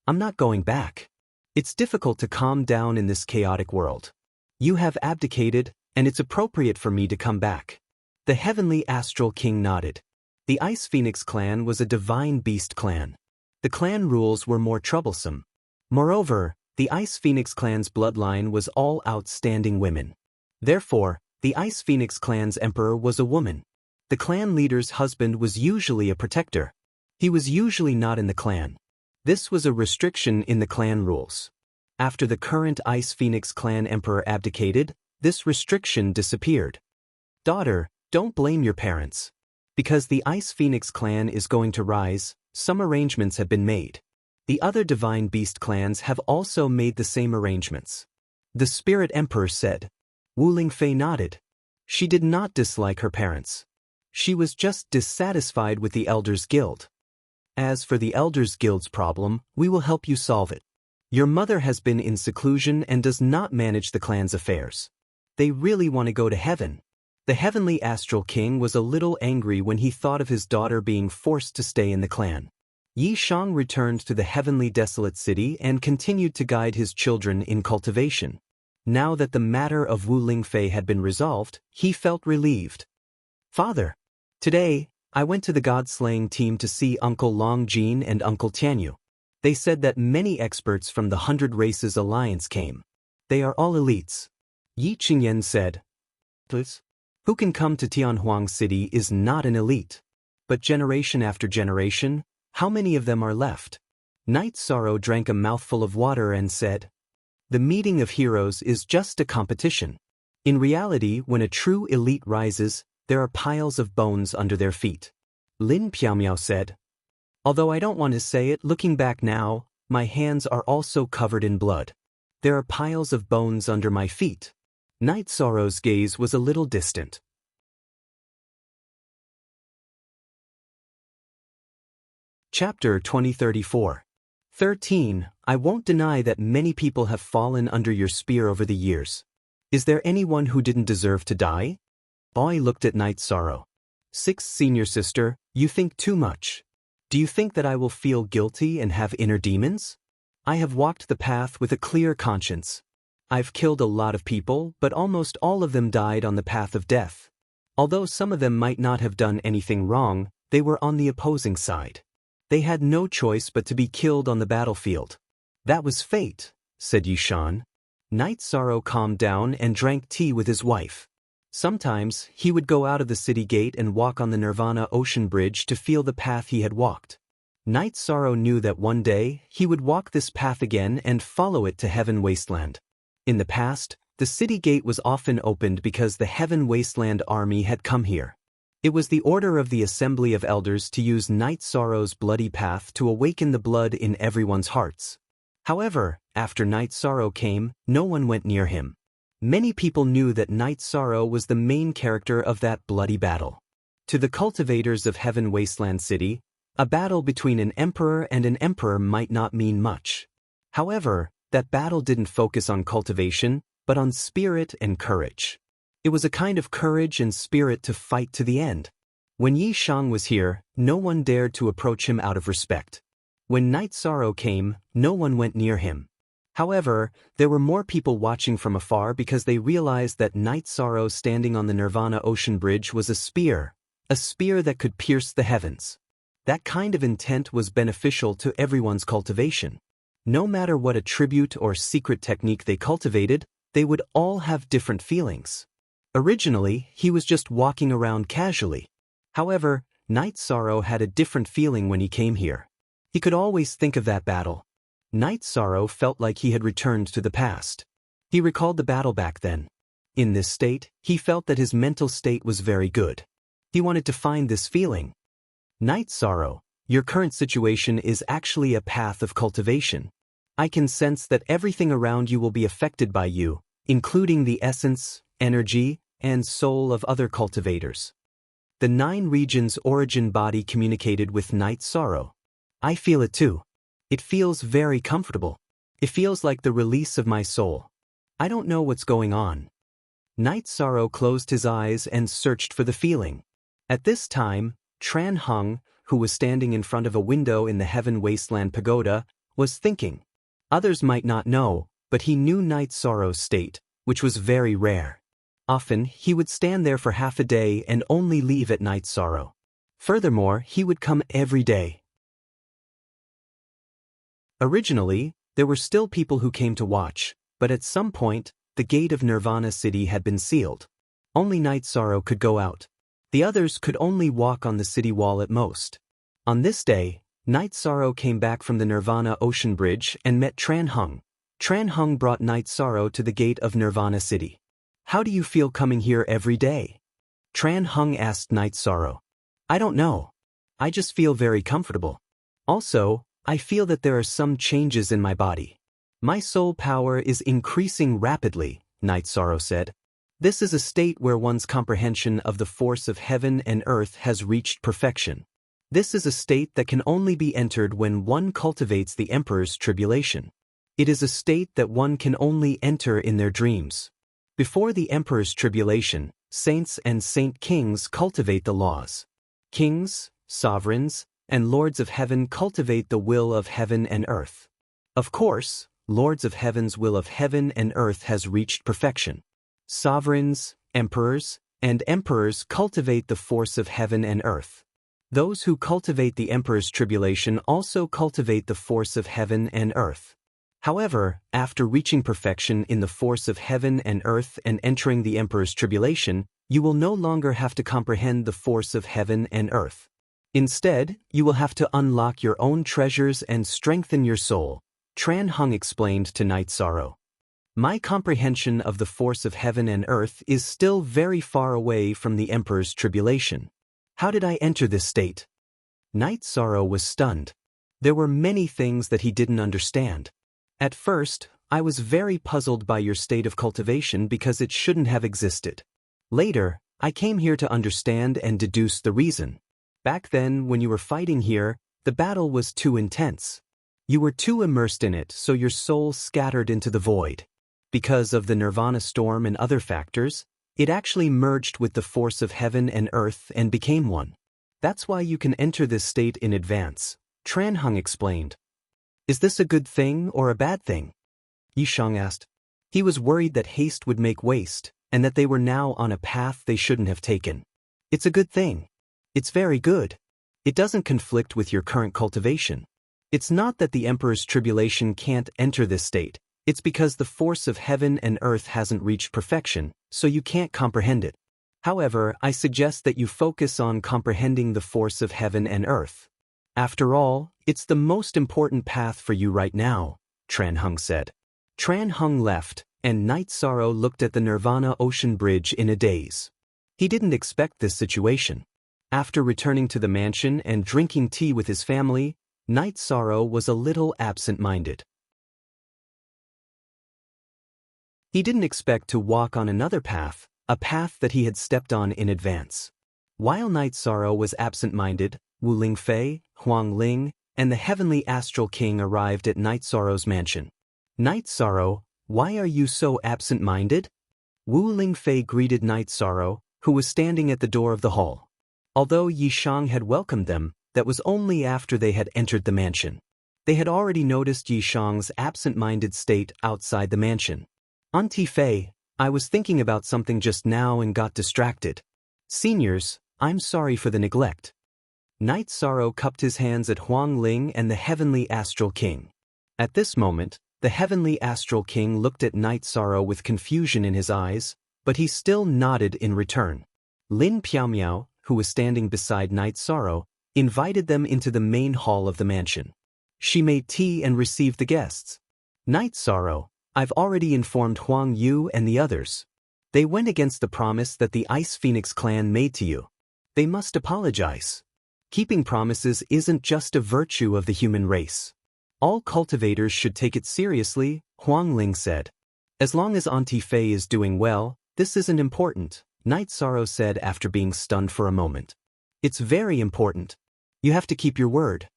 I'm not going back. It's difficult to calm down in this chaotic world. You have abdicated, and it's appropriate for me to come back. The heavenly astral king nodded. The Ice Phoenix clan was a divine beast clan. The clan rules were more troublesome. Moreover, the Ice Phoenix clan's bloodline was all outstanding women. Therefore, the Ice Phoenix clan's emperor was a woman. The clan leader's husband was usually a protector. He was usually not in the clan. This was a restriction in the clan rules. After the current Ice Phoenix clan emperor abdicated, this restriction disappeared. Daughter, don't blame your parents. Because the Ice Phoenix clan is going to rise, some arrangements have been made. The other Divine Beast clans have also made the same arrangements. The Spirit Emperor said. Wu Lingfei nodded. She did not dislike her parents. She was just dissatisfied with the Elders Guild. As for the Elders Guild's problem, we will help you solve it. Your mother has been in seclusion and does not manage the clan's affairs. They really want to go to heaven. The heavenly astral king was a little angry when he thought of his daughter being forced to stay in the clan. Yi Shang returned to the heavenly desolate city and continued to guide his children in cultivation. Now that the matter of Wu Lingfei had been resolved, he felt relieved. Father, today, I went to the god-slaying team to see Uncle Long Jin and Uncle Tianyu. They said that many experts from the 100 Races Alliance came. They are all elites. Yi Qingyan said. Please? Who can come to Tianhuang City is not an elite. But generation after generation, how many of them are left? Night Sorrow drank a mouthful of water and said. The meeting of heroes is just a competition. In reality, when a true elite rises, there are piles of bones under their feet. Lin Piaomiao said. Although I don't want to say it, looking back now, my hands are also covered in blood. There are piles of bones under my feet. Night Sorrow's gaze was a little distant. Chapter 2034. 13. I won't deny that many people have fallen under your spear over the years. Is there anyone who didn't deserve to die? Boy looked at Night Sorrow. 6. Senior sister, you think too much. Do you think that I will feel guilty and have inner demons? I have walked the path with a clear conscience. I've killed a lot of people, but almost all of them died on the path of death. Although some of them might not have done anything wrong, they were on the opposing side. They had no choice but to be killed on the battlefield. That was fate, said Yishan. Night Sorrow calmed down and drank tea with his wife. Sometimes, he would go out of the city gate and walk on the Nirvana ocean bridge to feel the path he had walked. Night Sorrow knew that one day, he would walk this path again and follow it to Heaven Wasteland. In the past, the city gate was often opened because the Heaven Wasteland army had come here. It was the order of the Assembly of Elders to use Night Sorrow's bloody path to awaken the blood in everyone's hearts. However, after Night Sorrow came, no one went near him. Many people knew that Night Sorrow was the main character of that bloody battle. To the cultivators of Heaven Wasteland City, a battle between an emperor and an emperor might not mean much. However, that battle didn't focus on cultivation, but on spirit and courage. It was a kind of courage and spirit to fight to the end. When Yi Shang was here, no one dared to approach him out of respect. When Night Sorrow came, no one went near him. However, there were more people watching from afar because they realized that Night Sorrow standing on the Nirvana Ocean Bridge was a spear that could pierce the heavens. That kind of intent was beneficial to everyone's cultivation. No matter what attribute or secret technique they cultivated, they would all have different feelings. Originally, he was just walking around casually. However, Night Sorrow had a different feeling when he came here. He could always think of that battle. Night Sorrow felt like he had returned to the past. He recalled the battle back then. In this state, he felt that his mental state was very good. He wanted to find this feeling. Night Sorrow, your current situation is actually a path of cultivation. I can sense that everything around you will be affected by you, including the essence, energy, and soul of other cultivators. The 9 regions origin body communicated with Night Sorrow. I feel it too. It feels very comfortable. It feels like the release of my soul. I don't know what's going on. Night Sorrow closed his eyes and searched for the feeling. At this time, Tran Hung, who was standing in front of a window in the Heaven Wasteland Pagoda, was thinking. Others might not know, but he knew Night Sorrow's state, which was very rare. Often, he would stand there for half a day and only leave at Night Sorrow. Furthermore, he would come every day. Originally, there were still people who came to watch, but at some point, the gate of Nirvana City had been sealed. Only Night Sorrow could go out. The others could only walk on the city wall at most. On this day, Night Sorrow came back from the Nirvana Ocean Bridge and met Tran Hung. Tran Hung brought Night Sorrow to the gate of Nirvana City. How do you feel coming here every day? Tran Hung asked Night Sorrow. I don't know. I just feel very comfortable. Also, I feel that there are some changes in my body. My soul power is increasing rapidly, Night Sorrow said. This is a state where one's comprehension of the force of heaven and earth has reached perfection. This is a state that can only be entered when one cultivates the Emperor's tribulation. It is a state that one can only enter in their dreams. Before the Emperor's tribulation, saints and saint kings cultivate the laws. Kings, sovereigns, and lords of heaven cultivate the will of heaven and earth. Of course, lords of heaven's will of heaven and earth has reached perfection. Sovereigns, emperors, and emperors cultivate the force of heaven and earth. Those who cultivate the Emperor's tribulation also cultivate the force of heaven and earth. However, after reaching perfection in the force of heaven and earth and entering the Emperor's tribulation, you will no longer have to comprehend the force of heaven and earth. Instead, you will have to unlock your own treasures and strengthen your soul, Tran Hung explained to Night Sorrow. My comprehension of the force of heaven and earth is still very far away from the Emperor's tribulation. How did I enter this state? Night Sorrow was stunned. There were many things that he didn't understand. At first, I was very puzzled by your state of cultivation because it shouldn't have existed. Later, I came here to understand and deduce the reason. Back then, when you were fighting here, the battle was too intense. You were too immersed in it, so your soul scattered into the void. Because of the Nirvana storm and other factors, it actually merged with the force of heaven and earth and became one. That's why you can enter this state in advance, Tran Hung explained. Is this a good thing or a bad thing? Yi Shang asked. He was worried that haste would make waste, and that they were now on a path they shouldn't have taken. It's a good thing. It's very good. It doesn't conflict with your current cultivation. It's not that the Emperor's tribulation can't enter this state. It's because the force of heaven and earth hasn't reached perfection, so you can't comprehend it. However, I suggest that you focus on comprehending the force of heaven and earth. After all, it's the most important path for you right now, Tran Hung said. Tran Hung left, and Night Sorrow looked at the Nirvana Ocean Bridge in a daze. He didn't expect this situation. After returning to the mansion and drinking tea with his family, Night Sorrow was a little absent-minded. He didn't expect to walk on another path, a path that he had stepped on in advance. While Night Sorrow was absent-minded, Wu Lingfei, Huang Ling, and the Heavenly Astral King arrived at Night Sorrow's mansion. Night Sorrow, why are you so absent-minded? Wu Lingfei greeted Night Sorrow, who was standing at the door of the hall. Although Yi Shang had welcomed them, that was only after they had entered the mansion. They had already noticed Yi Shang's absent-minded state outside the mansion. Auntie Fei, I was thinking about something just now and got distracted. Seniors, I'm sorry for the neglect. Night Sorrow cupped his hands at Huang Ling and the Heavenly Astral King. At this moment, the Heavenly Astral King looked at Night Sorrow with confusion in his eyes, but he still nodded in return. Lin Piaomiao, who was standing beside Night Sorrow, invited them into the main hall of the mansion. She made tea and received the guests. Night Sorrow, I've already informed Huang Yu and the others. They went against the promise that the Ice Phoenix clan made to you. They must apologize. Keeping promises isn't just a virtue of the human race. All cultivators should take it seriously, Huang Ling said. As long as Auntie Fei is doing well, this isn't important, Night Sorrow said after being stunned for a moment. It's very important. You have to keep your word.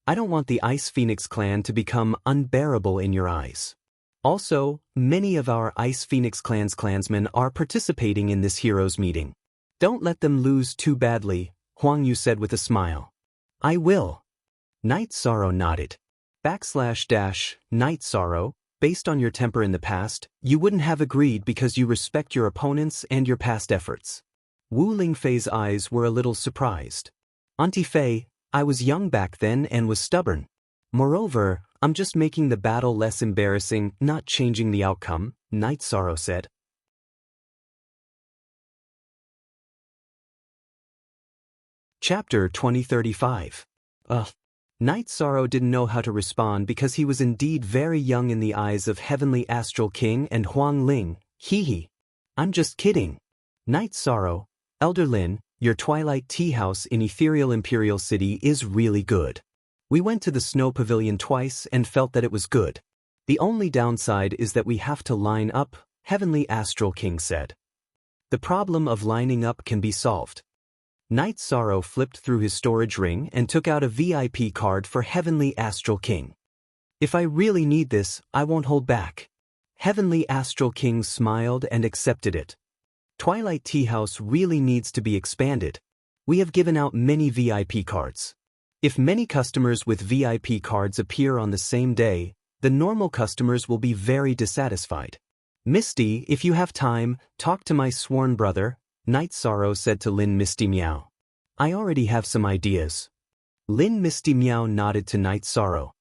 I don't want the Ice Phoenix clan to become unbearable in your eyes. Also, many of our Ice Phoenix clan's clansmen are participating in this heroes meeting. Don't let them lose too badly, Huang Yu said with a smile. I will. Night Sorrow nodded. Night Sorrow, based on your temper in the past, you wouldn't have agreed because you respect your opponents and your past efforts. Wu Lingfei's eyes were a little surprised. Auntie Fei, I was young back then and was stubborn. Moreover, I'm just making the battle less embarrassing, not changing the outcome, Night Sorrow said. Chapter 2035. Night Sorrow didn't know how to respond because he was indeed very young in the eyes of Heavenly Astral King and Huang Ling. Hee. I'm just kidding. Night Sorrow, Elder Lin, your Twilight Tea House in Ethereal Imperial City is really good. We went to the Snow Pavilion twice and felt that it was good. The only downside is that we have to line up, Heavenly Astral King said. The problem of lining up can be solved. Night Sorrow flipped through his storage ring and took out a VIP card for Heavenly Astral King. If I really need this, I won't hold back. Heavenly Astral King smiled and accepted it. Twilight Tea House really needs to be expanded. We have given out many VIP cards. If many customers with VIP cards appear on the same day, the normal customers will be very dissatisfied. Misty, if you have time, talk to my sworn brother, Night Sorrow said to Lin Misty Meow. I already have some ideas. Lin Misty Meow nodded to Night Sorrow.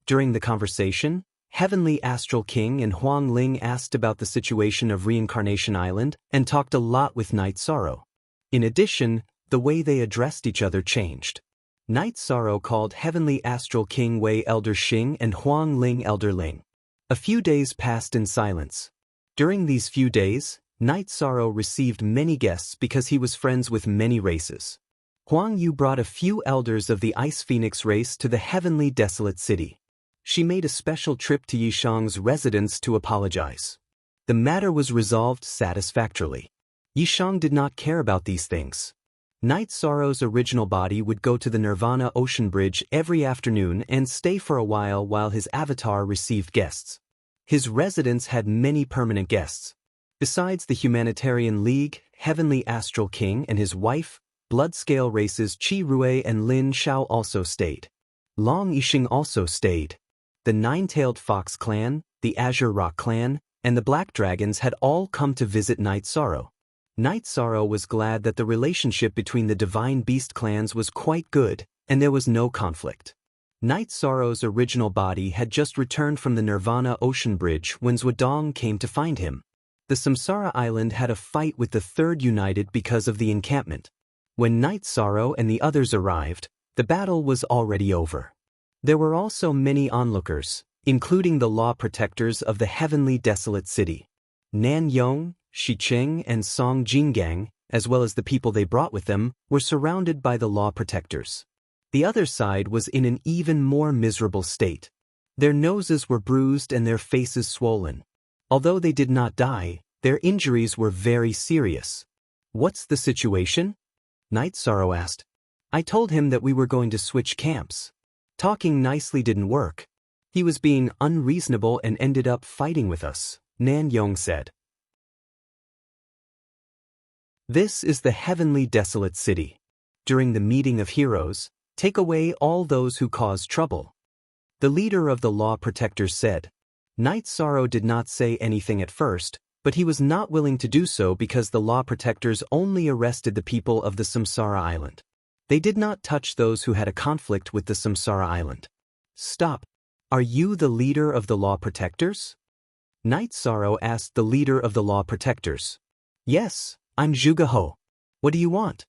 During the conversation, Heavenly Astral King and Huang Ling asked about the situation of Reincarnation Island and talked a lot with Night Sorrow. In addition, the way they addressed each other changed. Night Sorrow called Heavenly Astral King Wei Elder Xing and Huang Ling Elder Ling. A few days passed in silence. During these few days, Night Sorrow received many guests because he was friends with many races. Huang Yu brought a few elders of the Ice Phoenix race to the Heavenly Desolate City. She made a special trip to Yi Shang's residence to apologize. The matter was resolved satisfactorily. Yi Shang did not care about these things. Night Sorrow's original body would go to the Nirvana Ocean Bridge every afternoon and stay for a while his avatar received guests. His residence had many permanent guests. Besides the Humanitarian League, Heavenly Astral King and his wife, Bloodscale races Qi Rui and Lin Shao also stayed. Long Yixing also stayed. The Nine-Tailed Fox clan, the Azure Rock clan, and the Black Dragons had all come to visit Night Sorrow. Night Sorrow was glad that the relationship between the Divine Beast clans was quite good, and there was no conflict. Night Sorrow's original body had just returned from the Nirvana Ocean Bridge when Zhuodong came to find him. The Samsara Island had a fight with the Third United because of the encampment. When Night Sorrow and the others arrived, the battle was already over. There were also many onlookers, including the law protectors of the heavenly desolate city. Nan Yong, Shicheng, and Song Jingang, as well as the people they brought with them, were surrounded by the law protectors. The other side was in an even more miserable state. Their noses were bruised and their faces swollen. Although they did not die, their injuries were very serious. "What's the situation?" Night Sorrow asked. "I told him that we were going to switch camps. Talking nicely didn't work. He was being unreasonable and ended up fighting with us," Nan Yong said. This is the heavenly desolate city. During the meeting of heroes, take away all those who cause trouble. The leader of the law protectors said. Night Sorrow did not say anything at first, but he was not willing to do so because the law protectors only arrested the people of the Samsara Island. They did not touch those who had a conflict with the Samsara Island. "Stop. Are you the leader of the law protectors?" Night Sorrow asked the leader of the law protectors. "Yes, I'm Zhuge Ho. What do you want?"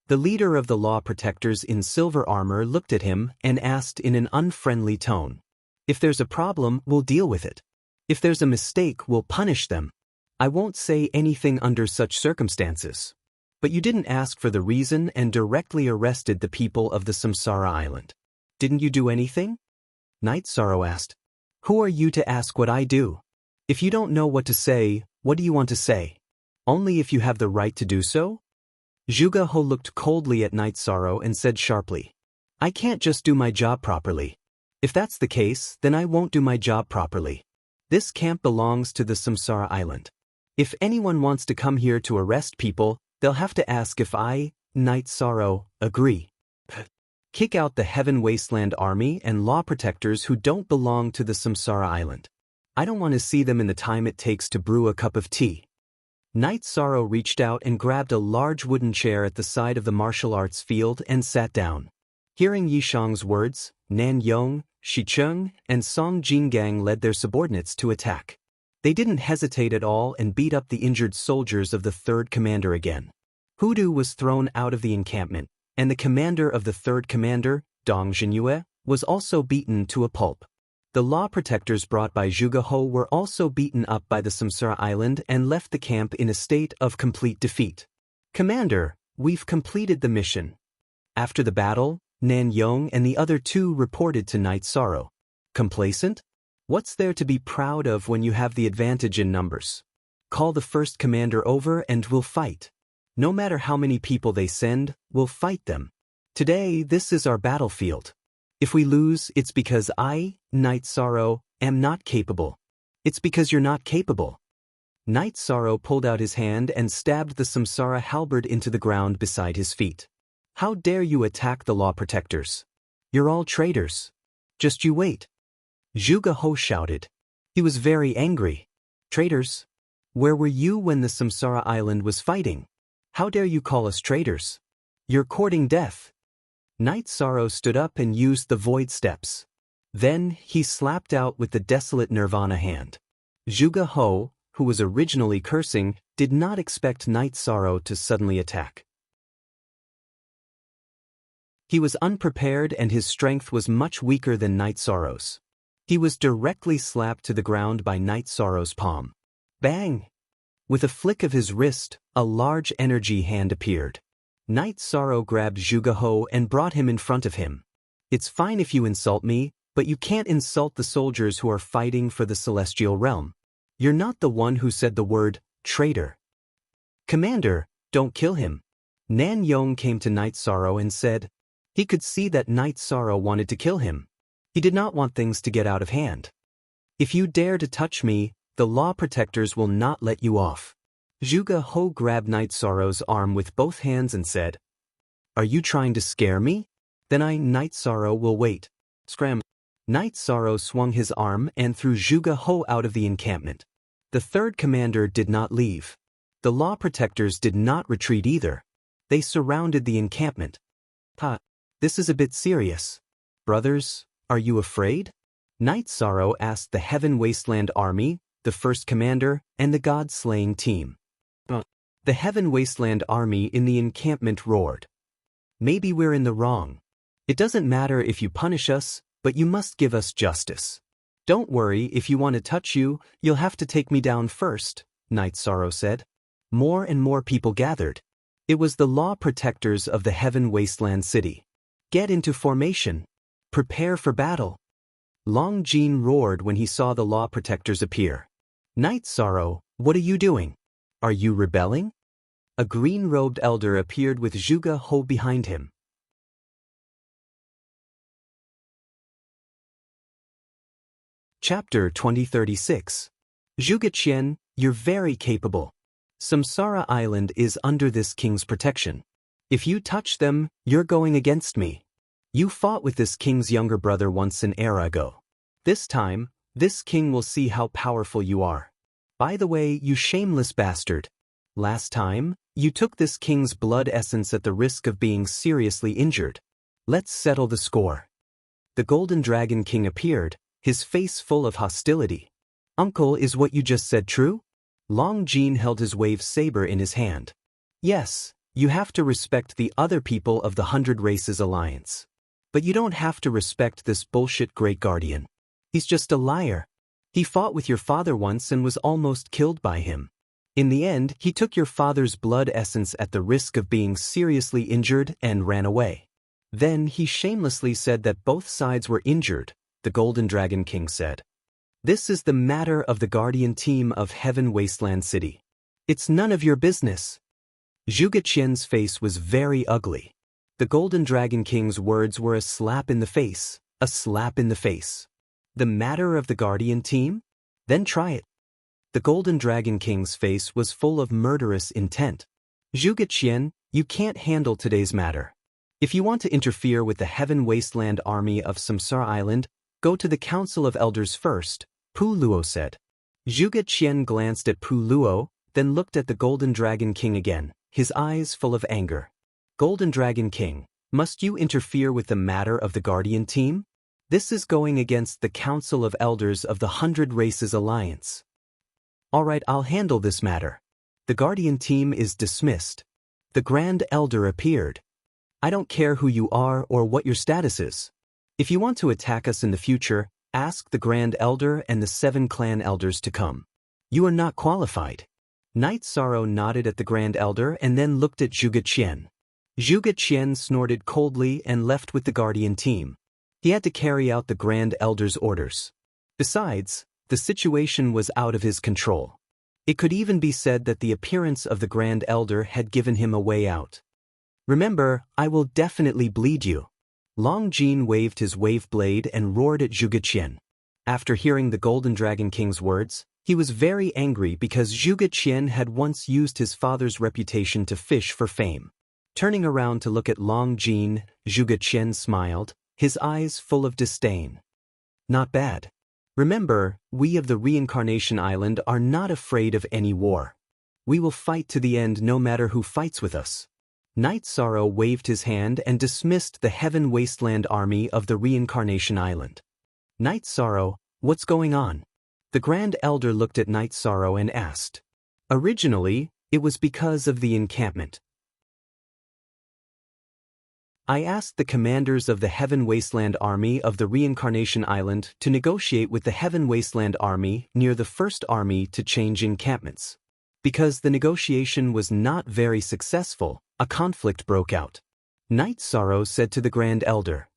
The leader of the law protectors in silver armor looked at him and asked in an unfriendly tone. "If there's a problem, we'll deal with it. If there's a mistake, we'll punish them. I won't say anything under such circumstances. But you didn't ask for the reason and directly arrested the people of the Samsara Island. Didn't you do anything?" Night Sorrow asked. "Who are you to ask what I do? If you don't know what to say, what do you want to say? Only if you have the right to do so?" Zhuge Ho looked coldly at Night Sorrow and said sharply, "I can't just do my job properly. If that's the case, then I won't do my job properly. This camp belongs to the Samsara Island. If anyone wants to come here to arrest people, they'll have to ask if I, Night Sorrow, agree. Kick out the Heaven Wasteland Army and law protectors who don't belong to the Samsara Island. I don't want to see them in the time it takes to brew a cup of tea." Night Sorrow reached out and grabbed a large wooden chair at the side of the martial arts field and sat down. Hearing Yishang's words, Nan Yong, Shicheng, and Song Jingang led their subordinates to attack. They didn't hesitate at all and beat up the injured soldiers of the third commander again. Hudu was thrown out of the encampment, and the commander of the third commander, Dong Zhenyue, was also beaten to a pulp. The law protectors brought by Zhuge Ho were also beaten up by the Samsara Island and left the camp in a state of complete defeat. "Commander, we've completed the mission." After the battle, Nan Yong and the other two reported to Night Sorrow. "Complacent? What's there to be proud of when you have the advantage in numbers? Call the first commander over and we'll fight. No matter how many people they send, we'll fight them. Today, this is our battlefield. If we lose, it's because I, Night Sorrow, am not capable. It's because you're not capable." Night Sorrow pulled out his hand and stabbed the Samsara halberd into the ground beside his feet. "How dare you attack the law protectors? You're all traitors. Just you wait." Zhuge Ho shouted. He was very angry. "Traitors? Where were you when the Samsara Island was fighting? How dare you call us traitors? You're courting death." Night Sorrow stood up and used the void steps. Then he slapped out with the desolate Nirvana hand. Zhuge Ho, who was originally cursing, did not expect Night Sorrow to suddenly attack. He was unprepared and his strength was much weaker than Night Sorrow's. He was directly slapped to the ground by Night Sorrow's palm. Bang! With a flick of his wrist, a large energy hand appeared. Night Sorrow grabbed Zhuge Ho and brought him in front of him. "It's fine if you insult me, but you can't insult the soldiers who are fighting for the celestial realm. You're not the one who said the word, traitor." "Commander, don't kill him." Nan Yong came to Night Sorrow and said. He could see that Night Sorrow wanted to kill him. He did not want things to get out of hand. "If you dare to touch me, the law protectors will not let you off." Zhuge Ho grabbed Night Sorrow's arm with both hands and said, "Are you trying to scare me? Then Night Sorrow, will wait." Scram. Night Sorrow swung his arm and threw Zhuge Ho out of the encampment. The third commander did not leave. The law protectors did not retreat either. They surrounded the encampment. This is a bit serious. Brothers, are you afraid?" Night Sorrow asked the Heaven Wasteland Army, the first commander, and the god-slaying team. The Heaven Wasteland army in the encampment roared. Maybe we're in the wrong. It doesn't matter if you punish us, but you must give us justice. Don't worry, if you want to touch you, you'll have to take me down first, Night Sorrow said. More and more people gathered. It was the law protectors of the Heaven Wasteland city. Get into formation. Prepare for battle. Long Jean roared when he saw the law protectors appear. Night Sorrow, what are you doing? Are you rebelling? A green-robed elder appeared with Zhuge Ho behind him. Chapter 2036. Zhuge Qian, you're very capable. Samsara Island is under this king's protection. If you touch them, you're going against me. You fought with this king's younger brother once an era ago. This time, this king will see how powerful you are. By the way, you shameless bastard. Last time, you took this king's blood essence at the risk of being seriously injured. Let's settle the score. The Golden Dragon King appeared, his face full of hostility. Uncle, is what you just said true? Long Jean held his wave saber in his hand. Yes, you have to respect the other people of the 100 Races Alliance. But you don't have to respect this bullshit Great Guardian. He's just a liar. He fought with your father once and was almost killed by him. In the end, he took your father's blood essence at the risk of being seriously injured and ran away. Then he shamelessly said that both sides were injured, the Golden Dragon King said. This is the matter of the Guardian team of Heaven Wasteland City. It's none of your business. Zhuge Qian's face was very ugly. The Golden Dragon King's words were a slap in the face, a slap in the face. The matter of the Guardian team? Then try it. The Golden Dragon King's face was full of murderous intent. Zhuge Qian, you can't handle today's matter. If you want to interfere with the Heaven Wasteland army of Samsara Island, go to the Council of Elders first, Pu Luo said. Zhuge Qian glanced at Pu Luo, then looked at the Golden Dragon King again, his eyes full of anger. Golden Dragon King, must you interfere with the matter of the Guardian team? This is going against the Council of Elders of the 100 Races Alliance. Alright, I'll handle this matter. The Guardian team is dismissed. The Grand Elder appeared. I don't care who you are or what your status is. If you want to attack us in the future, ask the Grand Elder and the 7 clan elders to come. You are not qualified. Night Sorrow nodded at the Grand Elder and then looked at Zhuge Qian. Zhuge Qian snorted coldly and left with the Guardian team. He had to carry out the Grand Elder's orders. Besides, the situation was out of his control. It could even be said that the appearance of the Grand Elder had given him a way out. Remember, I will definitely bleed you. Long Jean waved his wave blade and roared at Zhuge Qian. After hearing the Golden Dragon King's words, he was very angry because Zhuge Qian had once used his father's reputation to fish for fame. Turning around to look at Long Jean, Zhuge Qian smiled, his eyes full of disdain. Not bad. Remember, we of the Reincarnation Island are not afraid of any war. We will fight to the end no matter who fights with us. Night Sorrow waved his hand and dismissed the Heaven Wasteland army of the Reincarnation Island. Night Sorrow, what's going on? The Grand Elder looked at Night Sorrow and asked. Originally, it was because of the encampment. I asked the commanders of the Heaven Wasteland army of the Reincarnation Island to negotiate with the Heaven Wasteland army near the first army to change encampments. Because the negotiation was not very successful, a conflict broke out. Night Sorrow said to the Grand Elder,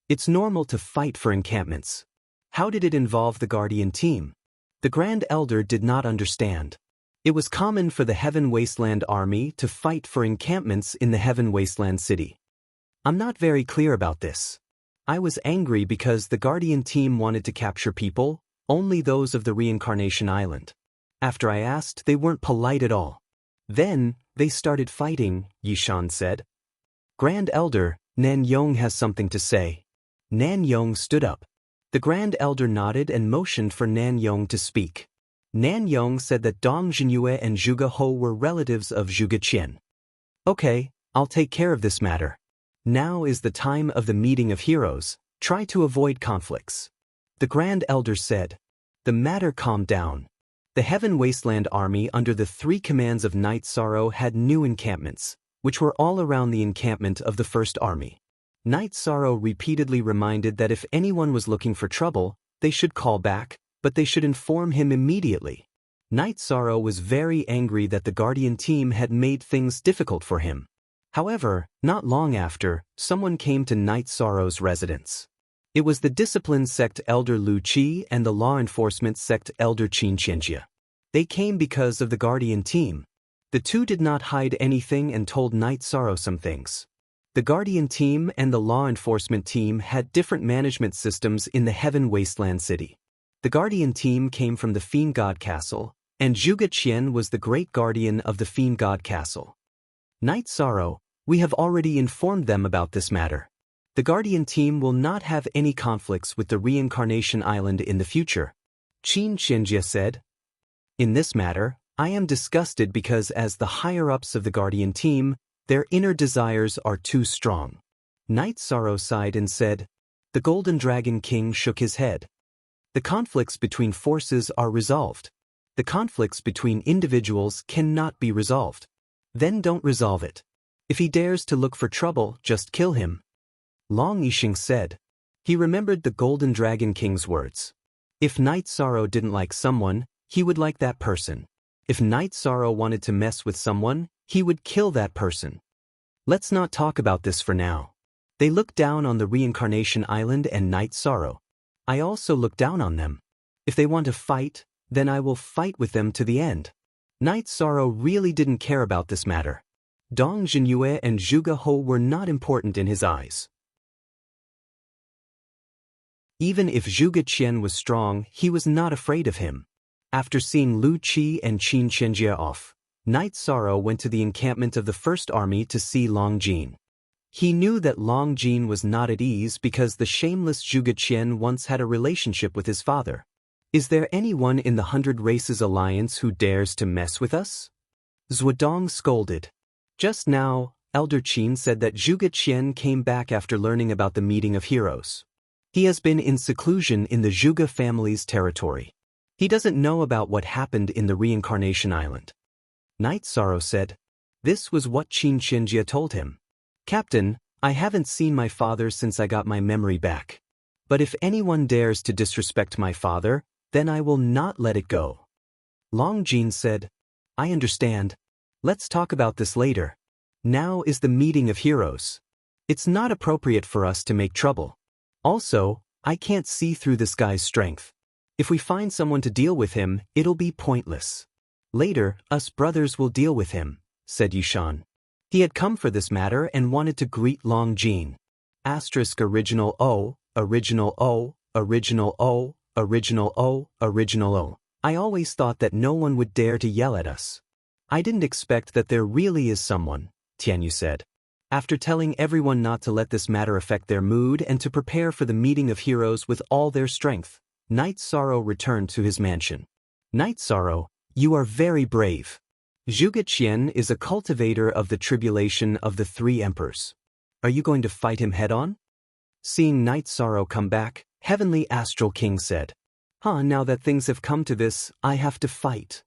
"It's normal to fight for encampments. How did it involve the Guardian team?" The Grand Elder did not understand. It was common for the Heaven Wasteland army to fight for encampments in the Heaven Wasteland city. I'm not very clear about this. I was angry because the Guardian team wanted to capture people, only those of the Reincarnation Island. After I asked, they weren't polite at all. Then, they started fighting, Yishan said. Grand Elder, Nan Yong has something to say. Nan Yong stood up. The Grand Elder nodded and motioned for Nan Yong to speak. Nan Yong said that Dong Zhinyue and Zhuge Ho were relatives of Zhuge Qian. Okay, I'll take care of this matter. Now is the time of the meeting of heroes. Try to avoid conflicts. The Grand Elder said. The matter calmed down. The Heaven Wasteland army under the 3 commands of Night Sorrow had new encampments, which were all around the encampment of the First Army. Night Sorrow repeatedly reminded that if anyone was looking for trouble, they should call back, but they should inform him immediately. Night Sorrow was very angry that the Guardian team had made things difficult for him. However, not long after, someone came to Night Sorrow's residence. It was the Discipline Sect Elder Lu Qi and the Law Enforcement Sect Elder Qin Qianjie. They came because of the Guardian team. The two did not hide anything and told Night Sorrow some things. The Guardian team and the Law Enforcement team had different management systems in the Heaven Wasteland city. The Guardian team came from the Fiend God Castle, and Zhuge Qian was the Great Guardian of the Fiend God Castle. Night Sorrow, we have already informed them about this matter. The Guardian team will not have any conflicts with the Reincarnation Island in the future. Qin Qianjie said. In this matter, I am disgusted because as the higher-ups of the Guardian team, their inner desires are too strong. Night Sorrow sighed and said. The Golden Dragon King shook his head. The conflicts between forces are resolved. The conflicts between individuals cannot be resolved. Then don't resolve it. If he dares to look for trouble, just kill him. Long Yixing said. He remembered the Golden Dragon King's words. If Night Sorrow didn't like someone, he would like that person. If Night Sorrow wanted to mess with someone, he would kill that person. Let's not talk about this for now. They looked down on the Reincarnation Island and Night Sorrow. I also look down on them. If they want to fight, then I will fight with them to the end. Night Sorrow really didn't care about this matter. Dong Jinyue and Zhuge Ho were not important in his eyes. Even if Zhuge Qian was strong, he was not afraid of him. After seeing Lu Qi and Qin Qianjie off, Night Sorrow went to the encampment of the First Army to see Long Jin. He knew that Long Jin was not at ease because the shameless Zhuge Qian once had a relationship with his father. Is there anyone in the 100 Races Alliance who dares to mess with us? Zhuodong scolded. Just now, Elder Qin said that Zhuge Qian came back after learning about the meeting of heroes. He has been in seclusion in the Zhuge family's territory. He doesn't know about what happened in the Reincarnation Island. Night Sorrow said. This was what Qin Qianjie told him. Captain, I haven't seen my father since I got my memory back. But if anyone dares to disrespect my father, then I will not let it go. Long Jin said. I understand. Let's talk about this later. Now is the meeting of heroes. It's not appropriate for us to make trouble. Also, I can't see through this guy's strength. If we find someone to deal with him, it'll be pointless. Later, us brothers will deal with him, said Yushan. He had come for this matter and wanted to greet Long Jin. Original O, original O, original O, original O, original O. I always thought that no one would dare to yell at us. I didn't expect that there really is someone, Tianyu said. After telling everyone not to let this matter affect their mood and to prepare for the meeting of heroes with all their strength, Night Sorrow returned to his mansion. Night Sorrow, you are very brave. Zhuge Qian is a cultivator of the tribulation of the 3 emperors. Are you going to fight him head-on? Seeing Night Sorrow come back, Heavenly Astral King said. Now that things have come to this, I have to fight.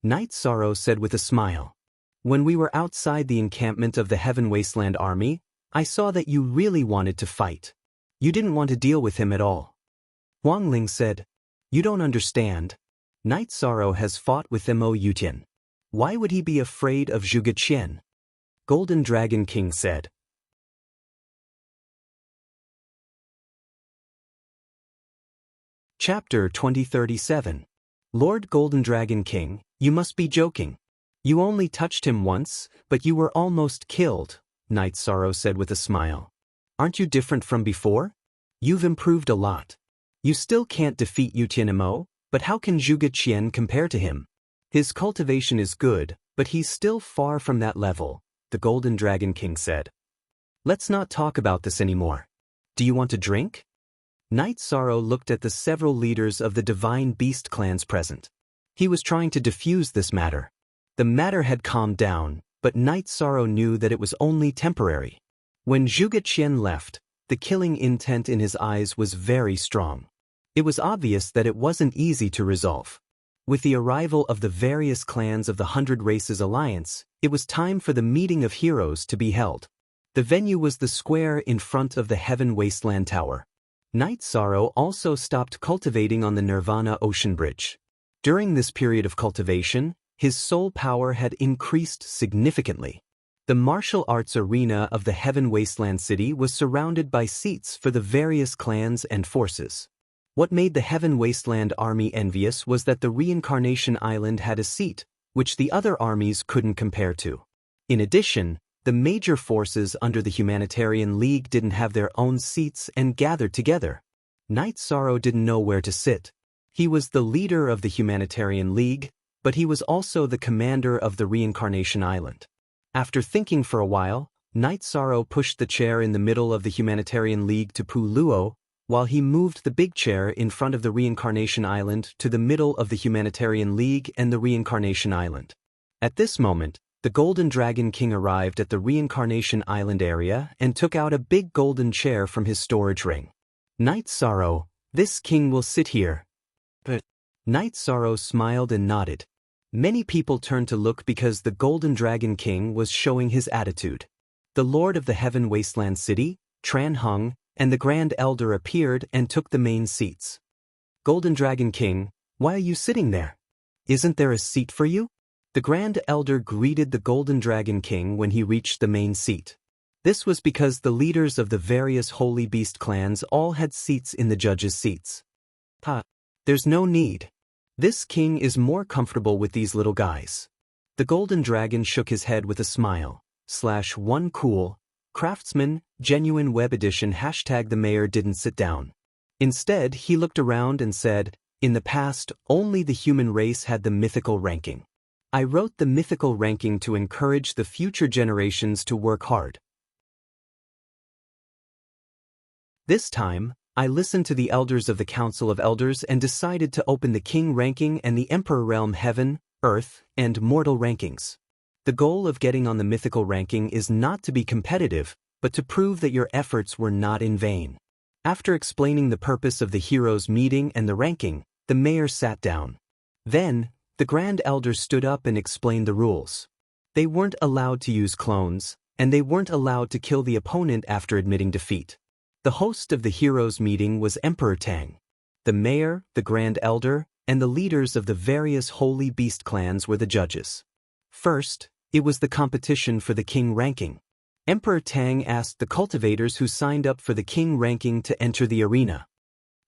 Night Sorrow said with a smile. When we were outside the encampment of the Heaven Wasteland army, I saw that you really wanted to fight. You didn't want to deal with him at all. Huang Ling said. You don't understand. Night Sorrow has fought with Mo Yutian. Why would he be afraid of Zhuge Qian? Golden Dragon King said. Chapter 2037. Lord Golden Dragon King, you must be joking. You only touched him once, but you were almost killed, Night Sorrow said with a smile. Aren't you different from before? You've improved a lot. You still can't defeat Yutian Mo, but how can Zhuge Qian compare to him? His cultivation is good, but he's still far from that level, the Golden Dragon King said. Let's not talk about this anymore. Do you want to drink? Night Sorrow looked at the several leaders of the Divine Beast clans present. He was trying to diffuse this matter. The matter had calmed down, but Night Sorrow knew that it was only temporary. When Zhuge Qian left, the killing intent in his eyes was very strong. It was obvious that it wasn't easy to resolve. With the arrival of the various clans of the 100 Races Alliance, it was time for the meeting of heroes to be held. The venue was the square in front of the Heaven Wasteland Tower. Night Sorrow also stopped cultivating on the Nirvana Ocean Bridge. During this period of cultivation, his soul power had increased significantly. The martial arts arena of the Heaven Wasteland City was surrounded by seats for the various clans and forces. What made the Heaven Wasteland Army envious was that the Reincarnation Island had a seat, which the other armies couldn't compare to. In addition, the major forces under the Humanitarian League didn't have their own seats and gathered together. Night Sorrow didn't know where to sit. He was the leader of the Humanitarian League, but he was also the commander of the Reincarnation Island. After thinking for a while, Night Sorrow pushed the chair in the middle of the Humanitarian League to Puluo, while he moved the big chair in front of the Reincarnation Island to the middle of the Humanitarian League and the Reincarnation Island. At this moment, the Golden Dragon King arrived at the Reincarnation Island area and took out a big golden chair from his storage ring. Night Sorrow, this king will sit here. But Night Sorrow smiled and nodded. Many people turned to look because the Golden Dragon King was showing his attitude. The Lord of the Heaven Wasteland City, Tran Hung, and the Grand Elder appeared and took the main seats. Golden Dragon King, why are you sitting there? Isn't there a seat for you? The Grand Elder greeted the Golden Dragon King when he reached the main seat. This was because the leaders of the various Holy Beast clans all had seats in the judges' seats. There's no need. This king is more comfortable with these little guys. The Golden Dragon shook his head with a smile. /1 cool. Craftsman, Genuine Web Edition #the mayor didn't sit down. Instead, he looked around and said, in the past, only the human race had the mythical ranking. I wrote the mythical ranking to encourage the future generations to work hard. This time, I listened to the elders of the Council of Elders and decided to open the King ranking and the Emperor Realm Heaven, Earth, and Mortal rankings. The goal of getting on the mythical ranking is not to be competitive, but to prove that your efforts were not in vain. After explaining the purpose of the heroes meeting and the ranking, the mayor sat down. Then, the Grand Elder stood up and explained the rules. They weren't allowed to use clones, and they weren't allowed to kill the opponent after admitting defeat. The host of the heroes meeting was Emperor Tang. The mayor, the Grand Elder, and the leaders of the various Holy Beast clans were the judges. First, it was the competition for the King ranking. Emperor Tang asked the cultivators who signed up for the King ranking to enter the arena.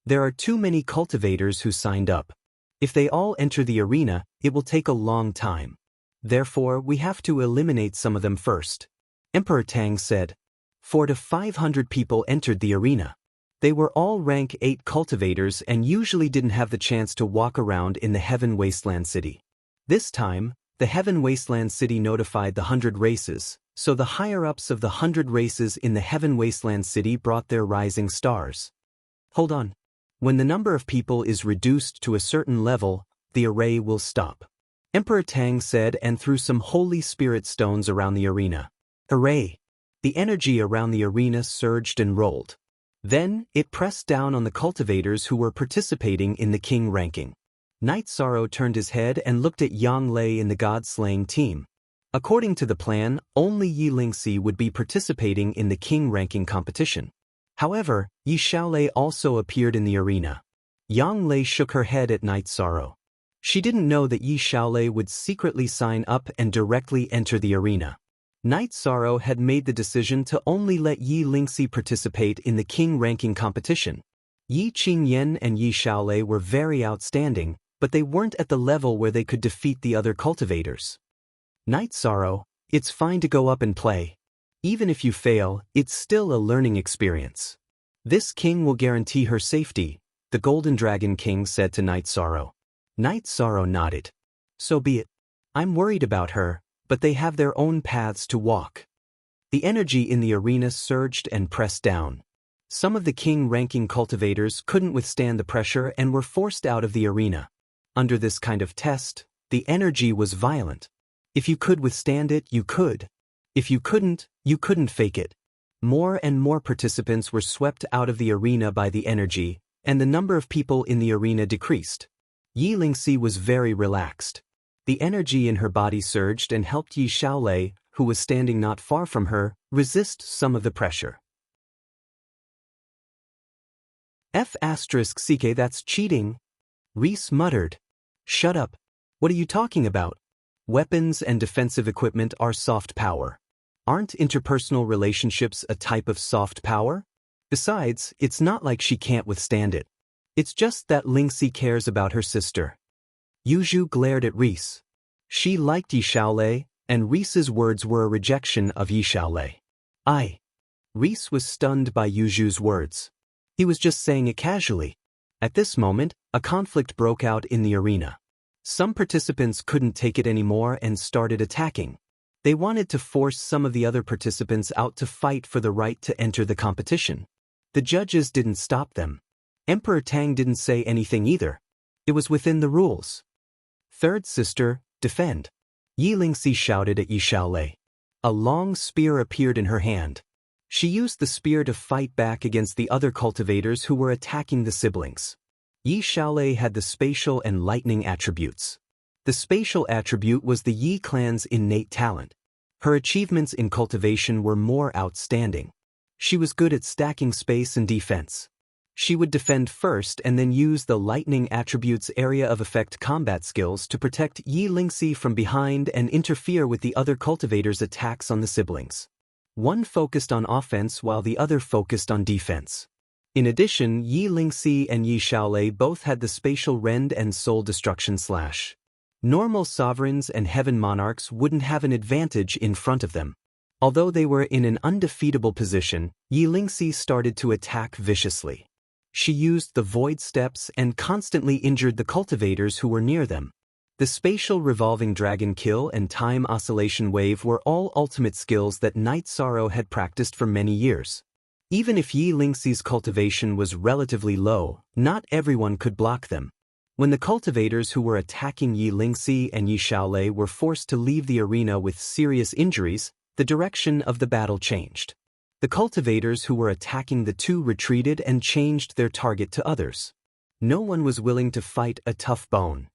There are too many cultivators who signed up. If they all enter the arena, it will take a long time. Therefore, we have to eliminate some of them first. Emperor Tang said. 400 to 500 people entered the arena. They were all rank 8 cultivators and usually didn't have the chance to walk around in the Heaven Wasteland City. This time, the Heaven Wasteland City notified the 100 races, so the higher-ups of the 100 races in the Heaven Wasteland City brought their rising stars. Hold on. When the number of people is reduced to a certain level, the array will stop. Emperor Tang said and threw some Holy Spirit stones around the arena. Hooray! The energy around the arena surged and rolled. Then, it pressed down on the cultivators who were participating in the King ranking. Night Sorrow turned his head and looked at Yang Lei in the God-slaying team. According to the plan, only Yi Lingxi would be participating in the King ranking competition. However, Yi Xiaolei also appeared in the arena. Yang Lei shook her head at Night Sorrow. She didn't know that Yi Xiaolei would secretly sign up and directly enter the arena. Night Sorrow had made the decision to only let Yi Lingxi participate in the King ranking competition. Yi Qingyan and Yi Xiaolei were very outstanding, but they weren't at the level where they could defeat the other cultivators. Night Sorrow, it's fine to go up and play. Even if you fail, it's still a learning experience. This king will guarantee her safety, the Golden Dragon King said to Night Sorrow. Night Sorrow nodded. So be it. I'm worried about her, but they have their own paths to walk. The energy in the arena surged and pressed down. Some of the King ranking cultivators couldn't withstand the pressure and were forced out of the arena. Under this kind of test, the energy was violent. If you could withstand it, you could. If you couldn't fake it. More and more participants were swept out of the arena by the energy, and the number of people in the arena decreased. Yi Lingxi was very relaxed. The energy in her body surged and helped Yi Xiaolei, who was standing not far from her, resist some of the pressure. F***CK, that's cheating. Reese muttered. Shut up. What are you talking about? Weapons and defensive equipment are soft power. Aren't interpersonal relationships a type of soft power? Besides, it's not like she can't withstand it. It's just that Lingxi cares about her sister. Yuzhu glared at Reese. She liked Yi Xiaolei, and Reese's words were a rejection of Yi Xiaolei. Reese was stunned by Yuzhu's words. He was just saying it casually. At this moment, a conflict broke out in the arena. Some participants couldn't take it anymore and started attacking. They wanted to force some of the other participants out to fight for the right to enter the competition. The judges didn't stop them. Emperor Tang didn't say anything either. It was within the rules. Third sister, defend. Yi Lingxi shouted at Yi Xiaolei. A long spear appeared in her hand. She used the spear to fight back against the other cultivators who were attacking the siblings. Yi Xiaolei had the spatial and lightning attributes. The spatial attribute was the Yi clan's innate talent. Her achievements in cultivation were more outstanding. She was good at stacking space and defense. She would defend first and then use the lightning attribute's area of effect combat skills to protect Yi Lingxi from behind and interfere with the other cultivators' attacks on the siblings. One focused on offense while the other focused on defense. In addition, Yi Lingxi and Yi Xiaolei both had the spatial rend and soul destruction slash. Normal sovereigns and heaven monarchs wouldn't have an advantage in front of them. Although they were in an undefeatable position, Yi Lingxi started to attack viciously. She used the void steps and constantly injured the cultivators who were near them. The spatial revolving dragon kill and time oscillation wave were all ultimate skills that Night Sorrow had practiced for many years. Even if Yi Lingxi's cultivation was relatively low, not everyone could block them. When the cultivators who were attacking Yi Lingxi and Yi Xiaolei were forced to leave the arena with serious injuries, the direction of the battle changed. The cultivators who were attacking the two retreated and changed their target to others. No one was willing to fight a tough bone.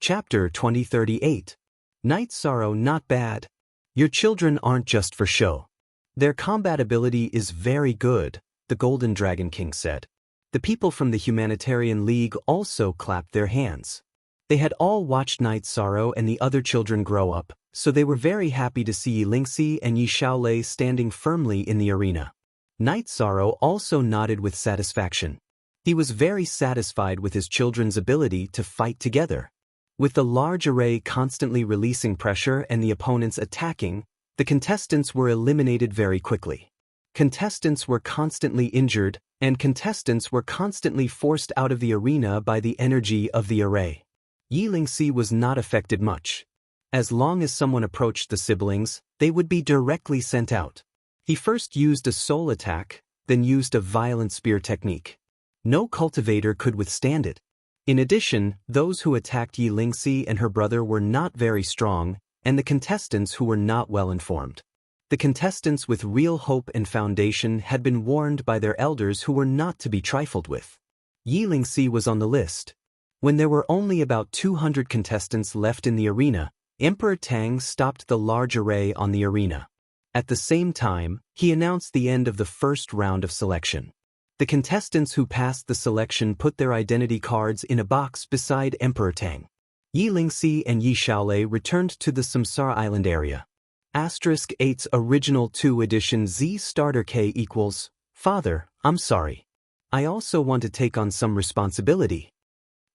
Chapter 2038. Night Sorrow, not bad. Your children aren't just for show. Their combat ability is very good, the Golden Dragon King said. The people from the Humanitarian League also clapped their hands. They had all watched Night Sorrow and the other children grow up, so they were very happy to see Yi Lingxi and Yi Xiaolei standing firmly in the arena. Night Sorrow also nodded with satisfaction. He was very satisfied with his children's ability to fight together. With the large array constantly releasing pressure and the opponents attacking, the contestants were eliminated very quickly. Contestants were constantly injured, and contestants were constantly forced out of the arena by the energy of the array. Yi Lingxi was not affected much. As long as someone approached the siblings, they would be directly sent out. He first used a soul attack, then used a violent spear technique. No cultivator could withstand it. In addition, those who attacked Yi Lingxi and her brother were not very strong, and the contestants who were not well informed. The contestants with real hope and foundation had been warned by their elders who were not to be trifled with. Yi Lingxi was on the list. When there were only about 200 contestants left in the arena, Emperor Tang stopped the large array on the arena. At the same time, he announced the end of the first round of selection. The contestants who passed the selection put their identity cards in a box beside Emperor Tang. Yi Lingxi and Yi Xiaolei returned to the Samsara Island area. *8's Original 2 Edition Z Starter K equals, Father, I'm sorry. I also want to take on some responsibility.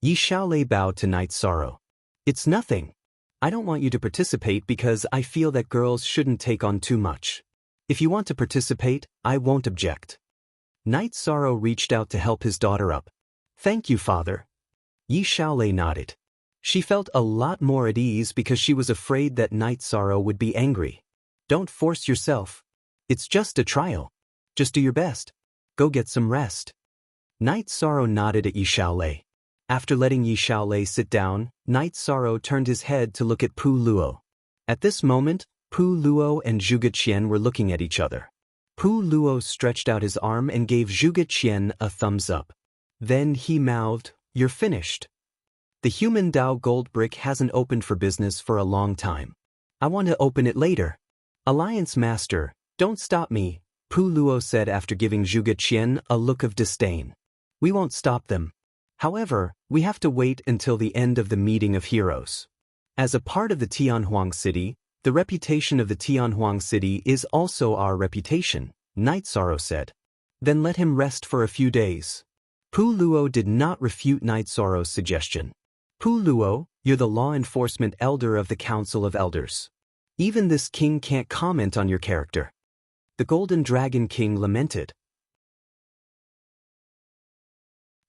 Yi Xiaolei bowed to Night Sorrow. It's nothing. I don't want you to participate because I feel that girls shouldn't take on too much. If you want to participate, I won't object. Night Sorrow reached out to help his daughter up. Thank you, Father. Yi Xiaolei nodded. She felt a lot more at ease because she was afraid that Night Sorrow would be angry. Don't force yourself. It's just a trial. Just do your best. Go get some rest. Night Sorrow nodded at Yi Xiaolei. After letting Yi Xiaolei sit down, Night Sorrow turned his head to look at Pu Luo. At this moment, Pu Luo and Zhuge Qian were looking at each other. Pu Luo stretched out his arm and gave Zhuge Qian a thumbs up. Then he mouthed, "You're finished. The human Dao gold brick hasn't opened for business for a long time. I want to open it later." "Alliance Master, don't stop me," Pu Luo said after giving Zhuge Qian a look of disdain. "We won't stop them. However, we have to wait until the end of the meeting of heroes." As a part of the Tianhuang city, the reputation of the Tianhuang city is also our reputation, Night Sorrow said. "Then let him rest for a few days." Pu Luo did not refute Night Sorrow's suggestion. "Pu Luo, you're the law enforcement elder of the Council of Elders. Even this king can't comment on your character." The Golden Dragon King lamented.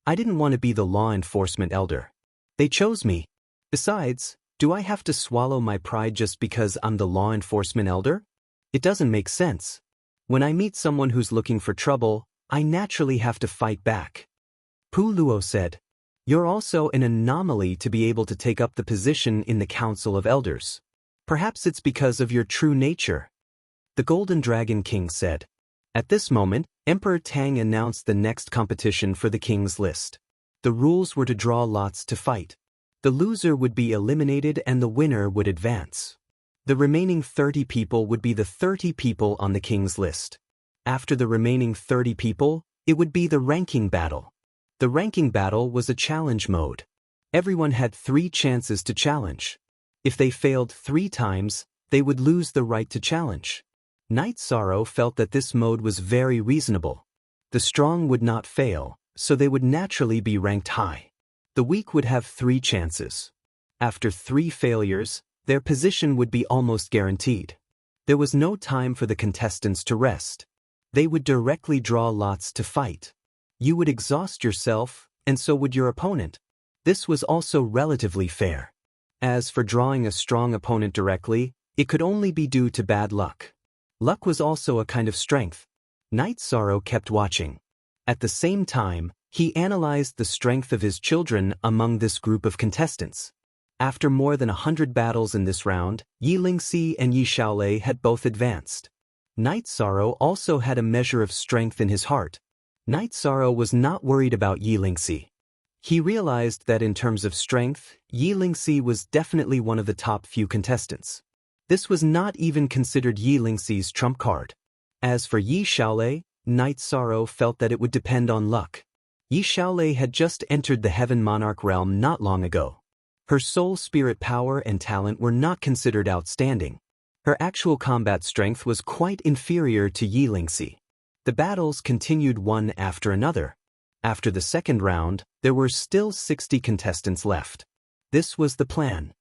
"I didn't want to be the law enforcement elder. They chose me. Besides, do I have to swallow my pride just because I'm the law enforcement elder? It doesn't make sense. When I meet someone who's looking for trouble, I naturally have to fight back." Pu Luo said, "You're also an anomaly to be able to take up the position in the Council of Elders. Perhaps it's because of your true nature." The Golden Dragon King said. At this moment, Emperor Tang announced the next competition for the king's list. The rules were to draw lots to fight. The loser would be eliminated and the winner would advance. The remaining 30 people would be the 30 people on the king's list. After the remaining 30 people, it would be the ranking battle. The ranking battle was a challenge mode. Everyone had 3 chances to challenge. If they failed 3 times, they would lose the right to challenge. Night Sorrow felt that this mode was very reasonable. The strong would not fail, so they would naturally be ranked high. The weak would have 3 chances. After 3 failures, their position would be almost guaranteed. There was no time for the contestants to rest. They would directly draw lots to fight. You would exhaust yourself, and so would your opponent. This was also relatively fair. As for drawing a strong opponent directly, it could only be due to bad luck. Luck was also a kind of strength. Night Sorrow kept watching. At the same time, he analyzed the strength of his children among this group of contestants. After more than 100 battles in this round, Yi Lingxi and Yi Xiaolei had both advanced. Night Sorrow also had a measure of strength in his heart. Night Sorrow was not worried about Yi Lingxi. He realized that in terms of strength, Yi Lingxi was definitely one of the top few contestants. This was not even considered Yi Lingxi's trump card. As for Yi Xiaolei, Night Sorrow felt that it would depend on luck. Yi Xiaolei had just entered the Heaven Monarch realm not long ago. Her soul spirit power and talent were not considered outstanding. Her actual combat strength was quite inferior to Yi Lingxi. The battles continued one after another. After the second round, there were still 60 contestants left. This was the plan.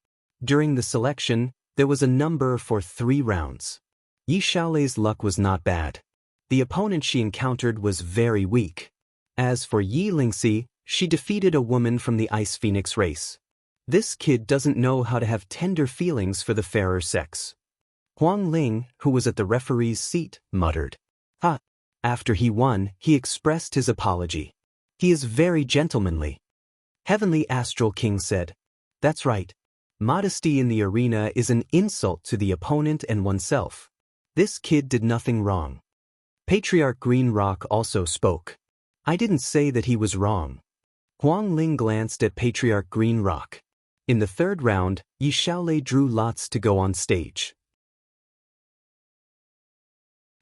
During the selection, there was a number for 3 rounds. Yi Xiaolei's luck was not bad. The opponent she encountered was very weak. As for Yi Lingxi, she defeated a woman from the Ice Phoenix race. This kid doesn't know how to have tender feelings for the fairer sex. Huang Ling, who was at the referee's seat, muttered, "Ha." After he won, he expressed his apology. He is very gentlemanly. Heavenly Astral King said, "That's right. Modesty in the arena is an insult to the opponent and oneself. This kid did nothing wrong." Patriarch Green Rock also spoke. "I didn't say that he was wrong." Huang Ling glanced at Patriarch Green Rock. In the third round, Yi Xiaolei drew lots to go on stage.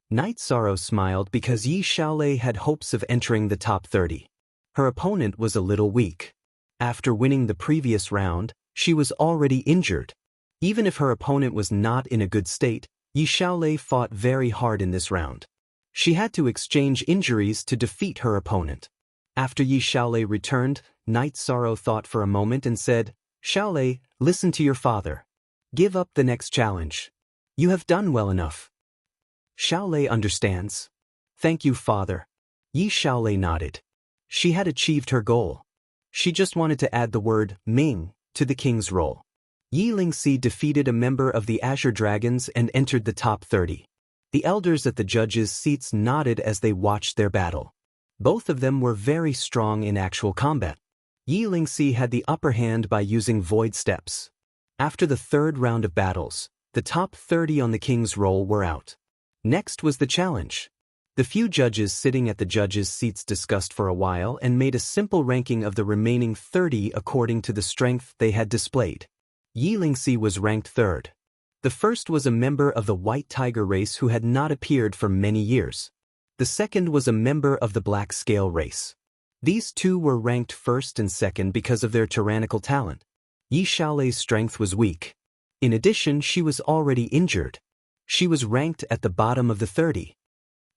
Night Sorrow smiled because Yi Xiaolei had hopes of entering the top 30. Her opponent was a little weak. After winning the previous round, she was already injured. Even if her opponent was not in a good state, Yi Xiaolei fought very hard in this round. She had to exchange injuries to defeat her opponent. After Yi Xiaolei returned, Night Sorrow thought for a moment and said, "Xiaolei, listen to your father. Give up the next challenge. You have done well enough." "Xiaolei understands. Thank you, father." Yi Xiaolei nodded. She had achieved her goal. She just wanted to add the word Ming to the king's role. Yi Lingxi defeated a member of the Azure Dragons and entered the top 30. The elders at the judges' seats nodded as they watched their battle. Both of them were very strong in actual combat. Yi Lingxi had the upper hand by using void steps. After the third round of battles, the top 30 on the king's roll were out. Next was the challenge. The few judges sitting at the judges' seats discussed for a while and made a simple ranking of the remaining 30 according to the strength they had displayed. Yi Lingxi was ranked third. The first was a member of the White Tiger race who had not appeared for many years. The second was a member of the Black Scale race. These two were ranked first and second because of their tyrannical talent. Yi Xiaolei's strength was weak. In addition, she was already injured. She was ranked at the bottom of the 30.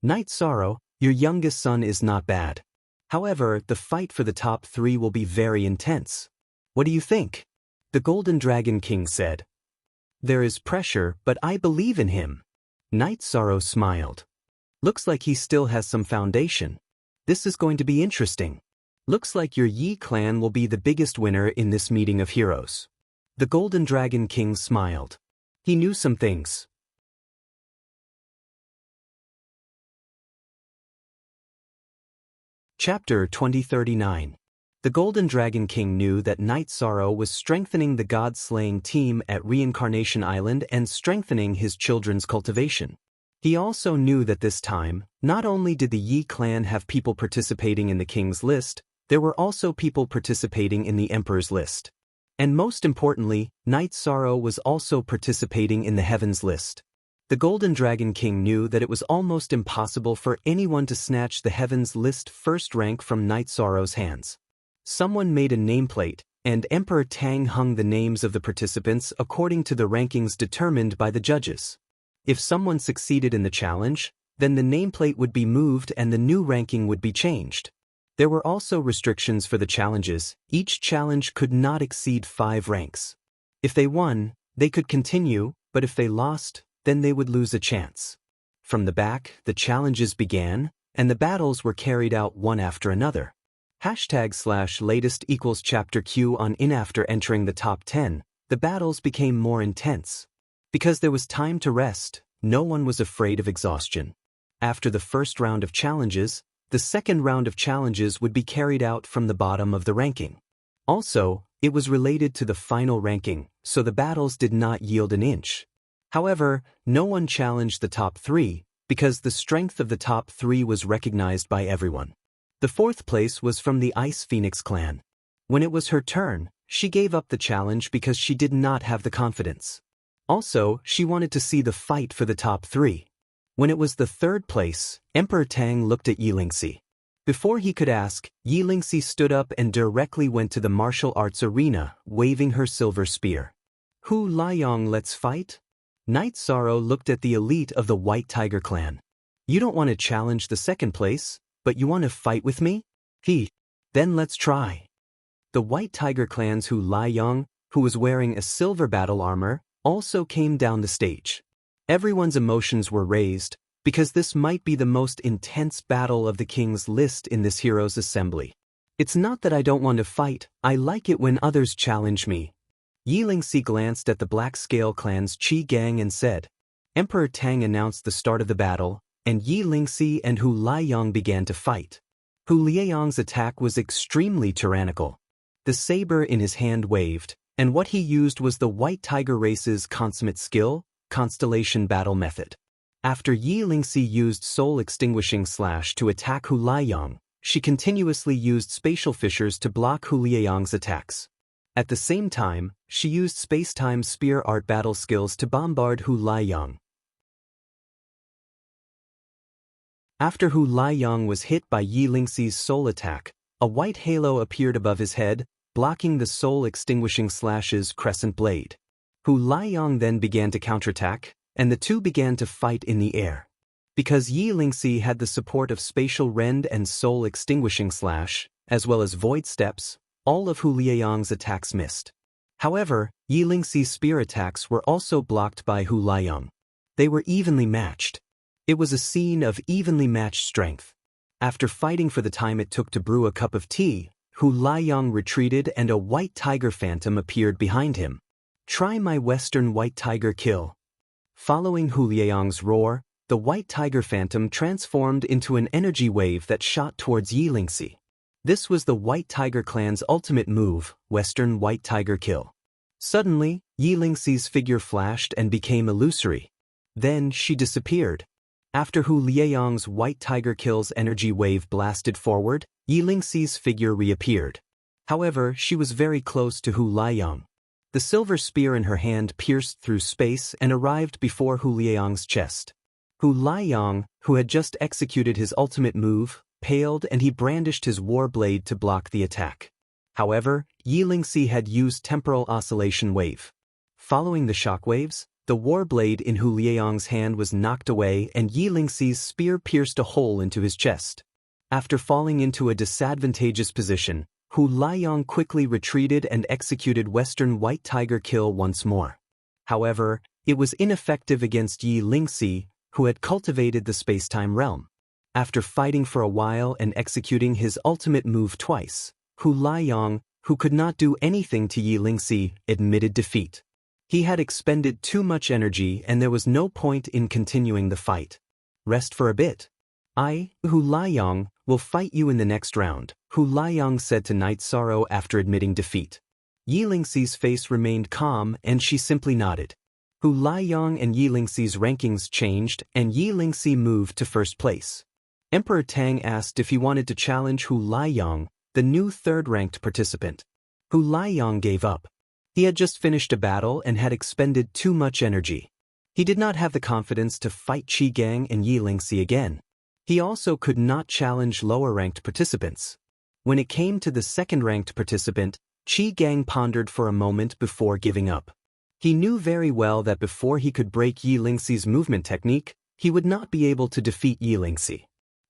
Night Sorrow, your youngest son is not bad. However, the fight for the top 3 will be very intense. What do you think? The Golden Dragon King said. There is pressure, but I believe in him. Night Sorrow smiled. Looks like he still has some foundation. This is going to be interesting. Looks like your Yi clan will be the biggest winner in this meeting of heroes. The Golden Dragon King smiled. He knew some things. Chapter 2039. The Golden Dragon King knew that Night Sorrow was strengthening the god-slaying team at Reincarnation Island and strengthening his children's cultivation. He also knew that this time, not only did the Yi clan have people participating in the king's list, there were also people participating in the emperor's list. And most importantly, Night Sorrow was also participating in the heavens list. The Golden Dragon King knew that it was almost impossible for anyone to snatch the heavens list first rank from Night Sorrow's hands. Someone made a nameplate, and Emperor Tang hung the names of the participants according to the rankings determined by the judges. If someone succeeded in the challenge, then the nameplate would be moved and the new ranking would be changed. There were also restrictions for the challenges. Each challenge could not exceed 5 ranks. If they won, they could continue, but if they lost, then they would lose a chance. From the back, the challenges began, and the battles were carried out one after another. #latest equals chapter Q on in. After entering the top 10, the battles became more intense. Because there was time to rest, no one was afraid of exhaustion. After the first round of challenges, the second round of challenges would be carried out from the bottom of the ranking. Also, it was related to the final ranking, so the battles did not yield an inch. However, no one challenged the top 3, because the strength of the top 3 was recognized by everyone. The fourth place was from the Ice Phoenix clan. When it was her turn, she gave up the challenge because she did not have the confidence. Also, she wanted to see the fight for the top 3. When it was the third place, Emperor Tang looked at Yi Lingxi. Before he could ask, Yi Lingxi stood up and directly went to the martial arts arena, waving her silver spear. Hu Liang, let's fight? Night Sorrow looked at the elite of the White Tiger clan. You don't want to challenge the second place, but you want to fight with me? Then let's try. The White Tiger clan's Hu Liang, who was wearing a silver battle armor, also came down the stage. Everyone's emotions were raised, because this might be the most intense battle of the king's list in this hero's assembly. It's not that I don't want to fight, I like it when others challenge me. Yi Lingxi glanced at the Black Scale clan's Qi Gang and said. Emperor Tang announced the start of the battle, and Yi Lingxi and Hu Liang began to fight. Hu Liang's attack was extremely tyrannical. The saber in his hand waved, and what he used was the White Tiger race's consummate skill, Constellation Battle Method. After Yi Lingxi used Soul Extinguishing Slash to attack Hu Liang, she continuously used Spatial Fissures to block Hu Liang's attacks. At the same time, she used Space-Time Spear Art battle skills to bombard Hu Liang. After Hu Liang was hit by Yi Lingxi's soul attack, a white halo appeared above his head, blocking the Soul Extinguishing Slash's crescent blade. Hu Liang then began to counterattack, and the two began to fight in the air. Because Yi Lingxi had the support of Spatial Rend and Soul Extinguishing Slash, as well as Void Steps, all of Hu Liang's attacks missed. However, Yi Lingxi's spear attacks were also blocked by Hu Liang. They were evenly matched. It was a scene of evenly matched strength. After fighting for the time it took to brew a cup of tea, Hu Liang retreated and a White Tiger Phantom appeared behind him. Try my Western White Tiger kill. Following Hu Liang's roar, the White Tiger Phantom transformed into an energy wave that shot towards Yi Lingxi. This was the White Tiger clan's ultimate move, Western White Tiger kill. Suddenly, Yi Lingxi's figure flashed and became illusory. Then she disappeared. After Hu Liayang's white tiger kill's energy wave blasted forward, Yi Lingxi's figure reappeared. However, she was very close to Hu Liayang. The silver spear in her hand pierced through space and arrived before Hu Liayang's chest. Hu Liayang, who had just executed his ultimate move, paled and he brandished his war blade to block the attack. However, Yi Lingxi had used temporal oscillation wave. Following the shockwaves, the war blade in Hu Liayang's hand was knocked away and Yi Lingxi's spear pierced a hole into his chest. After falling into a disadvantageous position, Hu Liayang quickly retreated and executed Western White Tiger kill once more. However, it was ineffective against Yi Lingxi, who had cultivated the space-time realm. After fighting for a while and executing his ultimate move twice, Hu Liayang, who could not do anything to Yi Lingxi, admitted defeat. He had expended too much energy and there was no point in continuing the fight. Rest for a bit. I, Hu Liayang, will fight you in the next round, Hu Liayang said to Night Sorrow after admitting defeat. Yi Lingxi's face remained calm and she simply nodded. Hu Liayang and Yi Lingxi's rankings changed and Yi Lingxi moved to first place. Emperor Tang asked if he wanted to challenge Hu Liayang, the new third-ranked participant. Hu Liayang gave up. He had just finished a battle and had expended too much energy. He did not have the confidence to fight Qi Gang and Yi Lingxi again. He also could not challenge lower-ranked participants. When it came to the second-ranked participant, Qi Gang pondered for a moment before giving up. He knew very well that before he could break Yi Lingxi's movement technique, he would not be able to defeat Yi Lingxi.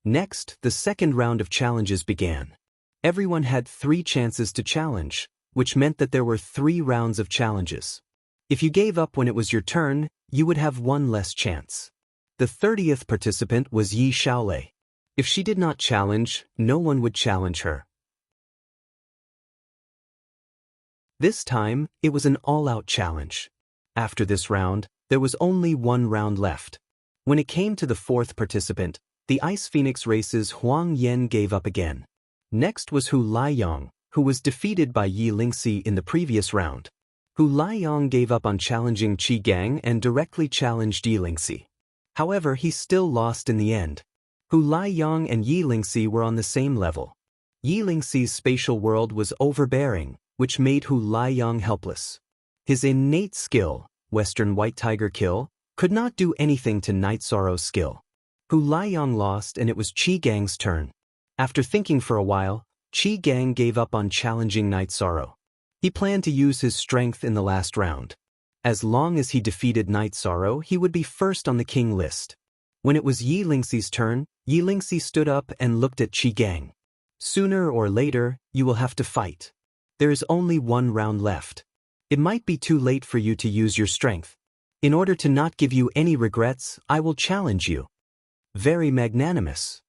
Next, the second round of challenges began. Everyone had 3 chances to challenge, which meant that there were 3 rounds of challenges. If you gave up when it was your turn, you would have 1 less chance. The 30th participant was Yi Xiaolei. If she did not challenge, no one would challenge her. This time, it was an all-out challenge. After this round, there was only 1 round left. When it came to the 4th participant, the Ice Phoenix race's Huang Yan gave up again. Next was Hu Liayang, who was defeated by Yi Lingxi in the previous round. Hu Liayang gave up on challenging Qi Gang and directly challenged Yi Lingxi. However, he still lost in the end. Hu Liayang and Yi Lingxi were on the same level. Yi Lingxi's spatial world was overbearing, which made Hu Liayang helpless. His innate skill, Western White Tiger kill, could not do anything to Night Sorrow's skill. Hu Liayang lost and it was Qi Gang's turn. After thinking for a while, Qi Gang gave up on challenging Night Sorrow. He planned to use his strength in the last round. As long as he defeated Night Sorrow, he would be first on the king list. When it was Yi Lingxi's turn, Yi Lingxi stood up and looked at Qi Gang. Sooner or later, you will have to fight. There is only 1 round left. It might be too late for you to use your strength. In order to not give you any regrets, I will challenge you. Very magnanimous.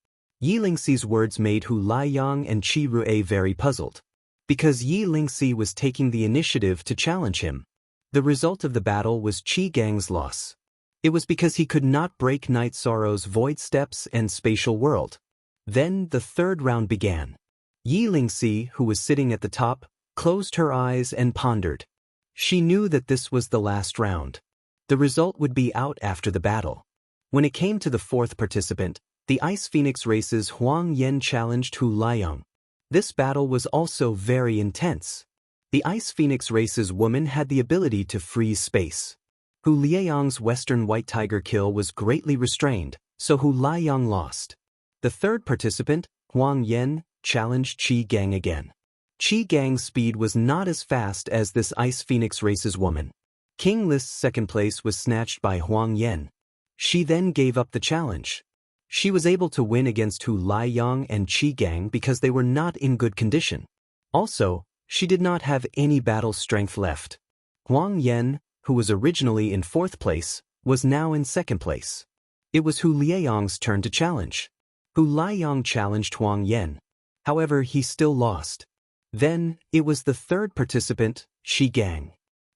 Yi Lingxi's words made Hu Liayang and Qi Rue very puzzled. Because Yi Lingxi was taking the initiative to challenge him. The result of the battle was Qi Gang's loss. It was because he could not break Night Sorrow's void steps and spatial world. Then the 3rd round began. Yi Lingxi, who was sitting at the top, closed her eyes and pondered. She knew that this was the last round. The result would be out after the battle. When it came to the 4th participant, the Ice Phoenix race's Huang Yan challenged Hu Liayang. This battle was also very intense. The Ice Phoenix race's woman had the ability to freeze space. Hu Liayang's Western White Tiger kill was greatly restrained, so Hu Liayang lost. The 3rd participant, Huang Yan, challenged Qi Gang again. Qi Gang's speed was not as fast as this Ice Phoenix race's woman. King List's 2nd place was snatched by Huang Yan. She then gave up the challenge. She was able to win against Hu Liayang and Qi Gang because they were not in good condition. Also, she did not have any battle strength left. Huang Yan, who was originally in 4th place, was now in 2nd place. It was Hu Liayang's turn to challenge. Hu Liayang challenged Huang Yan. However, he still lost. Then, it was the 3rd participant, Qi Gang.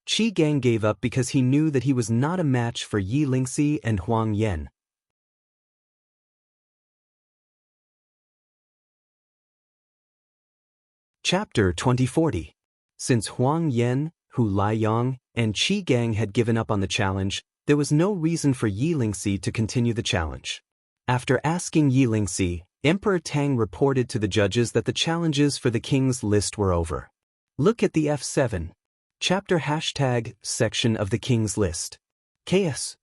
Qi Gang gave up because he knew that he was not a match for Yi Lingxi and Huang Yan. Chapter 2040. Since Huang Yan, Hu Liayang, and Qi Gang had given up on the challenge, there was no reason for Yi Lingxi to continue the challenge. After asking Yi Lingxi, Emperor Tang reported to the judges that the challenges for the king's list were over. Look at the F7. Chapter section of the king's list. KS.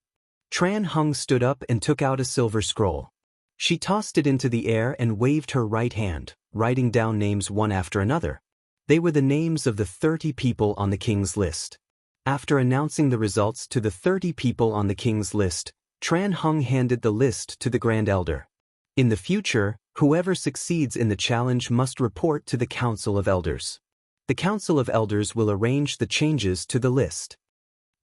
Tran Hung stood up and took out a silver scroll. She tossed it into the air and waved her right hand, writing down names one after another. They were the names of the 30 people on the king's list. After announcing the results to the 30 people on the king's list, Tran Hung handed the list to the Grand Elder. In the future, whoever succeeds in the challenge must report to the Council of Elders. The Council of Elders will arrange the changes to the list.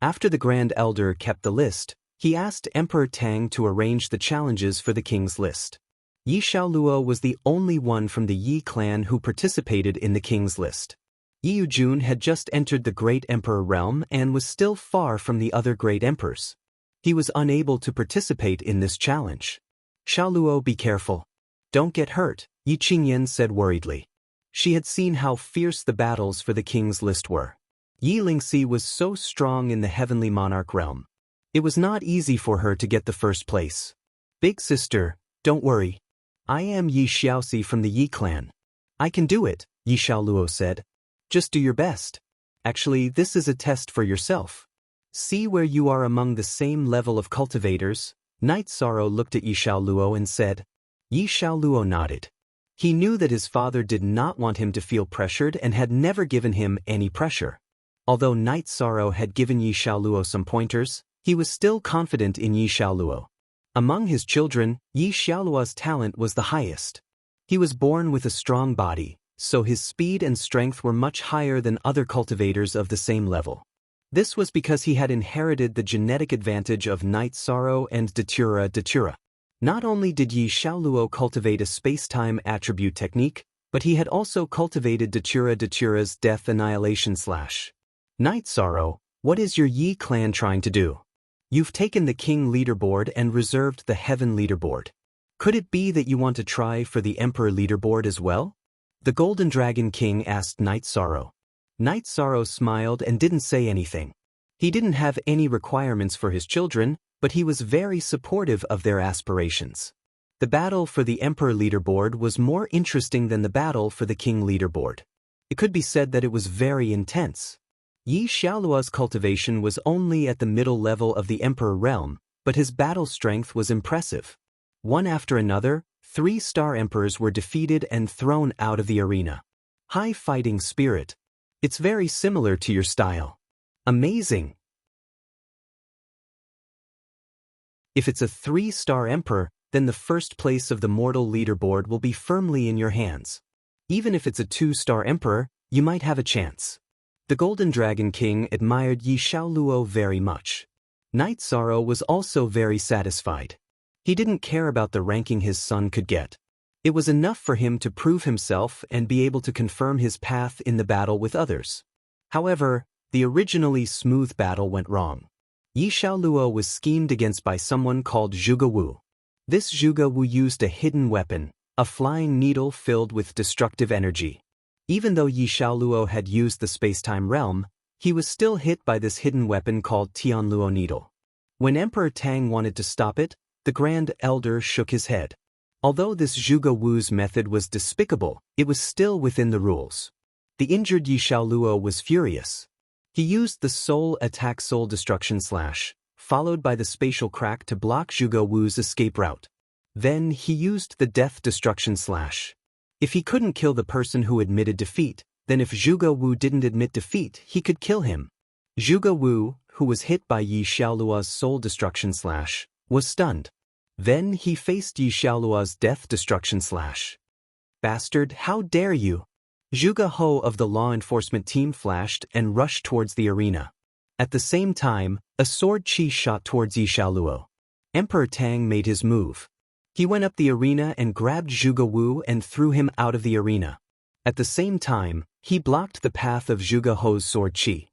After the Grand Elder kept the list, he asked Emperor Tang to arrange the challenges for the king's list. Yi Xiaoluo was the only one from the Yi clan who participated in the king's list. Yi Yujun had just entered the Great Emperor realm and was still far from the other great emperors. He was unable to participate in this challenge. Xiaoluo, be careful. Don't get hurt, Yi Qingyan said worriedly. She had seen how fierce the battles for the king's list were. Yi Lingxi was so strong in the heavenly monarch realm. It was not easy for her to get the first place. Big sister, don't worry. I am Yi Xiaoxi from the Yi clan. I can do it, Yi Xiaoluo said. Just do your best. Actually, this is a test for yourself. See where you are among the same level of cultivators. Night Sorrow looked at Yi Xiaoluo and said. Yi Xiaoluo nodded. He knew that his father did not want him to feel pressured and had never given him any pressure. Although Night Sorrow had given Yi Xiaoluo some pointers, he was still confident in Yi Xiaoluo. Among his children, Yi Xiaoluo's talent was the highest. He was born with a strong body, so his speed and strength were much higher than other cultivators of the same level. This was because he had inherited the genetic advantage of Night Sorrow and Datura. Not only did Yi Xiaoluo cultivate a space-time attribute technique, but he had also cultivated Datura's Death Annihilation / Night Sorrow, what is your Yi clan trying to do? You've taken the King leaderboard and reserved the Heaven leaderboard. Could it be that you want to try for the Emperor leaderboard as well? The Golden Dragon King asked Night Sorrow. Night Sorrow smiled and didn't say anything. He didn't have any requirements for his children, but he was very supportive of their aspirations. The battle for the Emperor leaderboard was more interesting than the battle for the King leaderboard. It could be said that it was very intense. Yi Xiaoluo's cultivation was only at the middle level of the Emperor realm, but his battle strength was impressive. One after another, 3 star emperors were defeated and thrown out of the arena. High fighting spirit. It's very similar to your style. Amazing. If it's a 3-star emperor, then the first place of the mortal leaderboard will be firmly in your hands. Even if it's a 2-star emperor, you might have a chance. The Golden Dragon King admired Yi Xiaoluo very much. Night Sorrow was also very satisfied. He didn't care about the ranking his son could get. It was enough for him to prove himself and be able to confirm his path in the battle with others. However, the originally smooth battle went wrong. Yi Xiaoluo was schemed against by someone called Zhuge Wu. This Zhuge Wu used a hidden weapon, a flying needle filled with destructive energy. Even though Yi Xiaoluo had used the space-time realm, he was still hit by this hidden weapon called Tianluo Needle. When Emperor Tang wanted to stop it, the Grand Elder shook his head. Although this Zhuge Wu's method was despicable, it was still within the rules. The injured Yi Xiaoluo was furious. He used the Soul Attack Soul Destruction / followed by the Spatial Crack to block Zhuge Wu's escape route. Then he used the Death Destruction / If he couldn't kill the person who admitted defeat, then if Zhuge Wu didn't admit defeat, he could kill him. Zhuge Wu, who was hit by Yi Xiaoluo's Soul Destruction / was stunned. Then he faced Yi Xiaoluo's Death Destruction / Bastard, how dare you! Zhuge Ho of the law enforcement team flashed and rushed towards the arena. At the same time, a sword chi shot towards Yi Xiaoluo. Emperor Tang made his move. He went up the arena and grabbed Zhuge Wu and threw him out of the arena. At the same time, he blocked the path of Zhuge Ho's sword chi.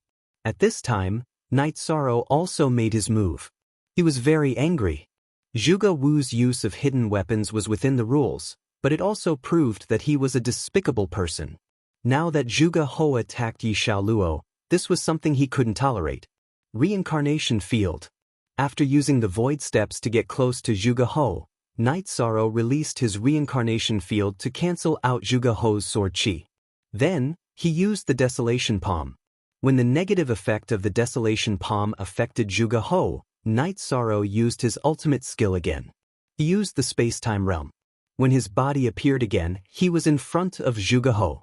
At this time, Night Sorrow also made his move. He was very angry. Zhuge Wu's use of hidden weapons was within the rules, but it also proved that he was a despicable person. Now that Zhuge Ho attacked Yi Xiaoluo, this was something he couldn't tolerate. Reincarnation Field. After using the Void Steps to get close to Zhuge Ho, Night Sorrow released his reincarnation field to cancel out Zhuge He's sword chi. Then, he used the Desolation Palm. When the negative effect of the Desolation Palm affected Zhuge He, Night Sorrow used his ultimate skill again. He used the space-time realm. When his body appeared again, he was in front of Zhuge He.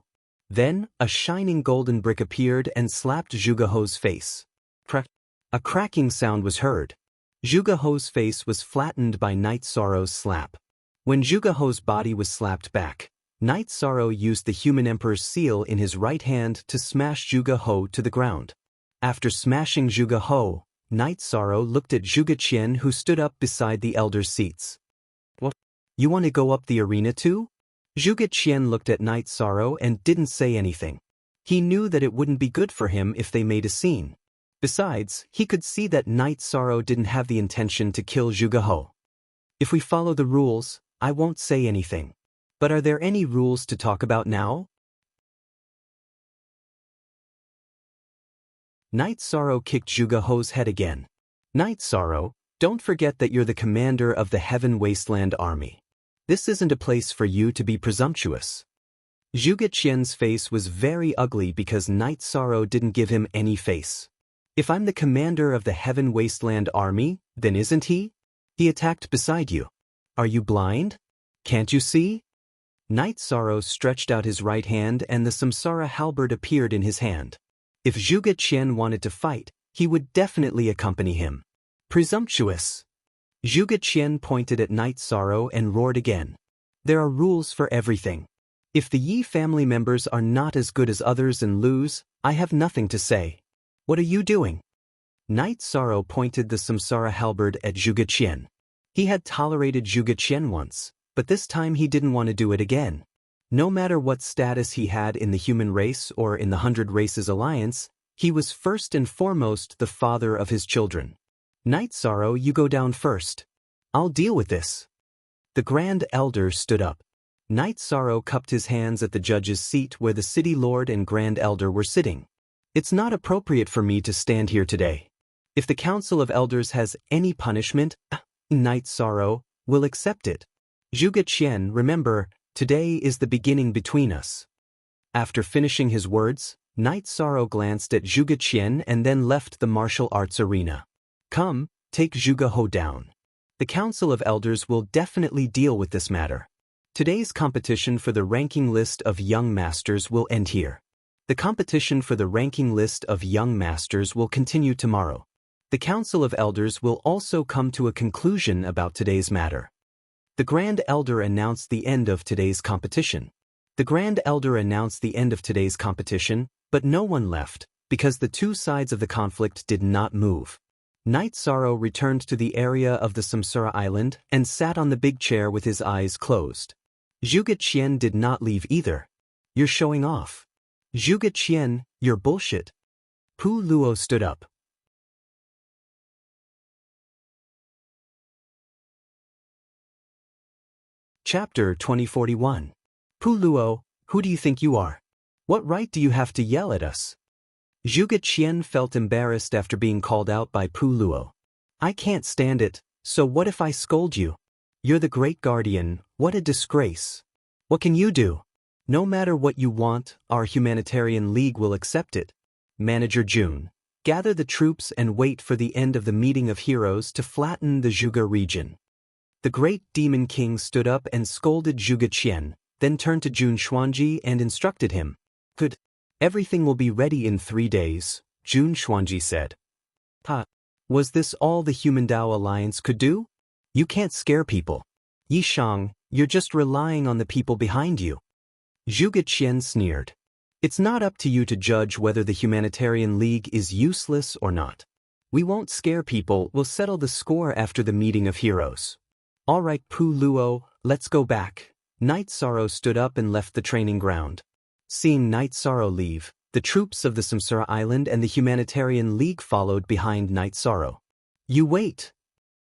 Then, a shining golden brick appeared and slapped Zhuge He's face. A cracking sound was heard. Zhuge He's face was flattened by Night Sorrow's slap. When Zhuge He's body was slapped back, Night Sorrow used the Human Emperor's seal in his right hand to smash Zhuge He to the ground. After smashing Zhuge He, Night Sorrow looked at Zhuge Qian, who stood up beside the elders' seats. "What? You want to go up the arena too?" Zhuge Qian looked at Night Sorrow and didn't say anything. He knew that it wouldn't be good for him if they made a scene. Besides, he could see that Night Sorrow didn't have the intention to kill Zhuge He. "If we follow the rules, I won't say anything. But are there any rules to talk about now?" Night Sorrow kicked Zhuge He's head again. "Night Sorrow, don't forget that you're the commander of the Heaven Wasteland Army. This isn't a place for you to be presumptuous." Zhuge Qian's face was very ugly because Night Sorrow didn't give him any face. "If I'm the commander of the Heaven Wasteland Army, then isn't he? He attacked beside you. Are you blind? Can't you see?" Night Sorrow stretched out his right hand and the Samsara halberd appeared in his hand. If Zhuge Qian wanted to fight, he would definitely accompany him. "Presumptuous!" Zhuge Qian pointed at Night Sorrow and roared again. "There are rules for everything. If the Yi family members are not as good as others and lose, I have nothing to say. What are you doing?" Night Sorrow pointed the Samsara halberd at Zhuge Qian. He had tolerated Zhuge Qian once, but this time he didn't want to do it again. No matter what status he had in the human race or in the 100 Races Alliance, he was first and foremost the father of his children. "Night Sorrow, you go down first. I'll deal with this." The Grand Elder stood up. Night Sorrow cupped his hands at the judge's seat where the City Lord and Grand Elder were sitting. "It's not appropriate for me to stand here today. If the Council of Elders has any punishment, Night Sorrow will accept it. Zhuge Qian, remember, today is the beginning between us." After finishing his words, Night Sorrow glanced at Zhuge Qian and then left the martial arts arena. "Come, take Zhuge He down. The Council of Elders will definitely deal with this matter." Today's competition for the ranking list of young masters will end here. The competition for the ranking list of young masters will continue tomorrow. The Council of Elders will also come to a conclusion about today's matter. The Grand Elder announced the end of today's competition. The Grand Elder announced the end of today's competition, but no one left, because the two sides of the conflict did not move. Night Sorrow returned to the area of the Samsara Island and sat on the big chair with his eyes closed. Zhuge Qian did not leave either. "You're showing off. Zhuge Qian, you're bullshit." Pu Luo stood up. Chapter 2041. "Pu Luo, who do you think you are? What right do you have to yell at us?" Zhuge Qian felt embarrassed after being called out by Pu Luo. "I can't stand it, so what if I scold you? You're the great guardian, what a disgrace. What can you do? No matter what you want, our humanitarian league will accept it. Manager June, gather the troops and wait for the end of the meeting of heroes to flatten the Zhuge region." The great demon king stood up and scolded Zhuge Qian, then turned to Jun Xuanji and instructed him. "Good. Everything will be ready in 3 days, Jun Xuanji said. Was this all the Human Dao Alliance could do? You can't scare people. Yi Shang, you're just relying on the people behind you." Zhuge Qian sneered. "It's not up to you to judge whether the Humanitarian League is useless or not. We won't scare people, we'll settle the score after the meeting of heroes." "All right, Pu Luo, let's go back." Night Sorrow stood up and left the training ground. Seeing Night Sorrow leave, the troops of the Samsara Island and the Humanitarian League followed behind Night Sorrow. "You wait."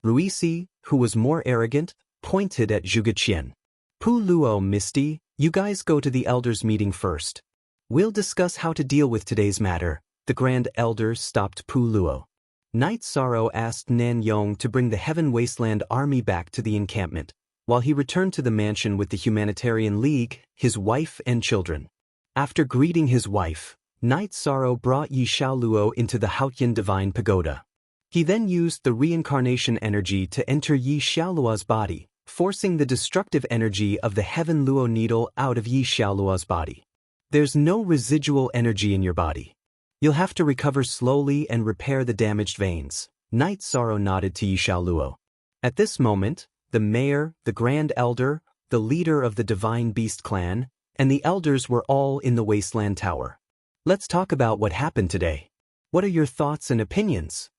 Ruisi, who was more arrogant, pointed at Zhuge Qian. "Pu Luo, Misty, you guys go to the Elders' meeting first. We'll discuss how to deal with today's matter." The Grand Elder stopped Pu Luo. Night Sorrow asked Nan Yong to bring the Heaven Wasteland Army back to the encampment. while he returned to the mansion with the Humanitarian League, his wife and children. After greeting his wife, Night Sorrow brought Yi Xiaoluo into the Haotian Divine Pagoda. He then used the reincarnation energy to enter Yi Xiaoluo's body, forcing the destructive energy of the Heaven Luo needle out of Yi Xiaoluo's body. There's no residual energy in your body. You'll have to recover slowly and repair the damaged veins. Night Sorrow nodded to Yi Xiaoluo. At this moment, the mayor, the Grand Elder, the leader of the Divine Beast clan, and the elders were all in the Wasteland Tower. Let's talk about what happened today. What are your thoughts and opinions?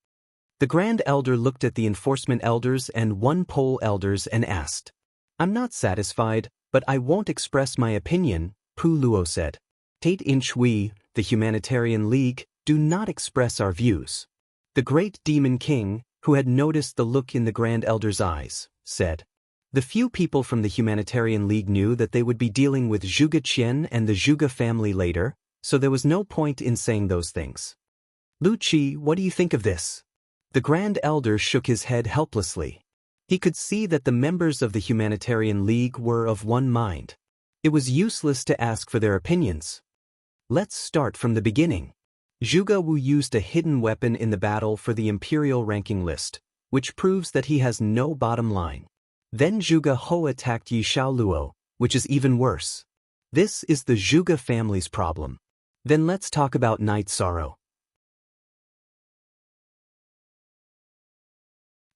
The Grand Elder looked at the enforcement elders and one pole elders and asked. I'm not satisfied, but I won't express my opinion, Pu Luo said. 8-inch we, the Humanitarian League, do not express our views. The Great Demon King, who had noticed the look in the Grand Elder's eyes, said. The few people from the Humanitarian League knew that they would be dealing with Zhuge Qian and the Zhuge family later, so there was no point in saying those things. Lu Qi, what do you think of this? The Grand Elder shook his head helplessly. He could see that the members of the Humanitarian League were of one mind. It was useless to ask for their opinions. Let's start from the beginning. Zhuge Wu used a hidden weapon in the battle for the Imperial ranking list, which proves that he has no bottom line. Then Zhuge Ho attacked Yi Xiaoluo, which is even worse. This is the Zhuge family's problem. Then let's talk about Night Sorrow.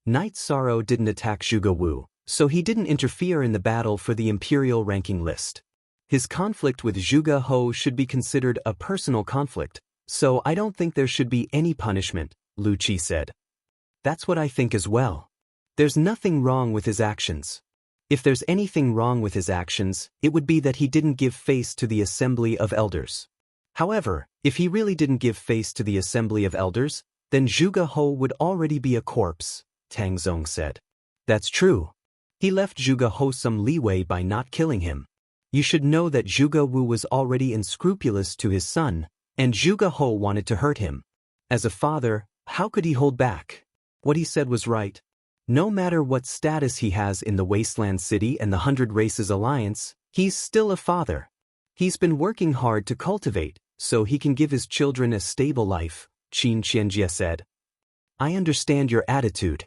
Night Sorrow didn't attack Zhuge Wu, so he didn't interfere in the battle for the Imperial ranking list. His conflict with Zhuge Ho should be considered a personal conflict, so I don't think there should be any punishment, Lu Qi said. That's what I think as well. There's nothing wrong with his actions. If there's anything wrong with his actions, it would be that he didn't give face to the Assembly of Elders. However, if he really didn't give face to the Assembly of Elders, then Zhuge Ho would already be a corpse, Tang Zong said. That's true. He left Zhuge Ho some leeway by not killing him. You should know that Zhuge Wu was already unscrupulous to his son, and Zhuge Ho wanted to hurt him. As a father, how could he hold back? What he said was right. No matter what status he has in the Wasteland City and the 100 Races Alliance, he's still a father. He's been working hard to cultivate, so he can give his children a stable life, Qin Qianjie said. I understand your attitude.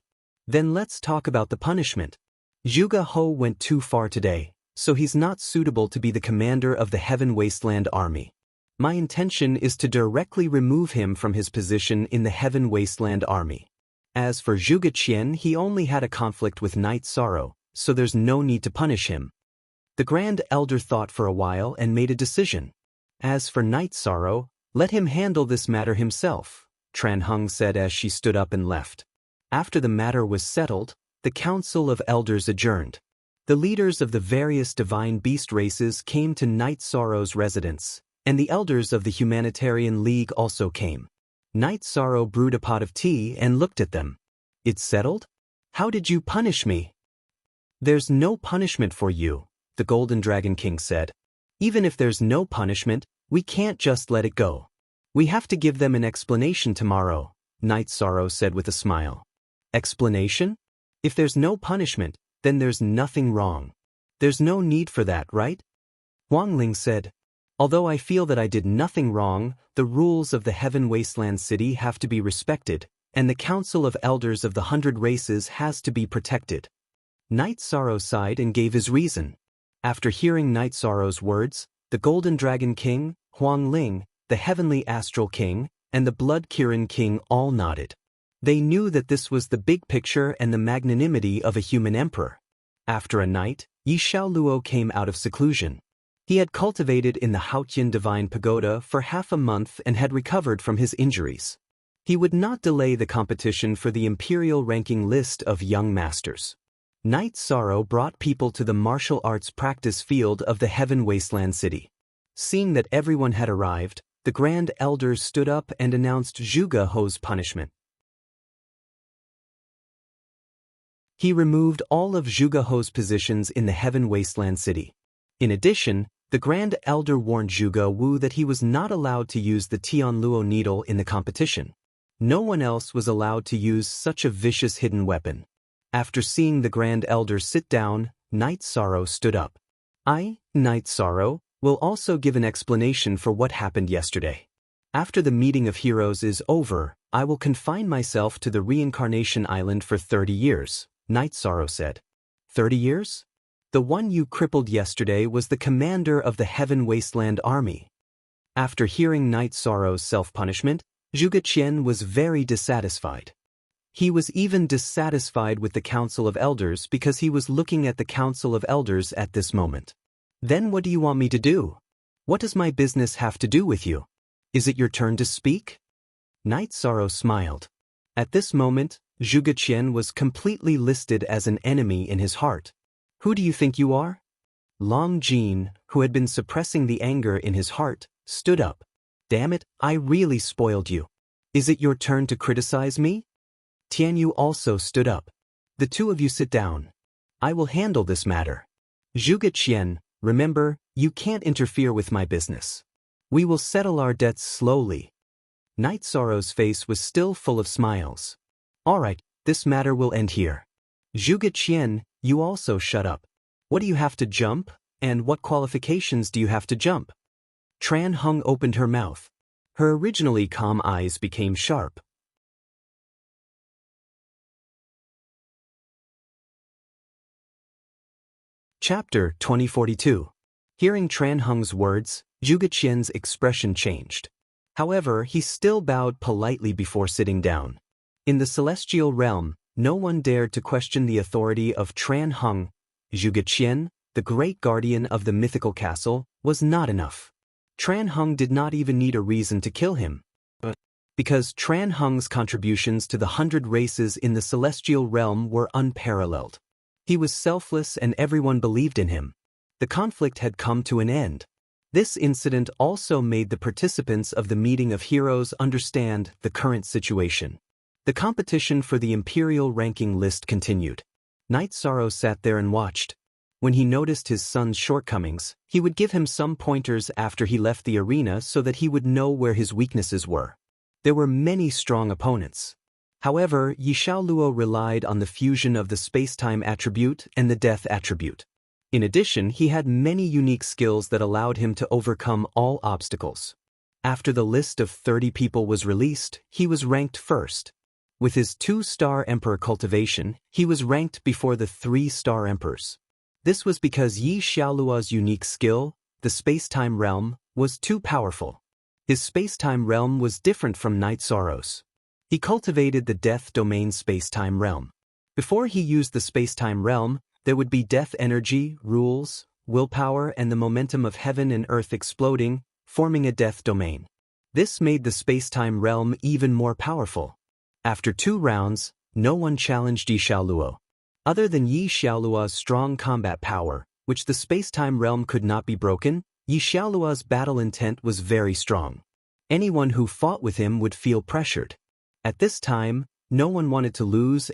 Then let's talk about the punishment. Zhuge Ho went too far today, so he's not suitable to be the commander of the Heaven Wasteland Army. My intention is to directly remove him from his position in the Heaven Wasteland Army. As for Zhuge Qian, he only had a conflict with Night Sorrow, so there's no need to punish him. The Grand Elder thought for a while and made a decision. As for Night Sorrow, let him handle this matter himself, Tran Heng said as she stood up and left. After the matter was settled, the Council of Elders adjourned. The leaders of the various divine beast races came to Night Sorrow's residence, and the elders of the Humanitarian League also came. Night Sorrow brewed a pot of tea and looked at them. It's settled? How did you punish me? There's no punishment for you, the Golden Dragon King said. Even if there's no punishment, we can't just let it go. We have to give them an explanation tomorrow, Night Sorrow said with a smile. Explanation? If there's no punishment, then there's nothing wrong. There's no need for that, right? Huang Ling said. Although I feel that I did nothing wrong, the rules of the Heaven Wasteland City have to be respected, and the Council of Elders of the 100 Races has to be protected. Night Sorrow sighed and gave his reason. After hearing Night Sorrow's words, the Golden Dragon King, Huang Ling, the Heavenly Astral King, and the Blood Kirin King all nodded. They knew that this was the big picture and the magnanimity of a human emperor. After a night, Yi Xiaoluo came out of seclusion. He had cultivated in the Haotian Divine Pagoda for half a month and had recovered from his injuries. He would not delay the competition for the Imperial ranking list of young masters. Night Sorrow brought people to the martial arts practice field of the Heaven Wasteland City. Seeing that everyone had arrived, the Grand Elder stood up and announced Zhuge Ho's punishment. He removed all of Zhuge Ho's positions in the Heaven Wasteland City. In addition, the Grand Elder warned Zhuge Wu that he was not allowed to use the Tianluo needle in the competition. No one else was allowed to use such a vicious hidden weapon. After seeing the Grand Elder sit down, Night Sorrow stood up. I, Night Sorrow, will also give an explanation for what happened yesterday. After the meeting of heroes is over, I will confine myself to the reincarnation island for 30 years, Night Sorrow said. 30 years? The one you crippled yesterday was the commander of the Heaven Wasteland Army. After hearing Night Sorrow's self-punishment, Zhuge Qian was very dissatisfied. He was even dissatisfied with the Council of Elders because he was looking at the Council of Elders at this moment. Then what do you want me to do? What does my business have to do with you? Is it your turn to speak? Night Sorrow smiled. At this moment, Zhuge Qian was completely listed as an enemy in his heart. Who do you think you are? Long Jin, who had been suppressing the anger in his heart, stood up. Damn it, I really spoiled you. Is it your turn to criticize me? Tianyu also stood up. The two of you sit down. I will handle this matter. Zhuge Qian, remember, you can't interfere with my business. We will settle our debts slowly. Night Sorrow's face was still full of smiles. All right, this matter will end here. Zhuge Qian, you also shut up. What do you have to jump, and what qualifications do you have to jump? Tran Hung opened her mouth. Her originally calm eyes became sharp. Chapter 2042. Hearing Tran Hung's words, Zhuge Qian's expression changed. However, he still bowed politely before sitting down. In the celestial realm, no one dared to question the authority of Tran Hung. Zhuge Qian, the great guardian of the mythical castle, was not enough. Tran Hung did not even need a reason to kill him. But because Tran Hung's contributions to the 100 races in the celestial realm were unparalleled. He was selfless and everyone believed in him. The conflict had come to an end. This incident also made the participants of the meeting of heroes understand the current situation. The competition for the imperial ranking list continued. Night Sorrow sat there and watched. When he noticed his son's shortcomings, he would give him some pointers after he left the arena so that he would know where his weaknesses were. There were many strong opponents. However, Yi Xiaoluo relied on the fusion of the space-time attribute and the death attribute. In addition, he had many unique skills that allowed him to overcome all obstacles. After the list of 30 people was released, he was ranked first. With his 2-star Emperor cultivation, he was ranked before the 3-star Emperors. This was because Yi Xiaoluo's unique skill, the space-time realm, was too powerful. His space-time realm was different from Night Sorrow's. He cultivated the death domain space-time realm. Before he used the space-time realm, there would be death energy, rules, willpower, and the momentum of heaven and earth exploding, forming a death domain. This made the space-time realm even more powerful. After 2 rounds, no one challenged Yi Xiaoluo. Other than Yi Xiaoluo's strong combat power, which the space-time realm could not be broken, Yi Xiaoluo's battle intent was very strong. Anyone who fought with him would feel pressured. At this time, no one wanted to lose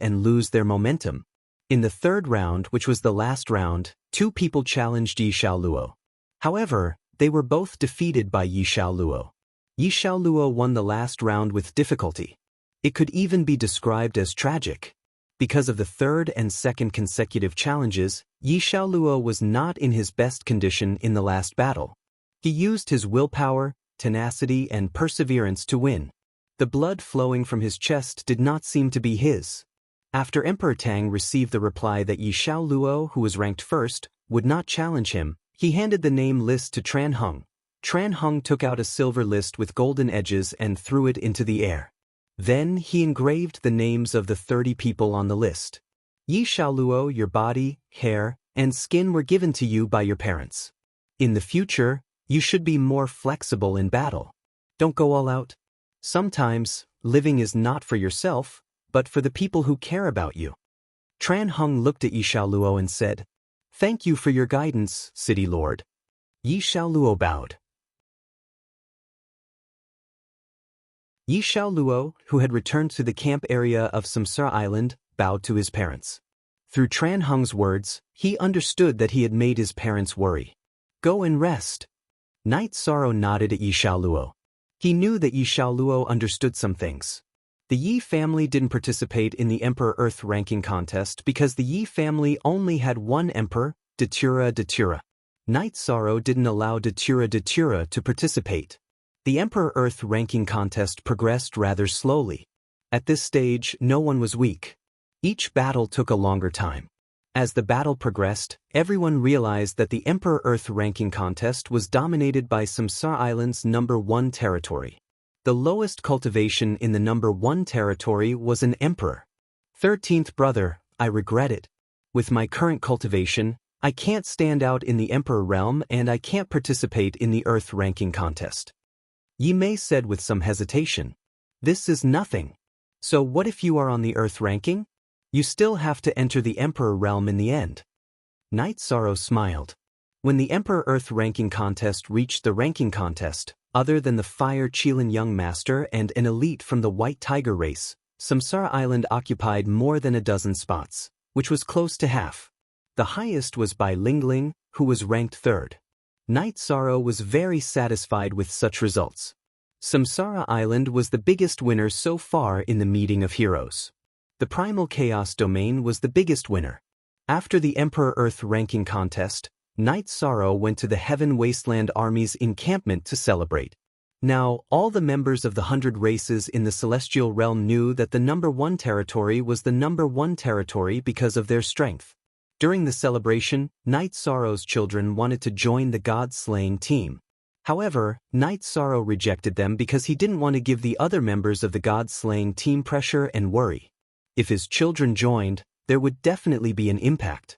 their momentum. In the 3rd round, which was the last round, 2 people challenged Yi Xiaoluo. However, they were both defeated by Yi Xiaoluo. Yi Xiaoluo won the last round with difficulty. It could even be described as tragic. Because of the 3rd and 2nd consecutive challenges, Yi Xiaoluo was not in his best condition in the last battle. He used his willpower, tenacity, and perseverance to win. The blood flowing from his chest did not seem to be his. After Emperor Tang received the reply that Yi Xiaoluo, who was ranked first, would not challenge him, he handed the name list to Tran Hung. Tran Hung took out a silver list with golden edges and threw it into the air. Then he engraved the names of the 30 people on the list. Yi Xiaoluo, your body, hair, and skin were given to you by your parents. In the future, you should be more flexible in battle. Don't go all out. Sometimes, living is not for yourself, but for the people who care about you. Tran Hung looked at Yi Xiaoluo and said, "Thank you for your guidance, City Lord." Yi Xiaoluo bowed. Yi Xiaoluo, who had returned to the camp area of Samsara Island, bowed to his parents. Through Tran Hung's words, he understood that he had made his parents worry. Go and rest. Night Sorrow nodded at Yi Xiaoluo. He knew that Yi Xiaoluo understood some things. The Yi family didn't participate in the Emperor Earth ranking contest because the Yi family only had one emperor, Datura Datura. Night Sorrow didn't allow Datura Datura to participate. The Emperor Earth ranking contest progressed rather slowly. At this stage, no one was weak. Each battle took a longer time. As the battle progressed, everyone realized that the Emperor Earth ranking contest was dominated by Samsara Island's number 1 territory. The lowest cultivation in the number 1 territory was an emperor. 13th brother, I regret it. With my current cultivation, I can't stand out in the Emperor realm and I can't participate in the Earth ranking contest. Yi Mei said with some hesitation. This is nothing. So what if you are on the Earth ranking? You still have to enter the Emperor realm in the end. Night Sorrow smiled. When the Emperor Earth ranking contest reached the ranking contest, other than the Fire Qilin Young Master and an elite from the White Tiger race, Samsara Island occupied more than a dozen spots, which was close to half. The highest was by Lingling, who was ranked 3rd. Night Sorrow was very satisfied with such results. Samsara Island was the biggest winner so far in the Meeting of Heroes. The Primal Chaos Domain was the biggest winner. After the Emperor Earth ranking contest, Night Sorrow went to the Heaven Wasteland Army's encampment to celebrate. Now, all the members of the 100 races in the Celestial Realm knew that the number 1 territory was the number 1 territory because of their strength. During the celebration, Night Sorrow's children wanted to join the God-slaying team. However, Night Sorrow rejected them because he didn't want to give the other members of the God-slaying team pressure and worry. If his children joined, there would definitely be an impact.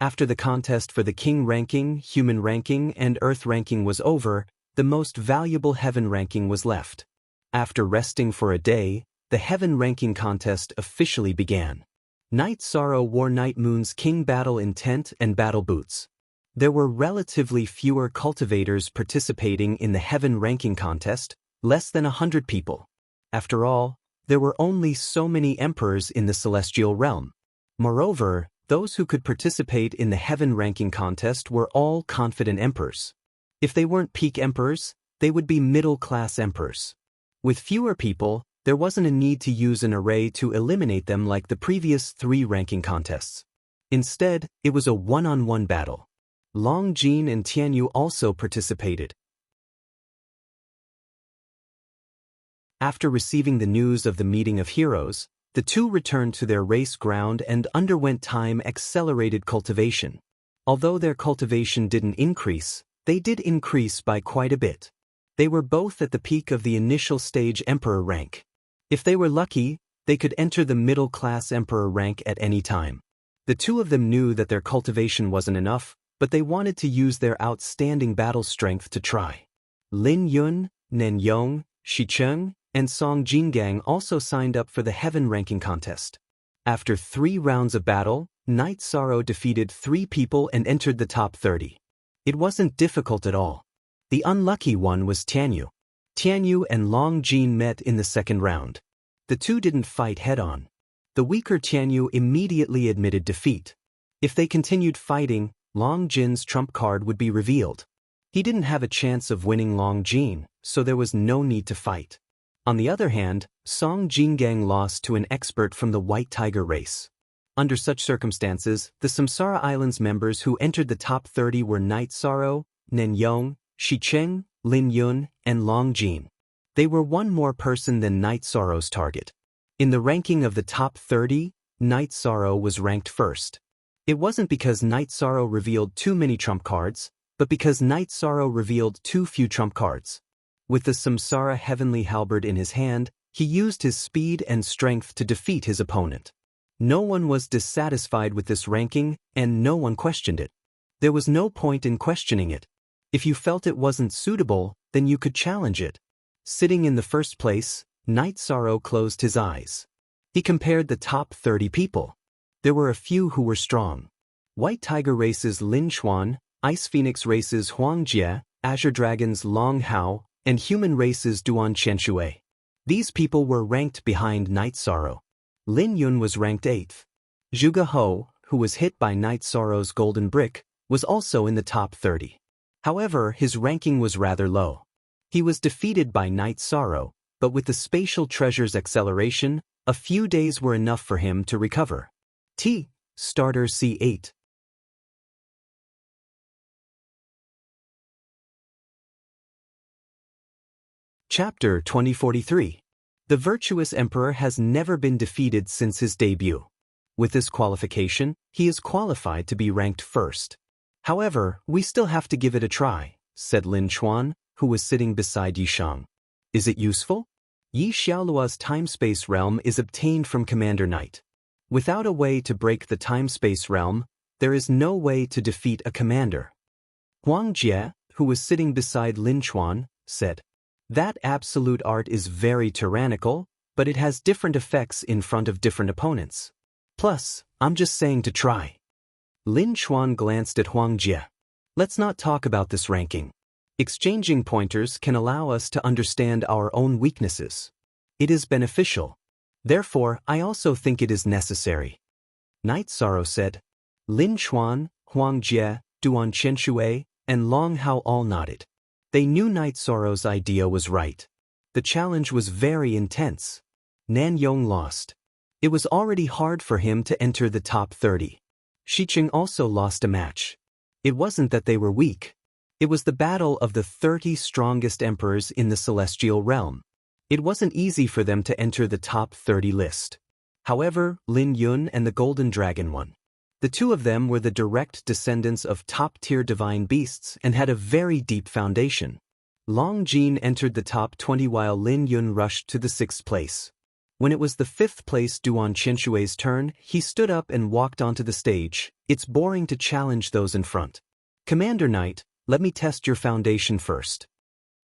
After the contest for the King ranking, Human ranking, and Earth ranking was over, the most valuable Heaven ranking was left. After resting for a day, the Heaven ranking contest officially began. Night Sorrow wore Night Moon's King battle intent and battle boots. There were relatively fewer cultivators participating in the Heaven ranking contest, less than 100 people. After all, there were only so many emperors in the Celestial Realm. Moreover, those who could participate in the Heaven ranking contest were all confident emperors. If they weren't peak emperors, they would be middle-class emperors. With fewer people, there wasn't a need to use an array to eliminate them like the previous 3 ranking contests. Instead, it was a one-on-one battle. Long Jin and Tianyu also participated. After receiving the news of the Meeting of Heroes, the two returned to their race ground and underwent time-accelerated cultivation. Although their cultivation didn't increase, they did increase by quite a bit. They were both at the peak of the initial stage Emperor rank. If they were lucky, they could enter the middle-class Emperor rank at any time. The two of them knew that their cultivation wasn't enough, but they wanted to use their outstanding battle strength to try. Lin Yun, Nen Yong, Shicheng, and Song Jingang also signed up for the Heaven ranking contest. After 3 rounds of battle, Night Sorrow defeated 3 people and entered the top 30. It wasn't difficult at all. The unlucky one was Tianyu. Tianyu and Long Jin met in the second round. The two didn't fight head-on. The weaker Tianyu immediately admitted defeat. If they continued fighting, Long Jin's trump card would be revealed. He didn't have a chance of winning Long Jin, so there was no need to fight. On the other hand, Song Jingang lost to an expert from the White Tiger race. Under such circumstances, the Samsara Islands members who entered the top 30 were Night Sorrow, Nen Yong, Shicheng, Lin Yun, and Long Jin. They were one more person than Night Sorrow's target. In the ranking of the top 30, Night Sorrow was ranked first. It wasn't because Night Sorrow revealed too many trump cards, but because Night Sorrow revealed too few trump cards. With the Samsara Heavenly Halberd in his hand, he used his speed and strength to defeat his opponent. No one was dissatisfied with this ranking, and no one questioned it. There was no point in questioning it. If you felt it wasn't suitable, then you could challenge it. Sitting in the first place, Night Sorrow closed his eyes. He compared the top 30 people. There were a few who were strong. White Tiger race's Lin Xuan, Ice Phoenix race's Huang Jie, Azure Dragon's Long Hao, and Human race's Duan Qianshui. These people were ranked behind Night Sorrow. Lin Yun was ranked 8th. Zhuge Ho, who was hit by Night Sorrow's Golden Brick, was also in the top 30. However, his ranking was rather low. He was defeated by Night Sorrow, but with the spatial treasure's acceleration, a few days were enough for him to recover. Starter C8. Chapter 2043. The virtuous emperor has never been defeated since his debut. With this qualification, he is qualified to be ranked first. However, we still have to give it a try, said Lin Chuan, who was sitting beside Yi Shang. Is it useful? Yi Xiaoluo's time-space realm is obtained from Commander Knight. Without a way to break the time-space realm, there is no way to defeat a commander. Huang Jie, who was sitting beside Lin Chuan, said, that absolute art is very tyrannical, but it has different effects in front of different opponents. Plus, I'm just saying to try. Lin Chuan glanced at Huang Jie. Let's not talk about this ranking. Exchanging pointers can allow us to understand our own weaknesses. It is beneficial. Therefore, I also think it is necessary. Night Sorrow said. Lin Chuan, Huang Jie, Duan Qianshui, and Long Hao all nodded. They knew Night Sorrow's idea was right. The challenge was very intense. Nan Yong lost. It was already hard for him to enter the top 30. Shiqing also lost a match. It wasn't that they were weak. It was the battle of the 30 strongest emperors in the celestial realm. It wasn't easy for them to enter the top 30 list. However, Lin Yun and the Golden Dragon won. The two of them were the direct descendants of top-tier divine beasts and had a very deep foundation. Long Jin entered the top 20 while Lin Yun rushed to the 6th place. When it was the 5th place Duan Qianshui's turn, he stood up and walked onto the stage. It's boring to challenge those in front. Commander Knight, let me test your foundation first.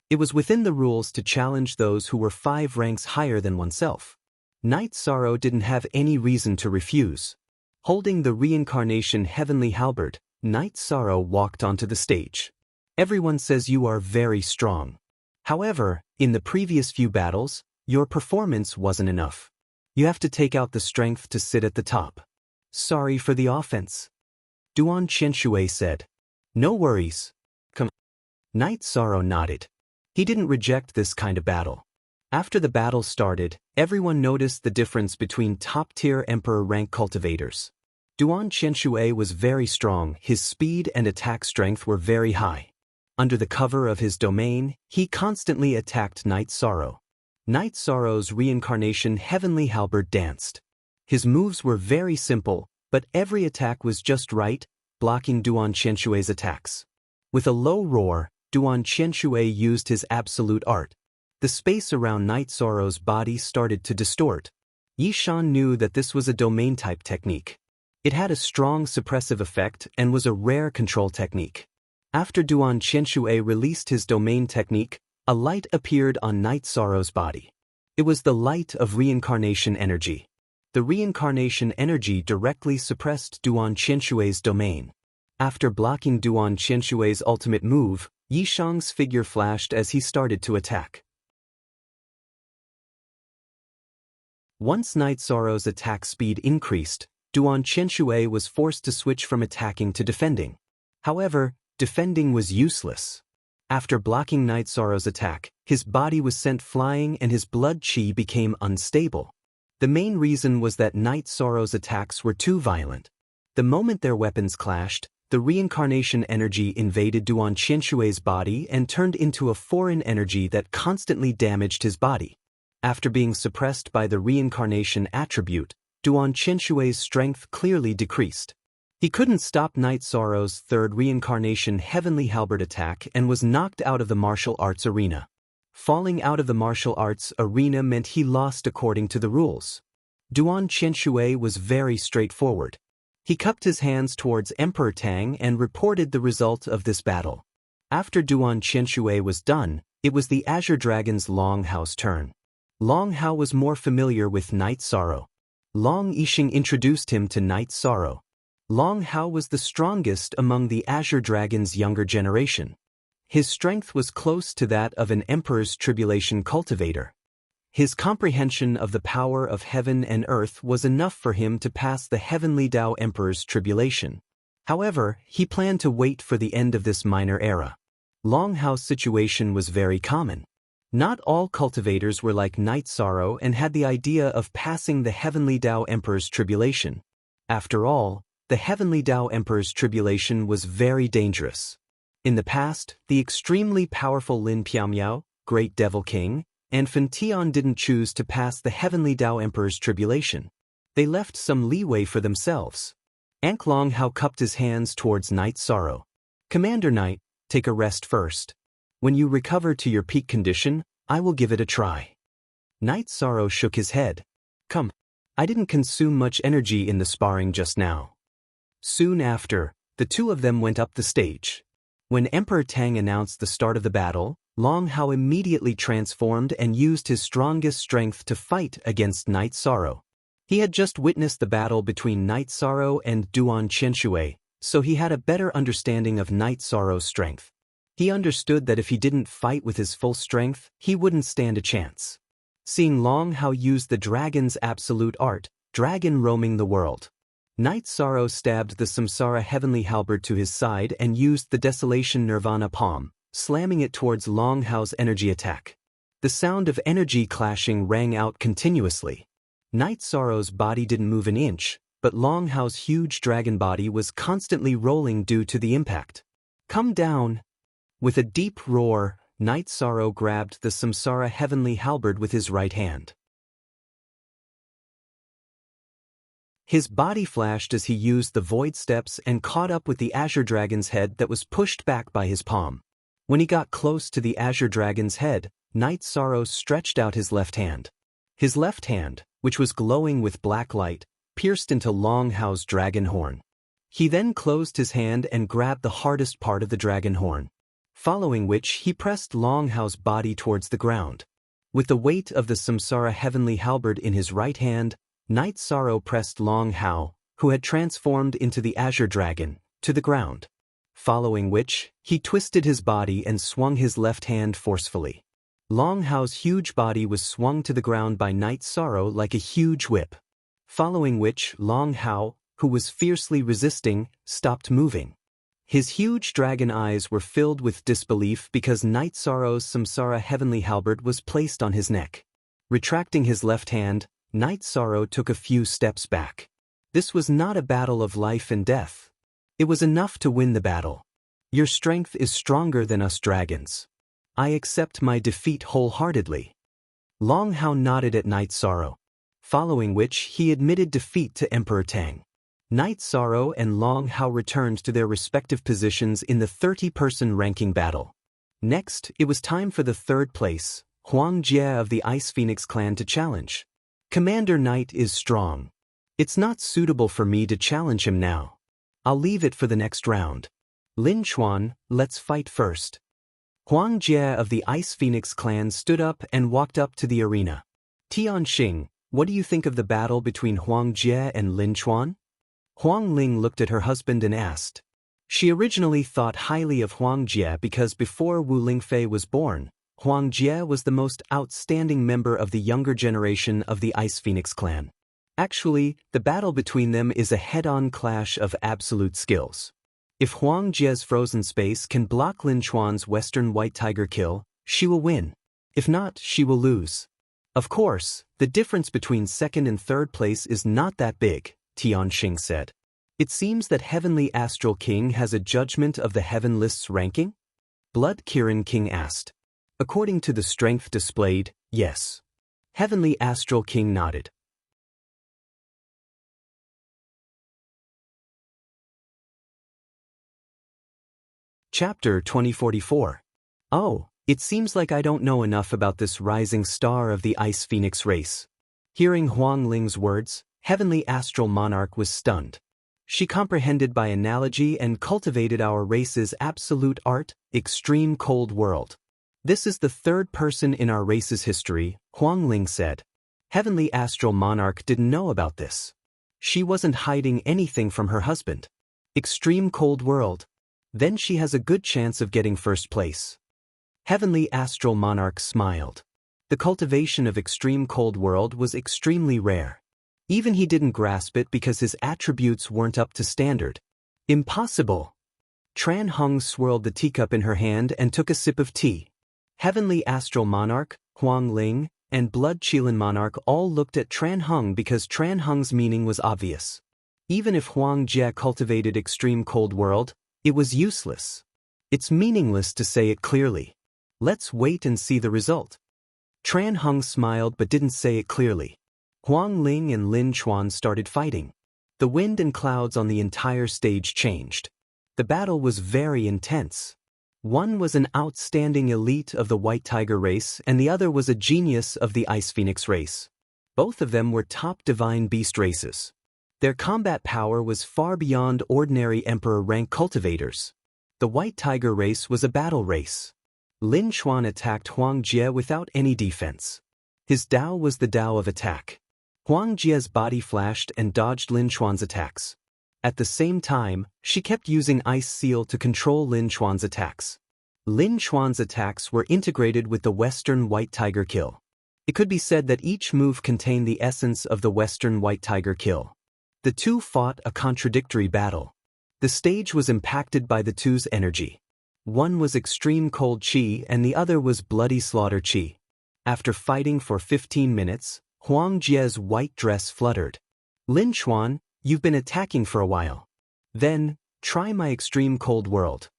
It was within the rules to challenge those who were 5 ranks higher than oneself. Night Sorrow didn't have any reason to refuse. Holding the reincarnation heavenly halberd, Night Sorrow walked onto the stage. Everyone says you are very strong. However, in the previous few battles, your performance wasn't enough. You have to take out the strength to sit at the top. Sorry for the offense. Duan Qianshui said. No worries. Come. Night Sorrow nodded. He didn't reject this kind of battle. After the battle started, everyone noticed the difference between top-tier emperor rank cultivators. Duan Qianshui was very strong, his speed and attack strength were very high. Under the cover of his domain, he constantly attacked Night Sorrow. Night Sorrow's reincarnation heavenly halberd danced. His moves were very simple, but every attack was just right, blocking Duan Qianshui's attacks. With a low roar, Duan Qianshui used his absolute art. The space around Night Sorrow's body started to distort. Yi Shan knew that this was a domain-type technique. It had a strong suppressive effect and was a rare control technique. After Duan Qianshui released his domain technique, a light appeared on Night Sorrow's body. It was the light of reincarnation energy. The reincarnation energy directly suppressed Duan Qianshui's domain. After blocking Duan Qianshui's ultimate move, Yi Shang's figure flashed as he started to attack. Once Night Sorrow's attack speed increased, Duan Qianshui was forced to switch from attacking to defending. However, defending was useless. After blocking Night Sorrow's attack, his body was sent flying and his blood qi became unstable. The main reason was that Night Sorrow's attacks were too violent. The moment their weapons clashed, the reincarnation energy invaded Duan Qianshui's body and turned into a foreign energy that constantly damaged his body. After being suppressed by the reincarnation attribute, Duan Qianshui's strength clearly decreased. He couldn't stop Night Sorrow's third reincarnation heavenly halberd attack and was knocked out of the martial arts arena. Falling out of the martial arts arena meant he lost according to the rules. Duan Qianshui was very straightforward. He cupped his hands towards Emperor Tang and reported the result of this battle. After Duan Qianshui was done, it was the Azure Dragon's Long Hao's turn. Long Hao was more familiar with Night Sorrow. Long Yixing introduced him to Night Sorrow. Long Hao was the strongest among the Azure Dragon's younger generation. His strength was close to that of an Emperor's Tribulation cultivator. His comprehension of the power of heaven and earth was enough for him to pass the Heavenly Tao Emperor's Tribulation. However, he planned to wait for the end of this minor era. Long Hao's situation was very common. Not all cultivators were like Night Sorrow and had the idea of passing the Heavenly Tao Emperor's tribulation. After all, the Heavenly Tao Emperor's tribulation was very dangerous. In the past, the extremely powerful Lin Piamiao, Great Devil King, and Fan Tian didn't choose to pass the Heavenly Tao Emperor's tribulation. They left some leeway for themselves. Ankh Long Hao cupped his hands towards Night Sorrow. Commander Knight, take a rest first. When you recover to your peak condition, I will give it a try. Night Sorrow shook his head. Come. I didn't consume much energy in the sparring just now. Soon after, the two of them went up the stage. When Emperor Tang announced the start of the battle, Long Hao immediately transformed and used his strongest strength to fight against Night Sorrow. He had just witnessed the battle between Night Sorrow and Duan Qianshui, so he had a better understanding of Night Sorrow's strength. He understood that if he didn't fight with his full strength, he wouldn't stand a chance. Seeing Long Hao use the dragon's absolute art, dragon roaming the world, Night Sorrow stabbed the Samsara Heavenly Halberd to his side and used the Desolation Nirvana Palm, slamming it towards Long Hao's energy attack. The sound of energy clashing rang out continuously. Night Sorrow's body didn't move an inch, but Long Hao's huge dragon body was constantly rolling due to the impact. Come down! With a deep roar, Night Sorrow grabbed the Samsara Heavenly Halberd with his right hand. His body flashed as he used the void steps and caught up with the Azure Dragon's head that was pushed back by his palm. When he got close to the Azure Dragon's head, Night Sorrow stretched out his left hand. His left hand, which was glowing with black light, pierced into Long Hao's dragon horn. He then closed his hand and grabbed the hardest part of the dragon horn, following which he pressed Long Hao's body towards the ground. With the weight of the Samsara Heavenly Halberd in his right hand, Night Sorrow pressed Long Hao, who had transformed into the Azure Dragon, to the ground. Following which, he twisted his body and swung his left hand forcefully. Long Hao's huge body was swung to the ground by Night Sorrow like a huge whip. Following which, Long Hao, who was fiercely resisting, stopped moving. His huge dragon eyes were filled with disbelief because Night Sorrow's Samsara Heavenly Halberd was placed on his neck. Retracting his left hand, Night Sorrow took a few steps back. This was not a battle of life and death. It was enough to win the battle. Your strength is stronger than us dragons. I accept my defeat wholeheartedly. Long Hao nodded at Night Sorrow, following which he admitted defeat to Emperor Tang. Night Sorrow and Long Hao returned to their respective positions in the 30-person ranking battle. Next, it was time for the third place, Huang Jie of the Ice Phoenix clan to challenge. Commander Knight is strong. It's not suitable for me to challenge him now. I'll leave it for the next round. Lin Chuan, let's fight first. Huang Jie of the Ice Phoenix clan stood up and walked up to the arena. Tian Xing, what do you think of the battle between Huang Jie and Lin Chuan? Huang Ling looked at her husband and asked. She originally thought highly of Huang Jie because before Wu Lingfei was born, Huang Jie was the most outstanding member of the younger generation of the Ice Phoenix clan. Actually, the battle between them is a head-on clash of absolute skills. If Huang Jie's frozen space can block Lin Chuan's Western White Tiger kill, she will win. If not, she will lose. Of course, the difference between second and third place is not that big, Tian Xing said. It seems that Heavenly Astral King has a judgment of the Heaven List's ranking? Blood Kirin King asked. According to the strength displayed, yes. Heavenly Astral King nodded. Chapter 2044. Oh, it seems like I don't know enough about this rising star of the Ice Phoenix race. Hearing Huang Ling's words, Heavenly Astral Monarch was stunned. She comprehended by analogy and cultivated our race's absolute art, extreme cold world. This is the third person in our race's history, Huang Ling said. Heavenly Astral Monarch didn't know about this. She wasn't hiding anything from her husband. Extreme cold world. Then she has a good chance of getting first place. Heavenly Astral Monarch smiled. The cultivation of extreme cold world was extremely rare. Even he didn't grasp it because his attributes weren't up to standard. Impossible. Tran Hung swirled the teacup in her hand and took a sip of tea. Heavenly Astral Monarch, Huang Ling, and Blood Qilin Monarch all looked at Tran Heng because Tran Heng's meaning was obvious. Even if Huang Jie cultivated extreme cold world, it was useless. It's meaningless to say it clearly. Let's wait and see the result. Tran Heng smiled but didn't say it clearly. Huang Ling and Lin Chuan started fighting. The wind and clouds on the entire stage changed. The battle was very intense. One was an outstanding elite of the White Tiger race and the other was a genius of the Ice Phoenix race. Both of them were top divine beast races. Their combat power was far beyond ordinary emperor rank cultivators. The White Tiger race was a battle race. Lin Chuan attacked Huang Jie without any defense. His Dao was the Dao of attack. Huang Jie's body flashed and dodged Lin Chuan's attacks. At the same time, she kept using Ice Seal to control Lin Chuan's attacks. Lin Chuan's attacks were integrated with the Western White Tiger kill. It could be said that each move contained the essence of the Western White Tiger kill. The two fought a contradictory battle. The stage was impacted by the two's energy. One was extreme cold qi and the other was bloody slaughter qi. After fighting for 15 minutes, Huang Jie's white dress fluttered. Lin Chuan, you've been attacking for a while. Then, try my extreme cold world.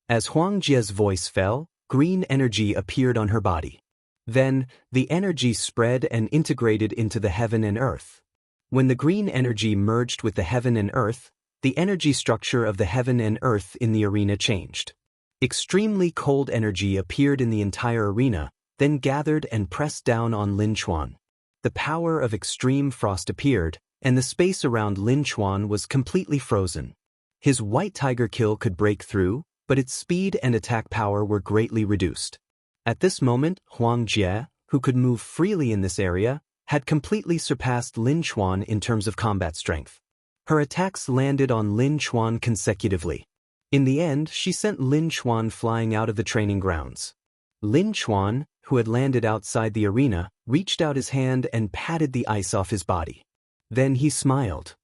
As Huang Jie's voice fell, green energy appeared on her body. Then, the energy spread and integrated into the heaven and earth. When the green energy merged with the heaven and earth, the energy structure of the heaven and earth in the arena changed. Extremely cold energy appeared in the entire arena, then gathered and pressed down on Lin Chuan. The power of extreme frost appeared, and the space around Lin Chuan was completely frozen. His White Tiger kill could break through, but its speed and attack power were greatly reduced. At this moment, Huang Jie, who could move freely in this area, had completely surpassed Lin Chuan in terms of combat strength. Her attacks landed on Lin Chuan consecutively. In the end, she sent Lin Chuan flying out of the training grounds. Lin Chuan, who had landed outside the arena, reached out his hand and patted the ice off his body. Then he smiled.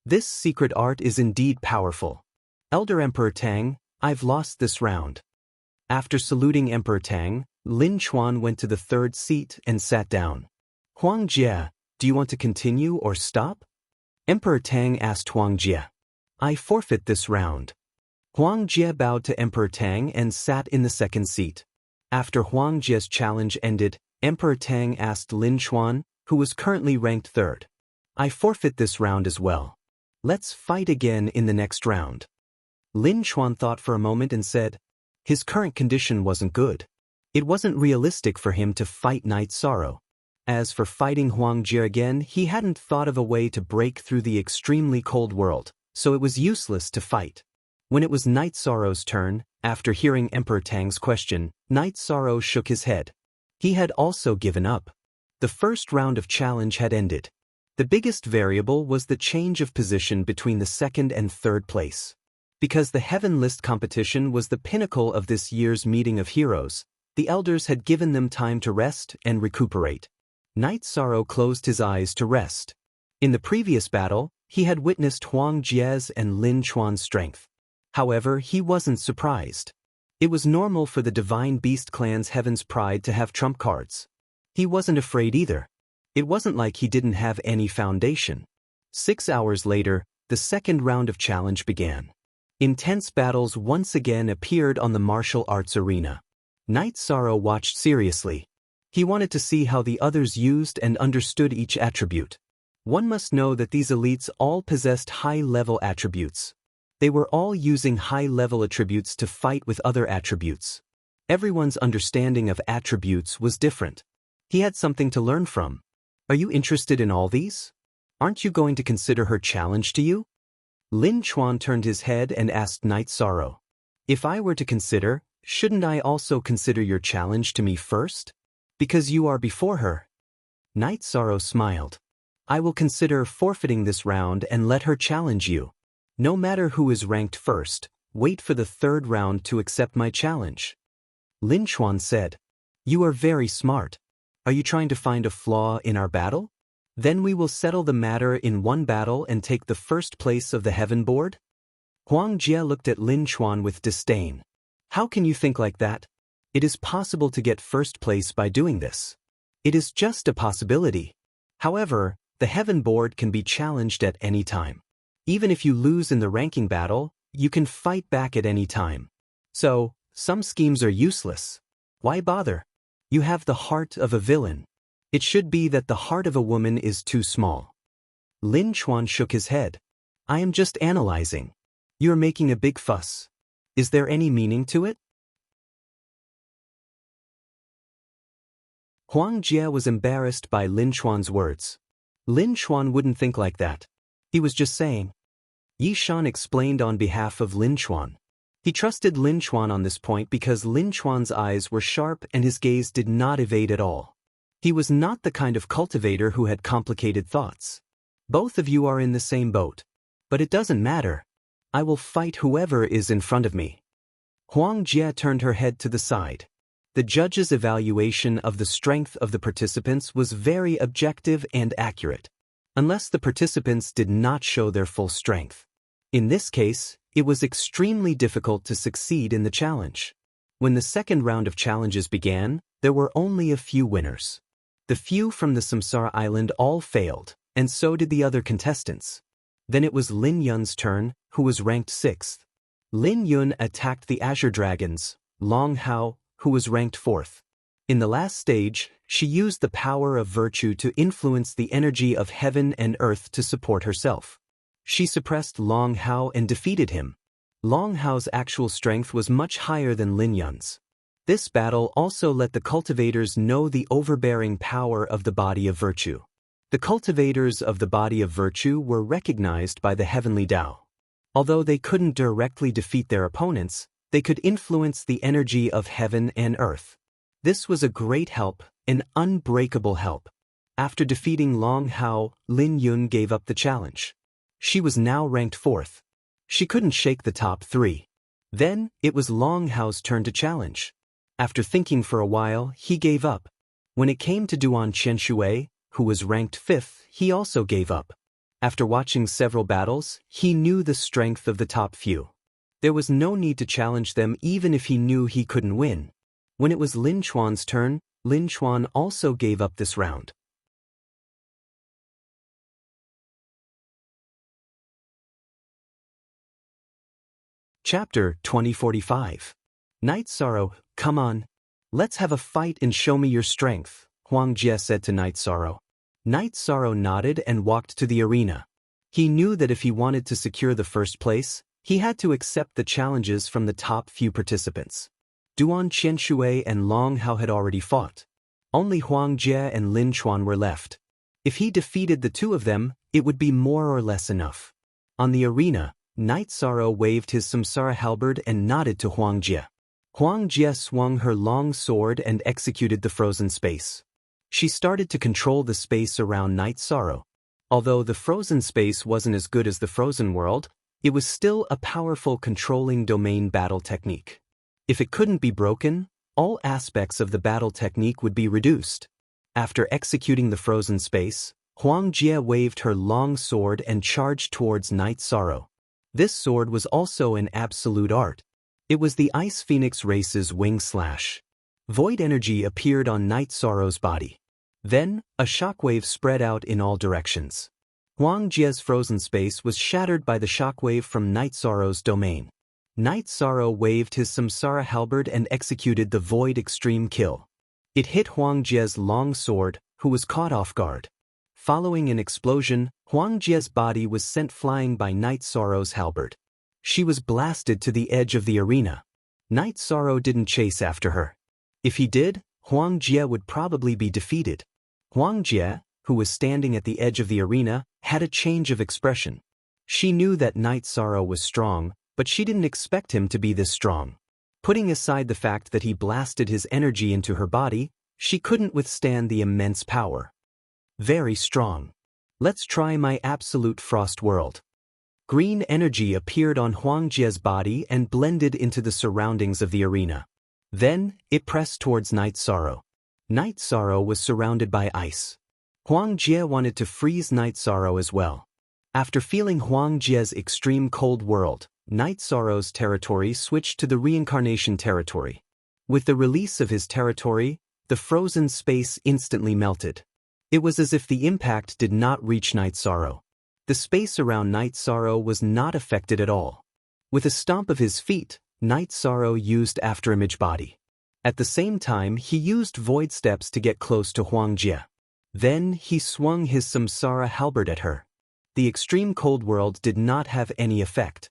This secret art is indeed powerful. Elder Emperor Tang, I've lost this round. After saluting Emperor Tang, Lin Chuan went to the third seat and sat down. Huang Jie, do you want to continue or stop? Emperor Tang asked Huang Jie. I forfeit this round. Huang Jie bowed to Emperor Tang and sat in the second seat. After Huang Jie's challenge ended, Emperor Tang asked Lin Chuan, who was currently ranked third. I forfeit this round as well. Let's fight again in the next round. Lin Chuan thought for a moment and said, his current condition wasn't good. It wasn't realistic for him to fight Night Sorrow. As for fighting Huang Jie again, he hadn't thought of a way to break through the extremely cold world, so it was useless to fight. When it was Night Sorrow's turn, after hearing Emperor Tang's question, Night Sorrow shook his head. He had also given up. The first round of challenge had ended. The biggest variable was the change of position between the second and third place. Because the Heaven List competition was the pinnacle of this year's meeting of heroes, the elders had given them time to rest and recuperate. Night Sorrow closed his eyes to rest. In the previous battle, he had witnessed Huang Jie's and Lin Chuan's strength. However, he wasn't surprised. It was normal for the Divine Beast clan's Heaven's Pride to have trump cards. He wasn't afraid either. It wasn't like he didn't have any foundation. 6 hours later, the second round of challenge began. Intense battles once again appeared on the martial arts arena. Night Sorrow watched seriously. He wanted to see how the others used and understood each attribute. One must know that these elites all possessed high-level attributes. They were all using high-level attributes to fight with other attributes. Everyone's understanding of attributes was different. He had something to learn from. Are you interested in all these? Aren't you going to consider her challenge to you? Lin Chuan turned his head and asked Night Sorrow. If I were to consider, shouldn't I also consider your challenge to me first? Because you are before her. Night Sorrow smiled. I will consider forfeiting this round and let her challenge you. No matter who is ranked first, wait for the third round to accept my challenge. Lin Chuan said. You are very smart. Are you trying to find a flaw in our battle? Then we will settle the matter in one battle and take the first place of the Heaven Board? Huang Jie looked at Lin Chuan with disdain. How can you think like that? It is possible to get first place by doing this. It is just a possibility. However, the Heaven Board can be challenged at any time. Even if you lose in the ranking battle, you can fight back at any time. So, some schemes are useless. Why bother? You have the heart of a villain. It should be that the heart of a woman is too small. Lin Chuan shook his head. I am just analyzing. You're making a big fuss. Is there any meaning to it? Huang Jie was embarrassed by Lin Chuan's words. Lin Chuan wouldn't think like that. He was just saying. Yi Shan explained on behalf of Lin Chuan. He trusted Lin Chuan on this point because Lin Chuan's eyes were sharp and his gaze did not evade at all. He was not the kind of cultivator who had complicated thoughts. Both of you are in the same boat. But it doesn't matter. I will fight whoever is in front of me. Huang Jie turned her head to the side. The judge's evaluation of the strength of the participants was very objective and accurate, unless the participants did not show their full strength. In this case, it was extremely difficult to succeed in the challenge. When the second round of challenges began, there were only a few winners. The few from the Samsara Island all failed, and so did the other contestants. Then it was Lin Yun's turn, who was ranked 6th. Lin Yun attacked the Azure Dragons, Long Hao, who was ranked 4th. In the last stage, she used the power of virtue to influence the energy of heaven and earth to support herself. She suppressed Long Hao and defeated him. Long Hao's actual strength was much higher than Lin Yun's. This battle also let the cultivators know the overbearing power of the body of virtue. The cultivators of the body of virtue were recognized by the heavenly Tao. Although they couldn't directly defeat their opponents, they could influence the energy of heaven and earth. This was a great help, an unbreakable help. After defeating Long Hao, Lin Yun gave up the challenge. She was now ranked 4th. She couldn't shake the top 3. Then, it was Long Hao's turn to challenge. After thinking for a while, he gave up. When it came to Duan Qianshui, who was ranked 5th, he also gave up. After watching several battles, he knew the strength of the top few. There was no need to challenge them even if he knew he couldn't win. When it was Lin Chuan's turn, Lin Chuan also gave up this round. Chapter 2045. Night Sorrow, come on. Let's have a fight and show me your strength, Huang Jie said to Night Sorrow. Night Sorrow nodded and walked to the arena. He knew that if he wanted to secure the first place, he had to accept the challenges from the top few participants. Duan Qianshui and Long Hao had already fought. Only Huang Jie and Lin Chuan were left. If he defeated the two of them, it would be more or less enough. On the arena, Night Sorrow waved his Samsara halberd and nodded to Huang Jie. Huang Jie swung her long sword and executed the frozen space. She started to control the space around Night Sorrow. Although the frozen space wasn't as good as the frozen world, it was still a powerful controlling domain battle technique. If it couldn't be broken, all aspects of the battle technique would be reduced. After executing the frozen space, Huang Jie waved her long sword and charged towards Night Sorrow. This sword was also an absolute art. It was the Ice Phoenix race's wing slash. Void energy appeared on Night Sorrow's body. Then, a shockwave spread out in all directions. Huang Jie's frozen space was shattered by the shockwave from Night Sorrow's domain. Night Sorrow waved his Samsara halberd and executed the Void Extreme Kill. It hit Huang Jie's long sword, who was caught off guard. Following an explosion, Huang Jie's body was sent flying by Night Sorrow's halberd. She was blasted to the edge of the arena. Night Sorrow didn't chase after her. If he did, Huang Jie would probably be defeated. Huang Jie, who was standing at the edge of the arena, had a change of expression. She knew that Night Sorrow was strong, but she didn't expect him to be this strong. Putting aside the fact that he blasted his energy into her body, she couldn't withstand the immense power. Very strong. Let's try my absolute frost world. Green energy appeared on Huang Jie's body and blended into the surroundings of the arena. Then, it pressed towards Night Sorrow. Night Sorrow was surrounded by ice. Huang Jie wanted to freeze Night Sorrow as well. After feeling Huang Jie's extreme cold world, Night Sorrow's territory switched to the reincarnation territory. With the release of his territory, the frozen space instantly melted. It was as if the impact did not reach Night Sorrow. The space around Night Sorrow was not affected at all. With a stomp of his feet, Night Sorrow used afterimage body. At the same time, he used void steps to get close to Huang Jie. Then he swung his samsara halberd at her. The extreme cold world did not have any effect.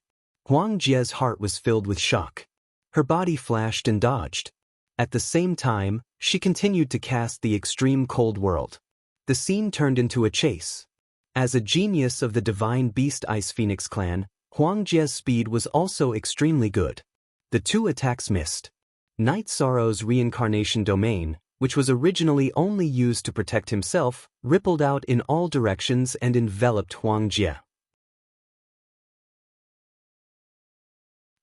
Huang Jie's heart was filled with shock. Her body flashed and dodged. At the same time, she continued to cast the extreme cold world. The scene turned into a chase. As a genius of the Divine Beast Ice Phoenix clan, Huang Jie's speed was also extremely good. The two attacks missed. Night Sorrow's reincarnation domain, which was originally only used to protect himself, rippled out in all directions and enveloped Huang Jie.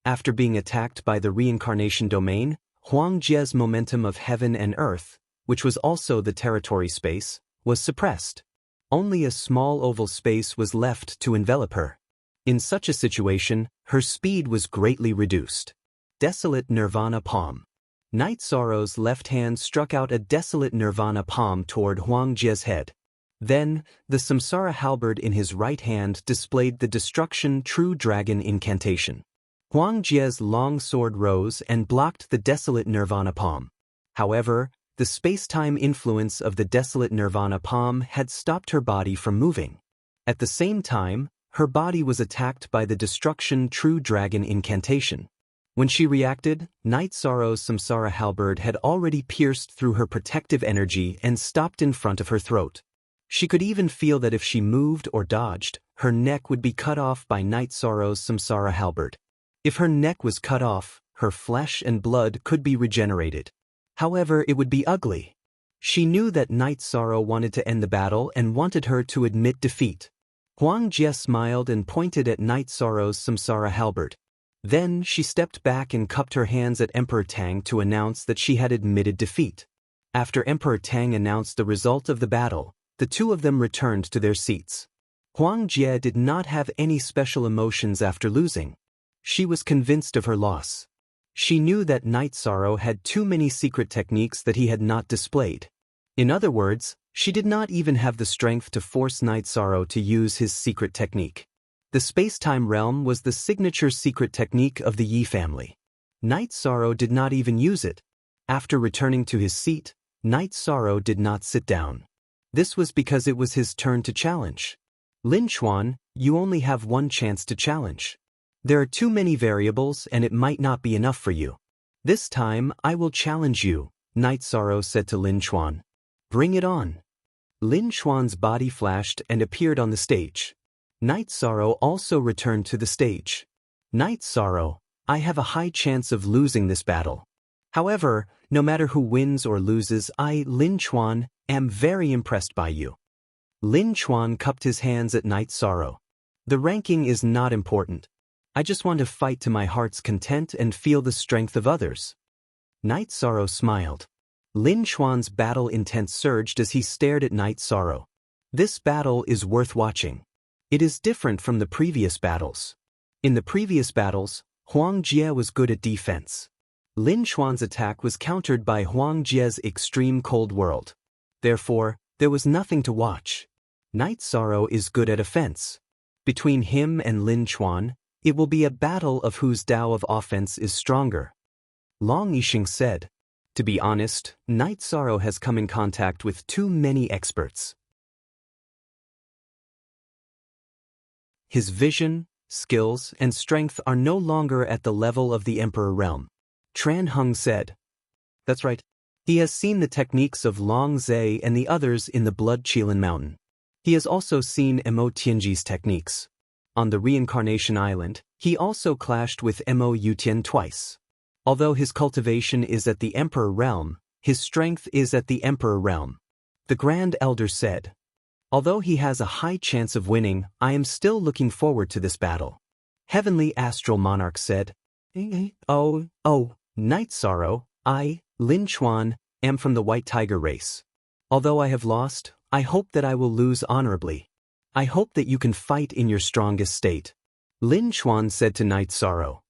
After being attacked by the reincarnation domain, Huang Jie's momentum of heaven and earth, which was also the territory space, was suppressed. Only a small oval space was left to envelop her. In such a situation, her speed was greatly reduced. Desolate Nirvana Palm. Night Sorrow's left hand struck out a desolate Nirvana palm toward Huang Jie's head. Then, the samsara halberd in his right hand displayed the Destruction True Dragon incantation. Huang Jie's long sword rose and blocked the desolate Nirvana palm. However, the space-time influence of the desolate Nirvana palm had stopped her body from moving. At the same time, her body was attacked by the Destruction True Dragon incantation. When she reacted, Night Sorrow's samsara halberd had already pierced through her protective energy and stopped in front of her throat. She could even feel that if she moved or dodged, her neck would be cut off by Night Sorrow's samsara halberd. If her neck was cut off, her flesh and blood could be regenerated. However, it would be ugly. She knew that Night Sorrow wanted to end the battle and wanted her to admit defeat. Huang Jie smiled and pointed at Night Sorrow's samsara halberd. Then she stepped back and cupped her hands at Emperor Tang to announce that she had admitted defeat. After Emperor Tang announced the result of the battle, the two of them returned to their seats. Huang Jie did not have any special emotions after losing. She was convinced of her loss. She knew that Night Sorrow had too many secret techniques that he had not displayed. In other words, she did not even have the strength to force Night Sorrow to use his secret technique. The space-time realm was the signature secret technique of the Yi family. Night Sorrow did not even use it. After returning to his seat, Night Sorrow did not sit down. This was because it was his turn to challenge. Lin Xuan, you only have one chance to challenge. There are too many variables and it might not be enough for you. This time, I will challenge you, Night Sorrow said to Lin Xuan. Bring it on. Lin Xuan's body flashed and appeared on the stage. Night Sorrow also returned to the stage. Night Sorrow, I have a high chance of losing this battle. However, no matter who wins or loses, I, Lin Xuan, am very impressed by you. Lin Xuan cupped his hands at Night Sorrow. The ranking is not important. I just want to fight to my heart's content and feel the strength of others. Night Sorrow smiled. Lin Xuan's battle intent surged as he stared at Night Sorrow. This battle is worth watching. It is different from the previous battles. In the previous battles, Huang Jie was good at defense. Lin Xuan's attack was countered by Huang Jie's extreme cold world. Therefore, there was nothing to watch. Night Sorrow is good at offense. Between him and Lin Xuan, it will be a battle of whose Tao of offense is stronger. Long Yixing said. To be honest, Night Sorrow has come in contact with too many experts. His vision, skills, and strength are no longer at the level of the Emperor realm. Tran Hung said. That's right. He has seen the techniques of Long Zhe and the others in the Blood Qilin Mountain. He has also seen Mo Tianji's techniques. On the Reincarnation Island, he also clashed with Mo Yutian twice. Although his cultivation is at the Emperor realm, his strength is at the Emperor realm. The Grand Elder said. Although he has a high chance of winning, I am still looking forward to this battle. Heavenly Astral Monarch said. Oh, Night Sorrow, I, Lin Xuan, am from the White Tiger race. Although I have lost, I hope that I will lose honorably. I hope that you can fight in your strongest state. Lin Chuan said to Night Sorrow.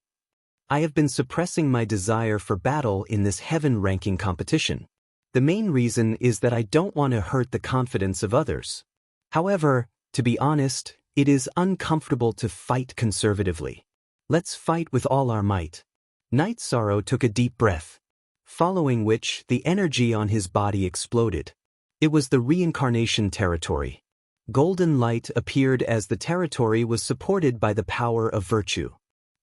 I have been suppressing my desire for battle in this heaven-ranking competition. The main reason is that I don't want to hurt the confidence of others. However, to be honest, it is uncomfortable to fight conservatively. Let's fight with all our might. Night Sorrow took a deep breath, following which the energy on his body exploded. It was the reincarnation territory. Golden light appeared as the territory was supported by the power of virtue.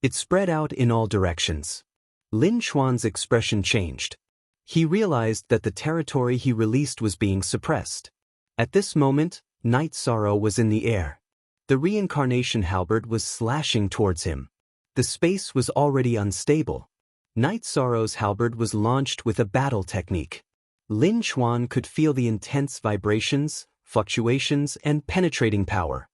It spread out in all directions. Lin Chuan's expression changed. He realized that the territory he released was being suppressed. At this moment, Night Sorrow was in the air. The reincarnation halberd was slashing towards him. The space was already unstable. Night Sorrow's halberd was launched with a battle technique. Lin Chuan could feel the intense vibrations, fluctuations, and penetrating power.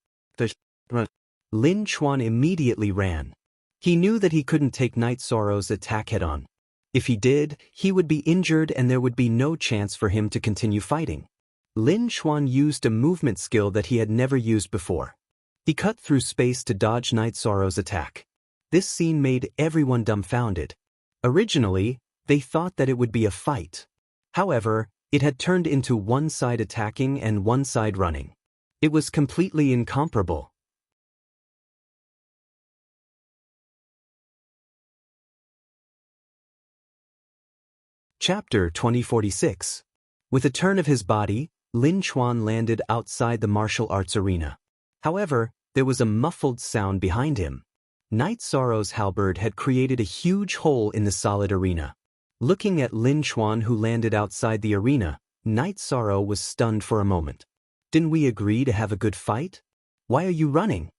Lin Chuan immediately ran. He knew that he couldn't take Night Sorrow's attack head-on. If he did, he would be injured and there would be no chance for him to continue fighting. Lin Chuan used a movement skill that he had never used before. He cut through space to dodge Night Sorrow's attack. This scene made everyone dumbfounded. Originally, they thought that it would be a fight. However, it had turned into one side attacking and one side running. It was completely incomparable. Chapter 2046. With a turn of his body, Lin Chuan landed outside the martial arts arena. However, there was a muffled sound behind him. Night Sorrow's halberd had created a huge hole in the solid arena. Looking at Lin Chuan, who landed outside the arena, Night Sorrow was stunned for a moment. Didn't we agree to have a good fight? Why are you running?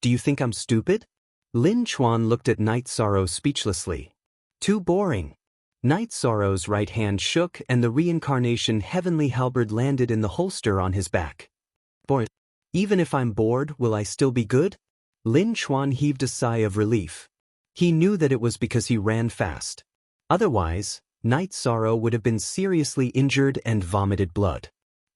Do you think I'm stupid? Lin Chuan looked at Night Sorrow speechlessly. Too boring. Night Sorrow's right hand shook and the reincarnation heavenly halberd landed in the holster on his back. Boy, even if I'm bored, will I still be good? Lin Chuan heaved a sigh of relief. He knew that it was because he ran fast. Otherwise, Night Sorrow would have been seriously injured and vomited blood.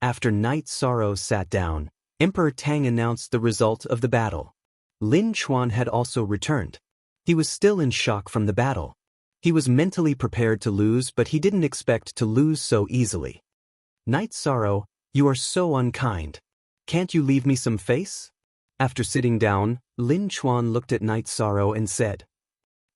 After Night Sorrow sat down, Emperor Tang announced the result of the battle. Lin Chuan had also returned. He was still in shock from the battle. He was mentally prepared to lose, but he didn't expect to lose so easily. Night Sorrow, you are so unkind. Can't you leave me some face? After sitting down, Lin Chuan looked at Night Sorrow and said,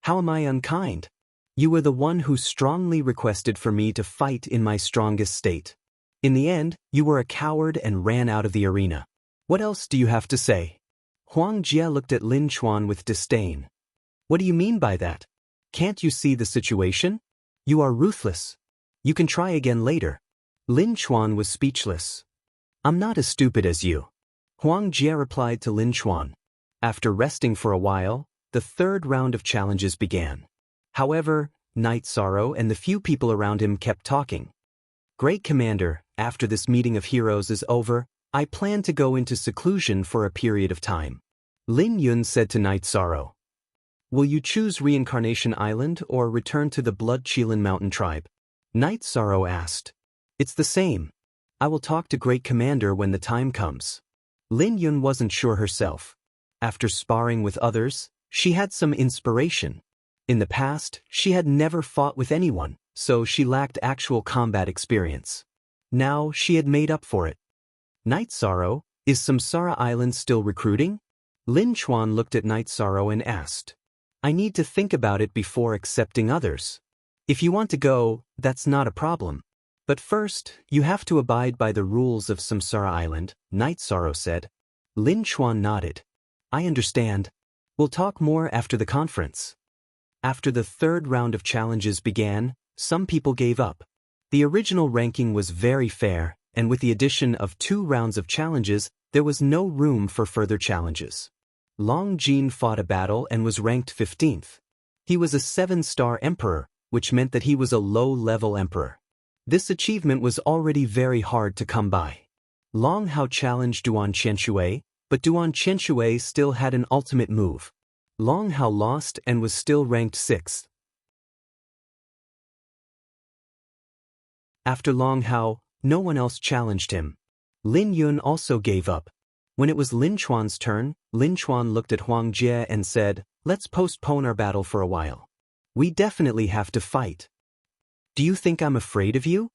How am I unkind? You were the one who strongly requested for me to fight in my strongest state. In the end, you were a coward and ran out of the arena. What else do you have to say? Huang Jie looked at Lin Chuan with disdain. What do you mean by that? Can't you see the situation? You are ruthless. You can try again later. Lin Chuan was speechless. I'm not as stupid as you. Huang Jie replied to Lin Chuan. After resting for a while, the third round of challenges began. However, Night Sorrow and the few people around him kept talking. Great Commander, after this meeting of heroes is over, I plan to go into seclusion for a period of time. Lin Yun said to Night Sorrow. Will you choose Reincarnation Island or return to the Blood Qilin Mountain tribe? Night Sorrow asked. It's the same. I will talk to Great Commander when the time comes. Lin Yun wasn't sure herself. After sparring with others, she had some inspiration. In the past, she had never fought with anyone, so she lacked actual combat experience. Now she had made up for it. Night Sorrow, is Samsara Island still recruiting? Lin Chuan looked at Night Sorrow and asked. I need to think about it before accepting others. If you want to go, that's not a problem. But first, you have to abide by the rules of Samsara Island, Night Sorrow said. Lin Chuan nodded. I understand. We'll talk more after the conference. After the third round of challenges began, some people gave up. The original ranking was very fair, and with the addition of 2 rounds of challenges, there was no room for further challenges. Long Jin fought a battle and was ranked 15th. He was a 7-star emperor, which meant that he was a low-level emperor. This achievement was already very hard to come by. Long Hao challenged Duan Qianshui, but Duan Qianshui still had an ultimate move. Long Hao lost and was still ranked 6th. After Long Hao, no one else challenged him. Lin Yun also gave up. When it was Lin Chuan's turn, Lin Chuan looked at Huang Jie and said, "Let's postpone our battle for a while. We definitely have to fight." "Do you think I'm afraid of you?"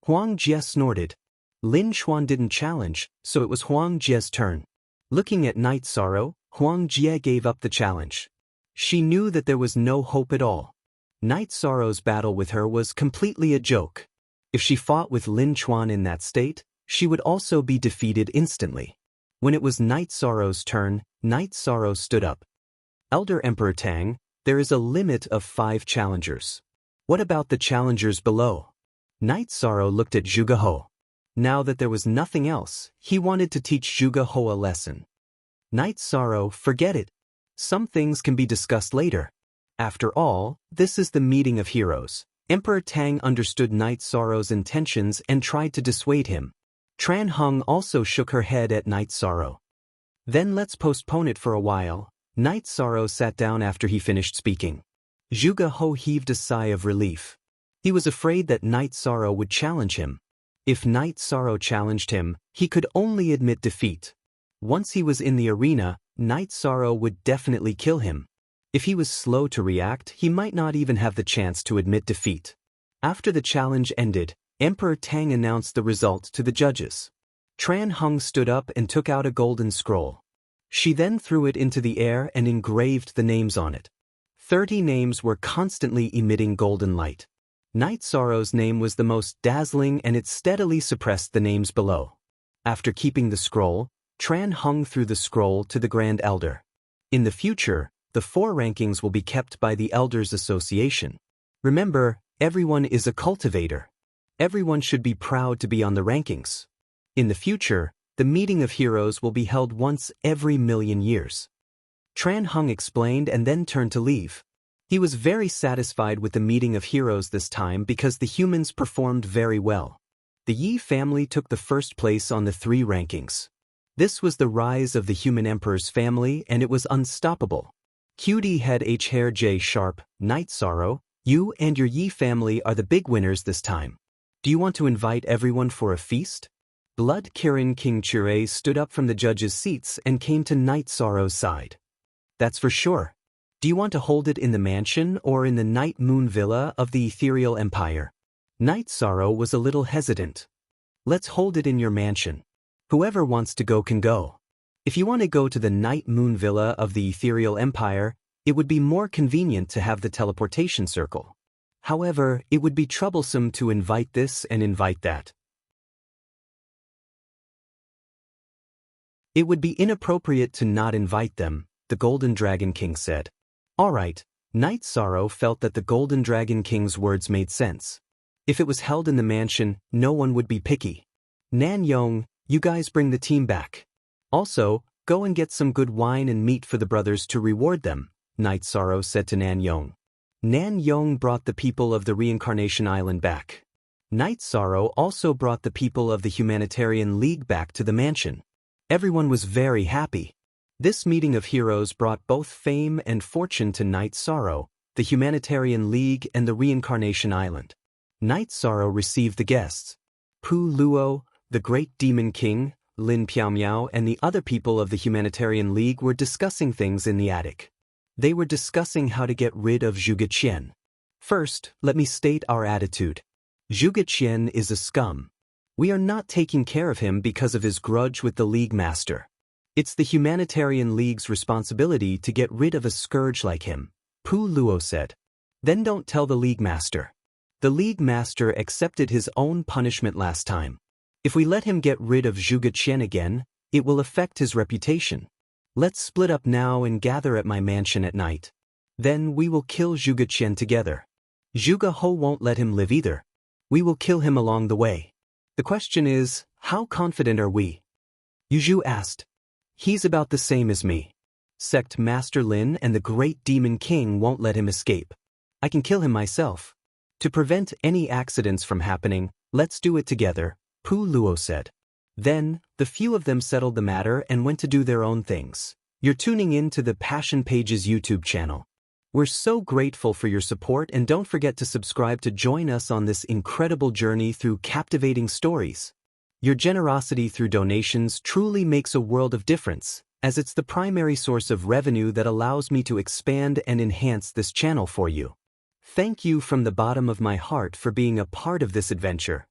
Huang Jie snorted. Lin Chuan didn't challenge, so it was Huang Jie's turn. Looking at Night Sorrow, Huang Jie gave up the challenge. She knew that there was no hope at all. Night Sorrow's battle with her was completely a joke. If she fought with Lin Chuan in that state, she would also be defeated instantly. When it was Night Sorrow's turn, Night Sorrow stood up. "Elder Emperor Tang, there is a limit of 5 challengers. What about the challengers below?" Night Sorrow looked at Zhuge He. Now that there was nothing else, he wanted to teach Zhuge He a lesson. "Night Sorrow, forget it. Some things can be discussed later. After all, this is the meeting of heroes." Emperor Tang understood Night Sorrow's intentions and tried to dissuade him. Tran Hung also shook her head at Night Sorrow. "Then let's postpone it for a while." Night Sorrow sat down after he finished speaking. Zhuge He heaved a sigh of relief. He was afraid that Night Sorrow would challenge him. If Night Sorrow challenged him, he could only admit defeat. Once he was in the arena, Night Sorrow would definitely kill him. If he was slow to react, he might not even have the chance to admit defeat. After the challenge ended, Emperor Tang announced the result to the judges. Tran Hung stood up and took out a golden scroll. She then threw it into the air and engraved the names on it. 30 names were constantly emitting golden light. Night Sorrow's name was the most dazzling, and it steadily suppressed the names below. After keeping the scroll, Tran Hung threw the scroll to the Grand Elder. In the future, the 4 rankings will be kept by the Elders Association. Remember, everyone is a cultivator. Everyone should be proud to be on the rankings. In the future, the meeting of heroes will be held once every 1,000,000 years. Tran Hung explained and then turned to leave. He was very satisfied with the meeting of heroes this time because the humans performed very well. The Yi family took the first place on the 3 rankings. This was the rise of the human emperor's family, and it was unstoppable. Cutie Head H Hair J Sharp, Night Sorrow, you and your Yi family are the big winners this time. Do you want to invite everyone for a feast? Blood Kirin King Chure stood up from the judges' seats and came to Night Sorrow's side. That's for sure. Do you want to hold it in the mansion or in the Night Moon Villa of the Ethereal Empire? Night Sorrow was a little hesitant. Let's hold it in your mansion. Whoever wants to go can go. If you want to go to the Night Moon Villa of the Ethereal Empire, it would be more convenient to have the teleportation circle. However, it would be troublesome to invite this and invite that. It would be inappropriate to not invite them, the Golden Dragon King said. All right, Night Sorrow felt that the Golden Dragon King's words made sense. If it was held in the mansion, no one would be picky. Nan Yong, you guys bring the team back. Also, go and get some good wine and meat for the brothers to reward them, Night Sorrow said to Nan Yong. Nan Yong brought the people of the Reincarnation Island back. Night Sorrow also brought the people of the Humanitarian League back to the mansion. Everyone was very happy. This meeting of heroes brought both fame and fortune to Night Sorrow, the Humanitarian League, and the Reincarnation Island. Night Sorrow received the guests. Pu Luo, the Great Demon King, Lin Piaomiao, and the other people of the Humanitarian League were discussing things in the attic. They were discussing how to get rid of Zhuge Qian. First, let me state our attitude. Zhuge Qian is a scum. We are not taking care of him because of his grudge with the League Master. It's the Humanitarian League's responsibility to get rid of a scourge like him, Pu Luo said. Then don't tell the League Master. The League Master accepted his own punishment last time. If we let him get rid of Zhuge Qian again, it will affect his reputation. Let's split up now and gather at my mansion at night. Then we will kill Zhuge Qian together. Zhuge He won't let him live either. We will kill him along the way. The question is, how confident are we? Yu Zhu asked. He's about the same as me. Sect Master Lin and the Great Demon King won't let him escape. I can kill him myself. To prevent any accidents from happening, let's do it together, Pu Luo said. Then, the few of them settled the matter and went to do their own things. You're tuning in to the Passion Pages YouTube channel. We're so grateful for your support, and don't forget to subscribe to join us on this incredible journey through captivating stories. Your generosity through donations truly makes a world of difference, as it's the primary source of revenue that allows me to expand and enhance this channel for you. Thank you from the bottom of my heart for being a part of this adventure.